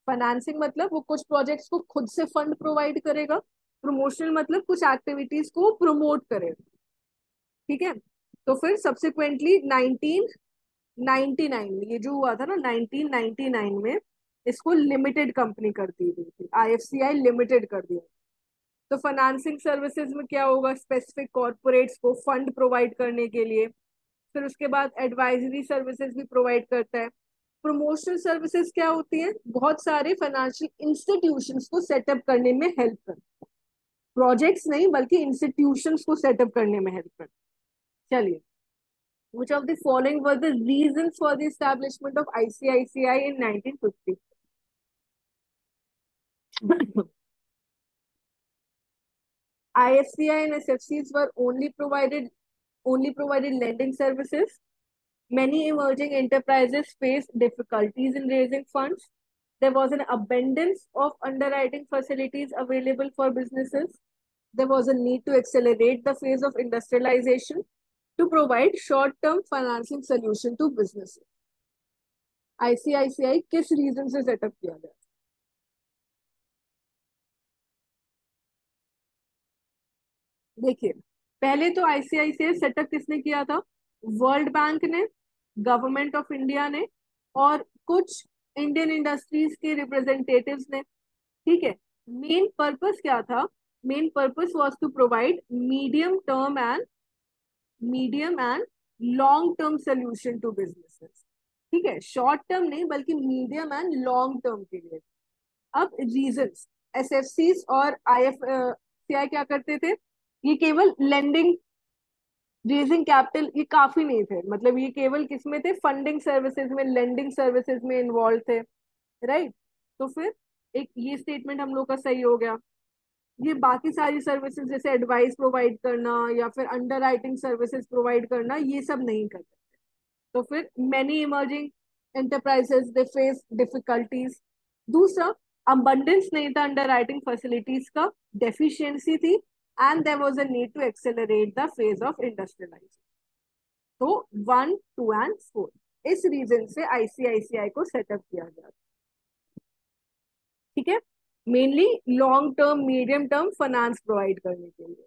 फाइनेंसिंग मतलब वो कुछ प्रोजेक्ट्स को खुद से फंड प्रोवाइड करेगा, प्रमोशनल मतलब कुछ एक्टिविटीज को प्रमोट करेगा। ठीक है, तो फिर सब्सिक्वेंटली 1999 में, ये जो हुआ था ना 1999 में, इसको लिमिटेड कंपनी कर दी गई थी, IFCI लिमिटेड कर दिया। तो फाइनेंसिंग सर्विसेज में क्या होगा, स्पेसिफिक कॉर्पोरेट्स को फंड प्रोवाइड करने के लिए। फिर उसके बाद एडवाइजरी सर्विसेज भी प्रोवाइड करता है। प्रमोशनल सर्विसेज क्या होती है, बहुत सारे फाइनेंशियल इंस्टीट्यूशंस को सेटअप करने में हेल्प करता है, प्रोजेक्ट्स नहीं बल्कि इंस्टीट्यूशंस को सेटअप करने में हेल्प करता है। चलिए, which of the following were the reasons for the establishment of ICICI in 1950? IFCI and SFCs were only provided lending services. Many emerging enterprises faced difficulties in raising funds. There was an abundance of underwriting facilities available for businesses. There was a need to accelerate the phase of industrialization to provide short-term financing solution to businesses. ICICI किस reason से setup किया गया? देखिए, पहले तो ICICI setup किसने किया था, वर्ल्ड बैंक ने, गवर्नमेंट ऑफ इंडिया ने, और कुछ इंडियन इंडस्ट्रीज के रिप्रेजेंटेटिव्स ने। ठीक है, मेन पर्पस क्या था, main purpose was to provide medium and long term solution to businesses. ठीक है, शॉर्ट टर्म नहीं बल्कि मीडियम एंड लॉन्ग टर्म के लिए। अब रीजंस, SFCs और IFCI क्या करते थे, ये केवल लेंडिंग, रेजिंग कैपिटल ये काफी नहीं थे, मतलब ये केवल किसमें थे, फंडिंग सर्विसेज में, लेंडिंग सर्विसेज में इन्वॉल्व थे। राइट, तो फिर एक ये स्टेटमेंट हम लोग का सही हो गया। ये बाकी सारी सर्विसेज जैसे एडवाइस प्रोवाइड करना या फिर अंडर राइटिंग सर्विसेज प्रोवाइड करना, ये सब नहीं करते। तो फिर many emerging enterprises they face difficulties. दूसरा, अबंडेंस नहीं था अंडर राइटिंग फैसिलिटीज का, डेफिशिएंसी थी, and there was a need to accelerate the phase of industrialisation. तो 1, 2 एंड 4 इस रीजन से ICICI को सेटअप किया गया। ठीक है, mainly long term medium term finance provide करने के लिए।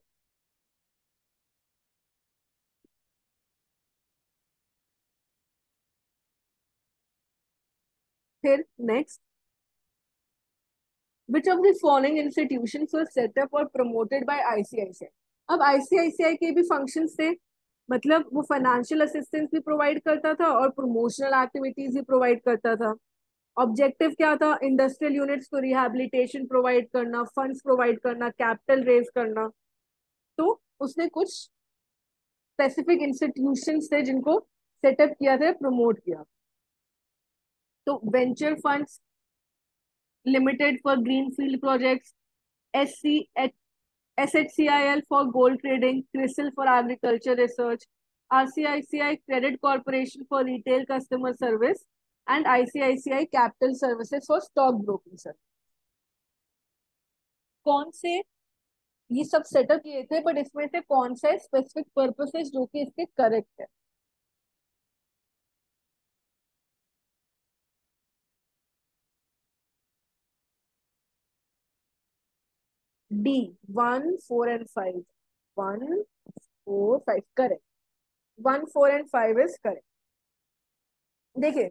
फिर next, which of the following institutions were set up और प्रमोटेड बाय ICICI? अब ICICI के भी फंक्शंस थे, मतलब वो फाइनेंशियल असिस्टेंस भी प्रोवाइड करता था और प्रमोशनल एक्टिविटीज भी प्रोवाइड करता था। ऑब्जेक्टिव क्या था, इंडस्ट्रियल यूनिट्स को रिहैबिलिटेशन प्रोवाइड करना, फंड्स प्रोवाइड करना, कैपिटल रेज करना। तो उसने कुछ स्पेसिफिक इंस्टीट्यूशंस थे जिनको सेटअप किया था, प्रमोट किया। तो venture funds limited for greenfield projects, SC SHCIL for gold trading, CRISIL for agriculture research, RCICI Credit Corporation for retail customer service, and ICICI Capital Services for stock broking service। कौन से ये सब setup किए थे, but इसमें से कौन सा स्पेसिफिक पर्पसेस जो कि इसके करेक्ट है? D, 1, 4 and 5। 1, 4, 5 correct. 1, 4 and 5 is correct. देखिए,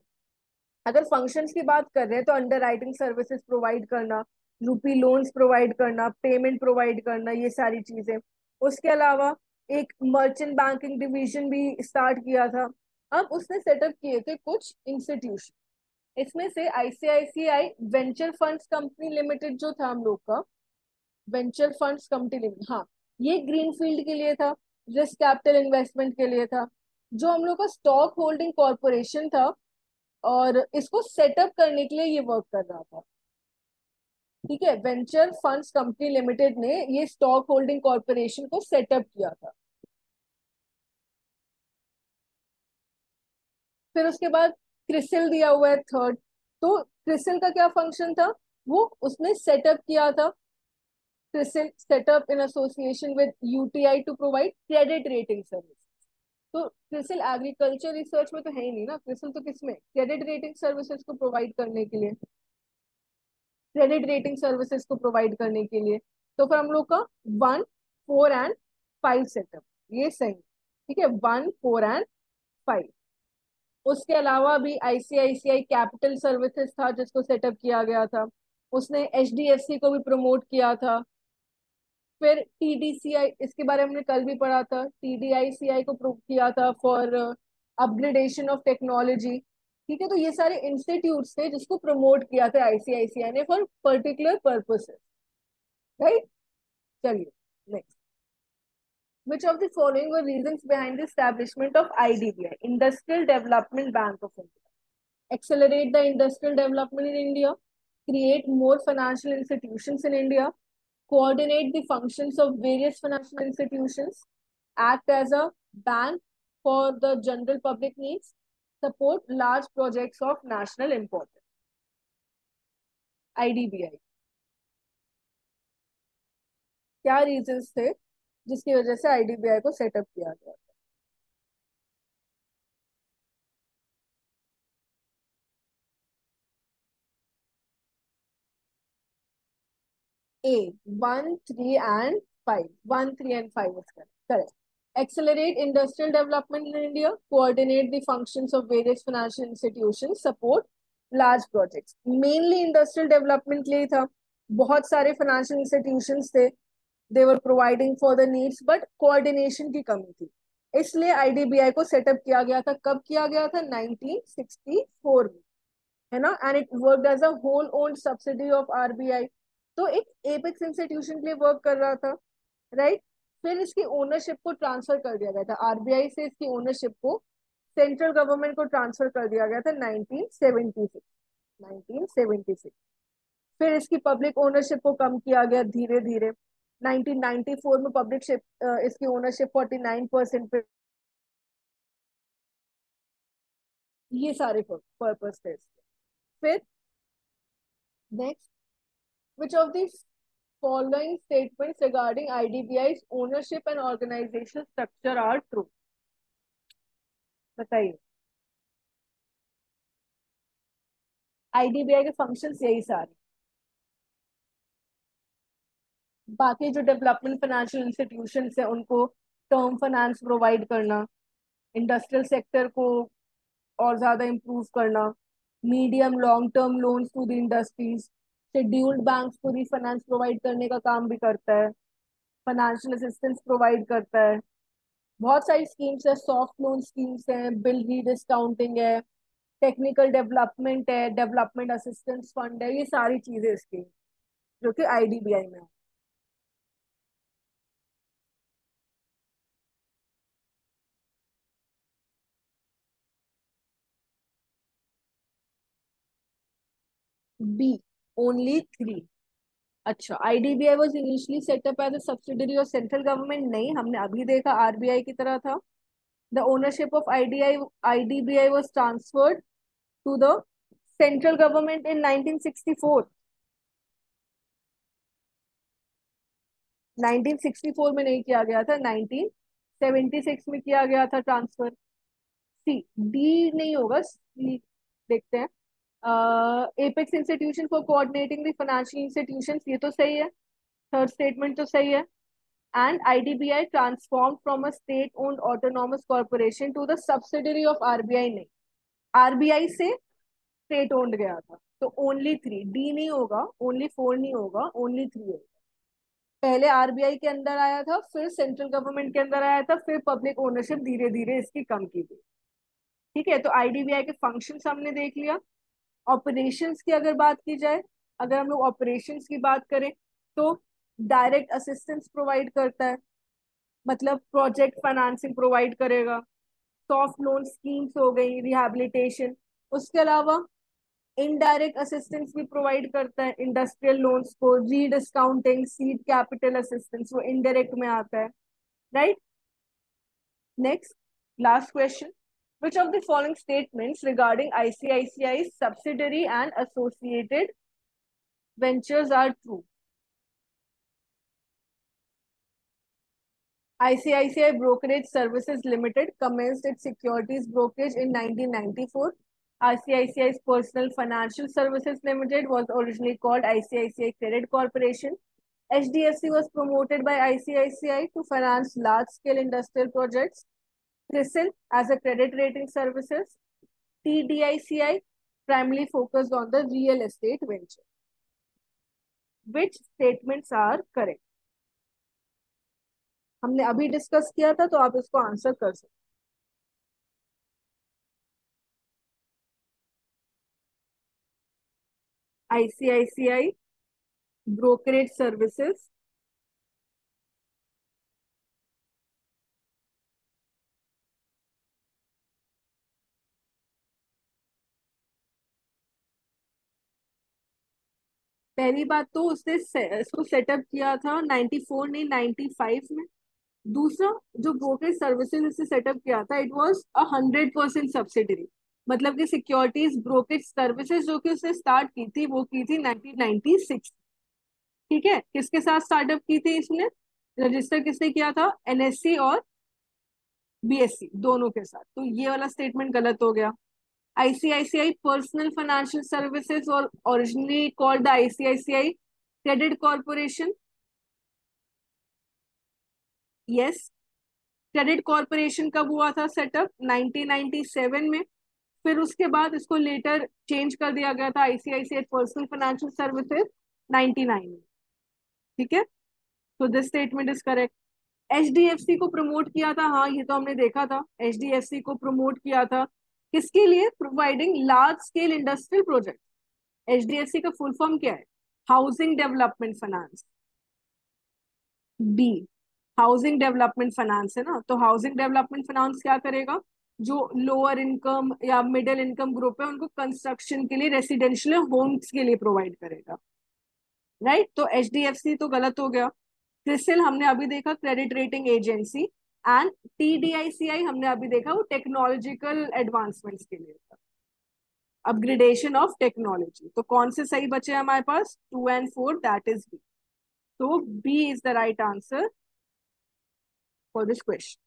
अगर फंक्शंस की बात कर रहे हैं तो अंडर राइटिंग सर्विसेज प्रोवाइड करना, रूपी लोन्स प्रोवाइड करना, पेमेंट प्रोवाइड करना, ये सारी चीजें। उसके अलावा एक मर्चेंट बैंकिंग डिवीजन भी स्टार्ट किया था। अब उसने सेटअप किए थे कुछ इंस्टीट्यूशन, इसमें से ICICI venture funds company limited जो था हम लोग का, वेंचर फंड्स कंपनी लिमिटेड, हाँ, ये ग्रीनफील्ड के लिए था, रिस्क कैपिटल इन्वेस्टमेंट के लिए था। जो हम लोग का स्टॉक होल्डिंग कॉर्पोरेशन था, और इसको सेटअप करने के लिए ये वर्क कर रहा था। ठीक है, वेंचर फंड्स कंपनी लिमिटेड ने ये स्टॉक होल्डिंग कॉर्पोरेशन को सेटअप किया था। फिर उसके बाद क्रिसिल दिया हुआ है थर्ड। तो क्रिसिल का क्या फंक्शन था, वो उसने सेटअप किया था, CRISIL set up in association with UTI to provide credit rating service. तो क्रिसिल एग्रीकल्चर रिसर्च में तो है ही नहीं ना, क्रिसिल तो किसमें, क्रेडिट रेटिंग सर्विसेज को प्रोवाइड करने के लिए, क्रेडिट रेटिंग सर्विसेज को प्रोवाइड करने के लिए। तो फिर हम लोग का 1, 4 एंड 5 सेटअप, ये सही, ठीक है, 1, 4 एंड 5। उसके अलावा भी आईसीआईसीआई कैपिटल सर्विसेज था जिसको सेटअप किया गया था, उसने एचडीएफसी को भी प्रमोट किया था। फिर टीडीसीआई, इसके बारे में हमने कल भी पढ़ा था, टीडीआईसीआई को प्रूव किया था फॉर अपग्रेडेशन ऑफ टेक्नोलॉजी। ठीक है, तो ये सारे इंस्टीट्यूट्स थे जिसको प्रमोट किया था आईसीआईसीआई ने फॉर पर्टिकुलर पर्पसेस, राइट। चलिए next, which of the following were reasons behind the establishment of IDBI, Industrial Development Bank of India? Accelerate the industrial development in India, create more financial institutions in India, coordinate the functions of various financial institutions, act as a bank for the general public needs, support large projects of national importance. IDBI, क्या reasons थे जिसकी वजह से IDBI को setup किया गया? A, 1, 3 and 5. 1, 3 and 5 is correct. Correct. Accelerate industrial development in India, coordinate the functions of various financial institutions, support large projects. Mainly industrial development के लिए था, बहुत सारे financial institutions थे, they were providing for the needs, but coordination की कमी थी, इसलिए आईडीबीआई को सेटअप किया गया था। कब किया गया था? 1964 में, है ना। And it work as a whole owned subsidy of RBI, तो एक एपेक्स इंस्टीट्यूशन के लिए वर्क कर रहा था, राइट। फिर इसकी ओनरशिप को ट्रांसफर कर दिया गया था, आरबीआई से इसकी ओनरशिप को सेंट्रल गवर्नमेंट को ट्रांसफर कर दिया गया था 1976, 1976। फिर इसकी पब्लिक ओनरशिप को कम किया गया धीरे धीरे, 1994 में पब्लिक शिप इसकी ओनरशिप 49% पे। ये सारे पर्पस थे इसके। फिर next, which of these following statements regarding IDBI's ownership and organizational structure are true? बताइए। आईडीबीआई के फंक्शंस यही सारे, बाकी जो डेवलपमेंट फाइनेंशियल इंस्टीट्यूशंस है उनको टर्म फाइनेंस प्रोवाइड करना, इंडस्ट्रियल सेक्टर को और ज्यादा इम्प्रूव करना, medium long term loans to the industries, scheduled banks को रीफाइनेंस प्रोवाइड करने का काम भी करता है, फाइनेंशियल असिस्टेंस प्रोवाइड करता है, बहुत सारी स्कीम्स है, सॉफ्ट लोन स्कीम्स हैं, बिल रीडिस्काउंटिंग है, टेक्निकल डेवलपमेंट है, डेवलपमेंट असिस्टेंस फंड है, ये सारी चीजें इसकी जो कि आईडीबीआई में है। B, only 3। अच्छा, IDBI was initially set up as a subsidiary of central government, नहीं, हमने अभी देखा आरबीआई की तरह था। The ownership of IDBI was transferred to the central government in 1964। 1964 में नहीं किया गया था, 1976 में किया गया था ट्रांसफर। सी, डी नहीं होगा, सी देखते हैं। Apex institution for coordinating the financial institutions, ये तो सही है, थर्ड स्टेटमेंट तो सही है। And IDBI transform from a state owned autonomous corporation to the subsidiary of RBI, नहीं, आरबीआई से स्टेट ओन्ड गया था। तो ओनली 3, डी नहीं होगा, ओनली 4 नहीं होगा, ओनली 3 होगा। पहले आरबीआई के अंदर आया था, फिर सेंट्रल गवर्नमेंट के अंदर आया था, फिर पब्लिक ओनरशिप धीरे धीरे इसकी कम की गई। ठीक है, तो आईडीबीआई के फंक्शंस हमने देख लिया। ऑपरेशंस की अगर बात की जाए, अगर हम लोग ऑपरेशंस की बात करें, तो डायरेक्ट असिस्टेंस प्रोवाइड करता है, मतलब प्रोजेक्ट फाइनेंसिंग प्रोवाइड करेगा, सॉफ्ट लोन स्कीम्स हो गई, रिहैबिलिटेशन। उसके अलावा इनडायरेक्ट असिस्टेंस भी प्रोवाइड करता है, इंडस्ट्रियल लोन्स को, री डिस्काउंटिंग, सीड कैपिटल असिस्टेंस, वो इनडायरेक्ट में आता है, right. Next, last question, Which of the following statements regarding ICICI's subsidiary and associated ventures are true? ICICI Brokerage Services Limited commenced its securities brokerage in 1994. ICICI's Personal Financial Services Limited was originally called ICICI Credit Corporation. HDFC was promoted by ICICI to finance large-scale industrial projects. CRISIL as a credit rating services. TDICI primarily focused on the real estate venture. Which statements are correct? हमने अभी discuss किया था, तो आप इसको answer कर सकते। ICICI brokerage services, पहली बात तो उसने इसको सेटअप किया था 94 नहीं 95 में। दूसरा, जो ब्रोकरेज सर्विसेज इसने सेटअप किया था, इट वाज 100% सब्सिडरी। मतलब कि सिक्योरिटीज ब्रोकरेज सर्विसेज जो कि उसने स्टार्ट की थी, वो की थी 1996। ठीक है, किसके साथ स्टार्टअप की थी इसने? रजिस्टर किसने किया था? NSE और BSE दोनों के साथ। तो ये वाला स्टेटमेंट गलत हो गया। ICICI पर्सनल फाइनेंशियल सर्विसेज और originally called the ICICI credit corporation. Yes, credit corporation कब हुआ था सेटअप? 1997 में। फिर उसके बाद इसको लेटर चेंज कर दिया गया था ICICI पर्सनल फाइनेंशियल सर्विसेज 99 में। ठीक है, तो this statement is correct. HDFC को प्रमोट किया था, हाँ ये तो हमने देखा था। HDFC को प्रमोट किया था किसके लिए? Providing large scale industrial project. HDFC का फुल फॉर्म क्या है? Housing development finance. B, housing development finance है ना, तो हाउसिंग डेवलपमेंट फाइनेंस क्या करेगा? जो लोअर इनकम या मिडिल इनकम ग्रुप है, उनको कंस्ट्रक्शन के लिए, रेसिडेंशियल होम्स के लिए प्रोवाइड करेगा। राइट, तो HDFC तो गलत हो गया। क्रिसिल हमने अभी देखा credit rating agency, and TDICI हमने अभी देखा वो टेक्नोलॉजिकल एडवांसमेंट्स के लिए, अपग्रेडेशन ऑफ टेक्नोलॉजी। तो कौन से सही बचे हमारे पास? 2 and 4, दैट इज बी। तो B is the right answer for this question.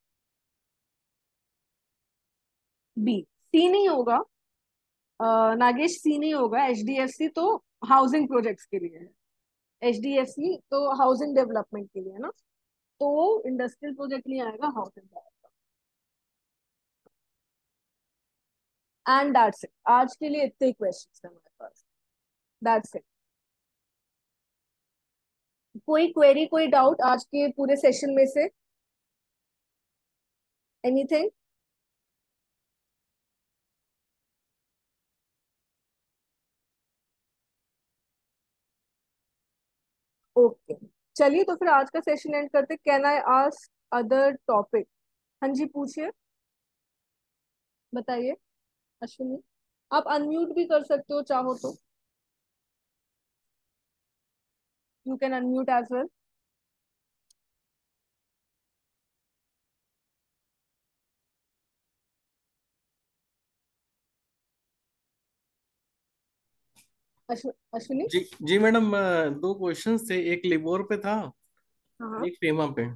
B, C नहीं होगा। नागेश, सी नहीं होगा। HDFC तो हाउसिंग प्रोजेक्ट्स के लिए है। HDFC तो हाउसिंग डेवलपमेंट के लिए है ना, तो इंडस्ट्रियल प्रोजेक्ट नहीं आएगा, हाउसिंग का आएगा। एंड दैट्स इट, आज के लिए इतने क्वेश्चन है हमारे पास। That's it. कोई क्वेरी, कोई डाउट आज के पूरे सेशन में से? एनीथिंग? ओके, चलिए तो फिर आज का सेशन एंड करते। Can I ask other topic? हाँ जी, पूछिए, बताइए। अश्विनी, आप अनम्यूट भी कर सकते हो चाहो तो। You can unmute as well. Ashwini. जी जी मैडम, दो क्वेश्चंस थे, एक लिबोर पे था, हाँ हाँ। एक फेमा पे।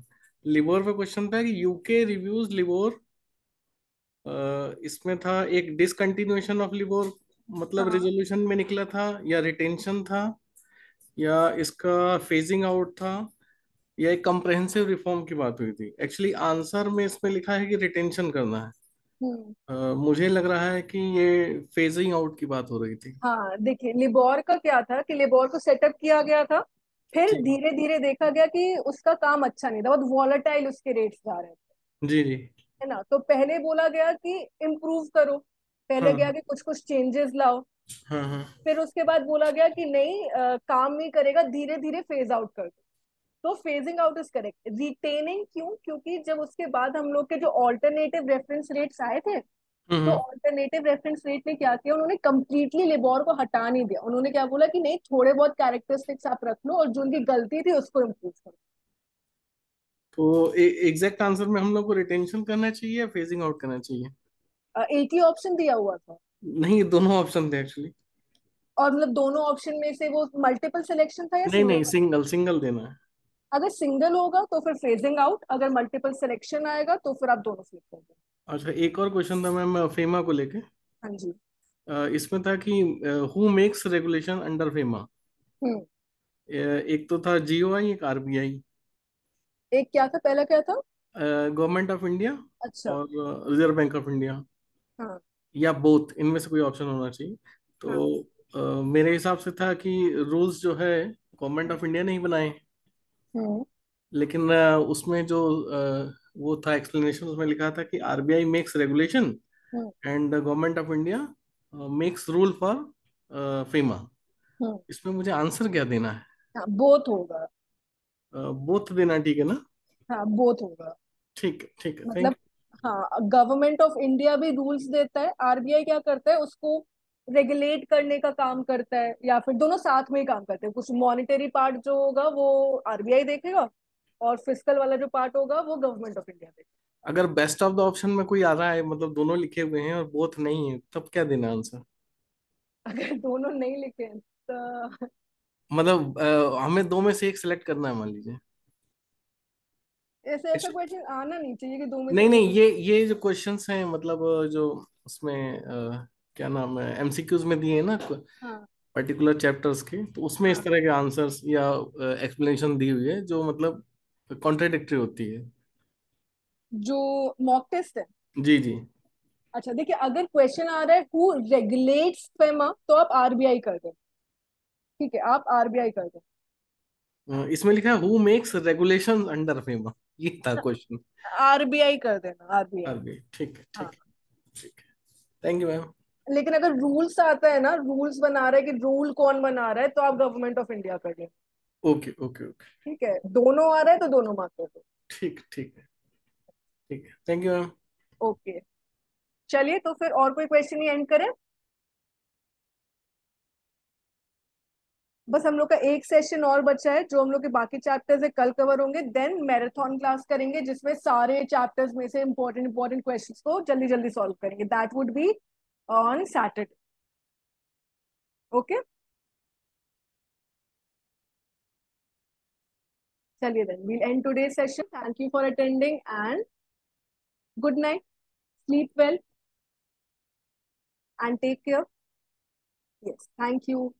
लिबोर पे क्वेश्चन था कि यूके रिव्यूज लिबोर, इसमें था एक डिसकंटिन्यूएशन ऑफ लिबोर, मतलब हाँ रिजोल्यूशन में निकला था, या रिटेंशन था, या इसका फेजिंग आउट था, या एक कम्प्रहेंसिव रिफॉर्म की बात हुई थी। एक्चुअली आंसर में इसमें लिखा है कि रिटेंशन करना है। हम्म। मुझे लग रहा है कि ये फेजिंग आउट की बात हो रही थी। हाँ देखिए, लिबोर का क्या था कि लिबोर को सेटअप किया गया था, फिर जी धीरे धीरे देखा गया कि उसका काम अच्छा नहीं था, बहुत वॉलेटाइल उसके रेट्स जा रहे थे, जी जी। है ना। तो पहले बोला गया कि इम्प्रूव करो, पहले गया हाँ कि कुछ कुछ चेंजेस लाओ। हाँ हाँ। फिर उसके बाद बोला गया कि नहीं, काम नहीं करेगा, धीरे धीरे फेज आउट कर दो। तो phasing out is correct. Retaining क्यों? क्योंकि जब उसके बाद हम लोग के जो ऑल्टरनेटिव रेफरेंस रेट्स आए थे, तो हम्म। ऑल्टरनेटिव रेफरेंस रेट ने क्या किया, उन्होंने कंप्लीटली लिबोर को हटा नहीं दिया। उन्होंने क्या बोला कि नहीं, थोड़े बहुत कैरेक्टरिस्टिक्स आप रख लो और जो उनकी गलती थी उसको इम्प्रूव करो। तो एग्जैक्ट आंसर में हम लोग को रिटेंशन करना चाहिए या फेजिंग आउट करना चाहिए? एक ही ऑप्शन दिया हुआ था? नहीं, ये दोनों ऑप्शन थे एक्चुअली। और मतलब दोनों ऑप्शन में से वो मल्टीपल सिलेक्शन था या नहीं सिंगल नहीं, था? सिंगल सिंगल देना है। अगर सिंगल होगा तो फिर फेजिंग आउट, अगर मल्टीपल सिलेक्शन आएगा तो फिर आप दोनों फ्लिप कर दो। अच्छा, एक और क्वेश्चन था मैम फेमा को लेके। हाँ जी। इसमें था कि who makes regulation under FEMA. Hmm. एक तो था जीओआई, एक आरबीआई। एक क्या था, पहला क्या था? गवर्नमेंट ऑफ इंडिया अच्छा। और रिजर्व बैंक ऑफ इंडिया, हाँ। या बोथ, इनमें से कोई ऑप्शन होना चाहिए। हाँ। तो मेरे हिसाब से था कि रूल्स जो है गवर्नमेंट ऑफ इंडिया ने ही बनाए। हम्म। लेकिन उसमें जो वो था एक्सप्लेनेशन, उसमें लिखा था कि RBI makes regulation hmm. And Government of India makes rule for FEMA. Hmm. इसमें मुझे आंसर क्या देना है? हाँ, बोथ होगा। बोथ देना, ठीक है ना? हाँ, बोथ होगा। ठीक है, ठीक है, थैंक मतलब हाँ, गवर्नमेंट ऑफ इंडिया भी रूल्स देता है, आरबीआई क्या करता है उसको रेगुलेट करने का काम करता है, या फिर दोनों साथ में ही काम करते हैं। कुछ मॉनेटरी पार्ट जो होगा वो आरबीआई देखेगा, और फिजिकल वाला जो पार्ट होगा वो गवर्नमेंट ऑफ इंडिया देखेगा। अगर बेस्ट ऑफ द ऑप्शन में कोई आ रहा है, मतलब दोनों लिखे हुए हैं और बोथ नहीं है, तब क्या देना आंसर? अगर दोनों नहीं लिखे हैं, तो मतलब हमें दो में से एक सिलेक्ट करना है, मान लीजिए। ऐसे ऐसा क्वेश्चन आना नहीं चाहिए कि दो में से नहीं नहीं, एक। ये जो क्वेश्चंस हैं, मतलब जो उसमें क्या नाम है, एमसीक्यूज में दिए हैं ना हाँ। पर्टिकुलर चैप्टर्स के, तो उसमें इस हाँ, तरह के आंसर्स या एक्सप्लेनेशन दी हुई है जो मतलब कॉन्ट्राडिक्टरी होती है। जो मॉक टेस्ट है। जी जी। अच्छा देखिए, अगर क्वेश्चन आ रहा है हु रेगुलेट्स फेमा, तो आप आरबीआई कर दो। ठीक है, आप आरबीआई कर दो। इसमें लिखा है who makes regulation under FEMA, ये था क्वेश्चन। आरबीआई कर देना, आरबीआई। आरबी, ठीक है, हाँ। ठीक है, ठीक है। Thank you ma'am. लेकिन अगर रूल्स आता है ना, रूल्स बना रहा है कि रूल कौन बना रहा है, तो आप गवर्नमेंट ऑफ इंडिया कर देना। Okay okay okay. ठीक है, दोनों आ रहा है तो दोनों मार्क कर दो। ठीक, ठीक है, ठीक है, थैंक यू मैम। ओके। चलिए, तो फिर और कोई क्वेश्चन ही एंड करें। बस हम लोग का एक सेशन और बचा है, जो हम लोग के बाकी चैप्टर्स है कल कवर होंगे, देन मैराथन क्लास करेंगे जिसमें सारे चैप्टर्स में से इंपॉर्टेंट इंपॉर्टेंट क्वेश्चंस को जल्दी जल्दी सॉल्व करेंगे। That would be on Saturday. Okay. चलिए then we'll end today session. Thank you for attending and good night, sleep well and take care. Yes, thank you.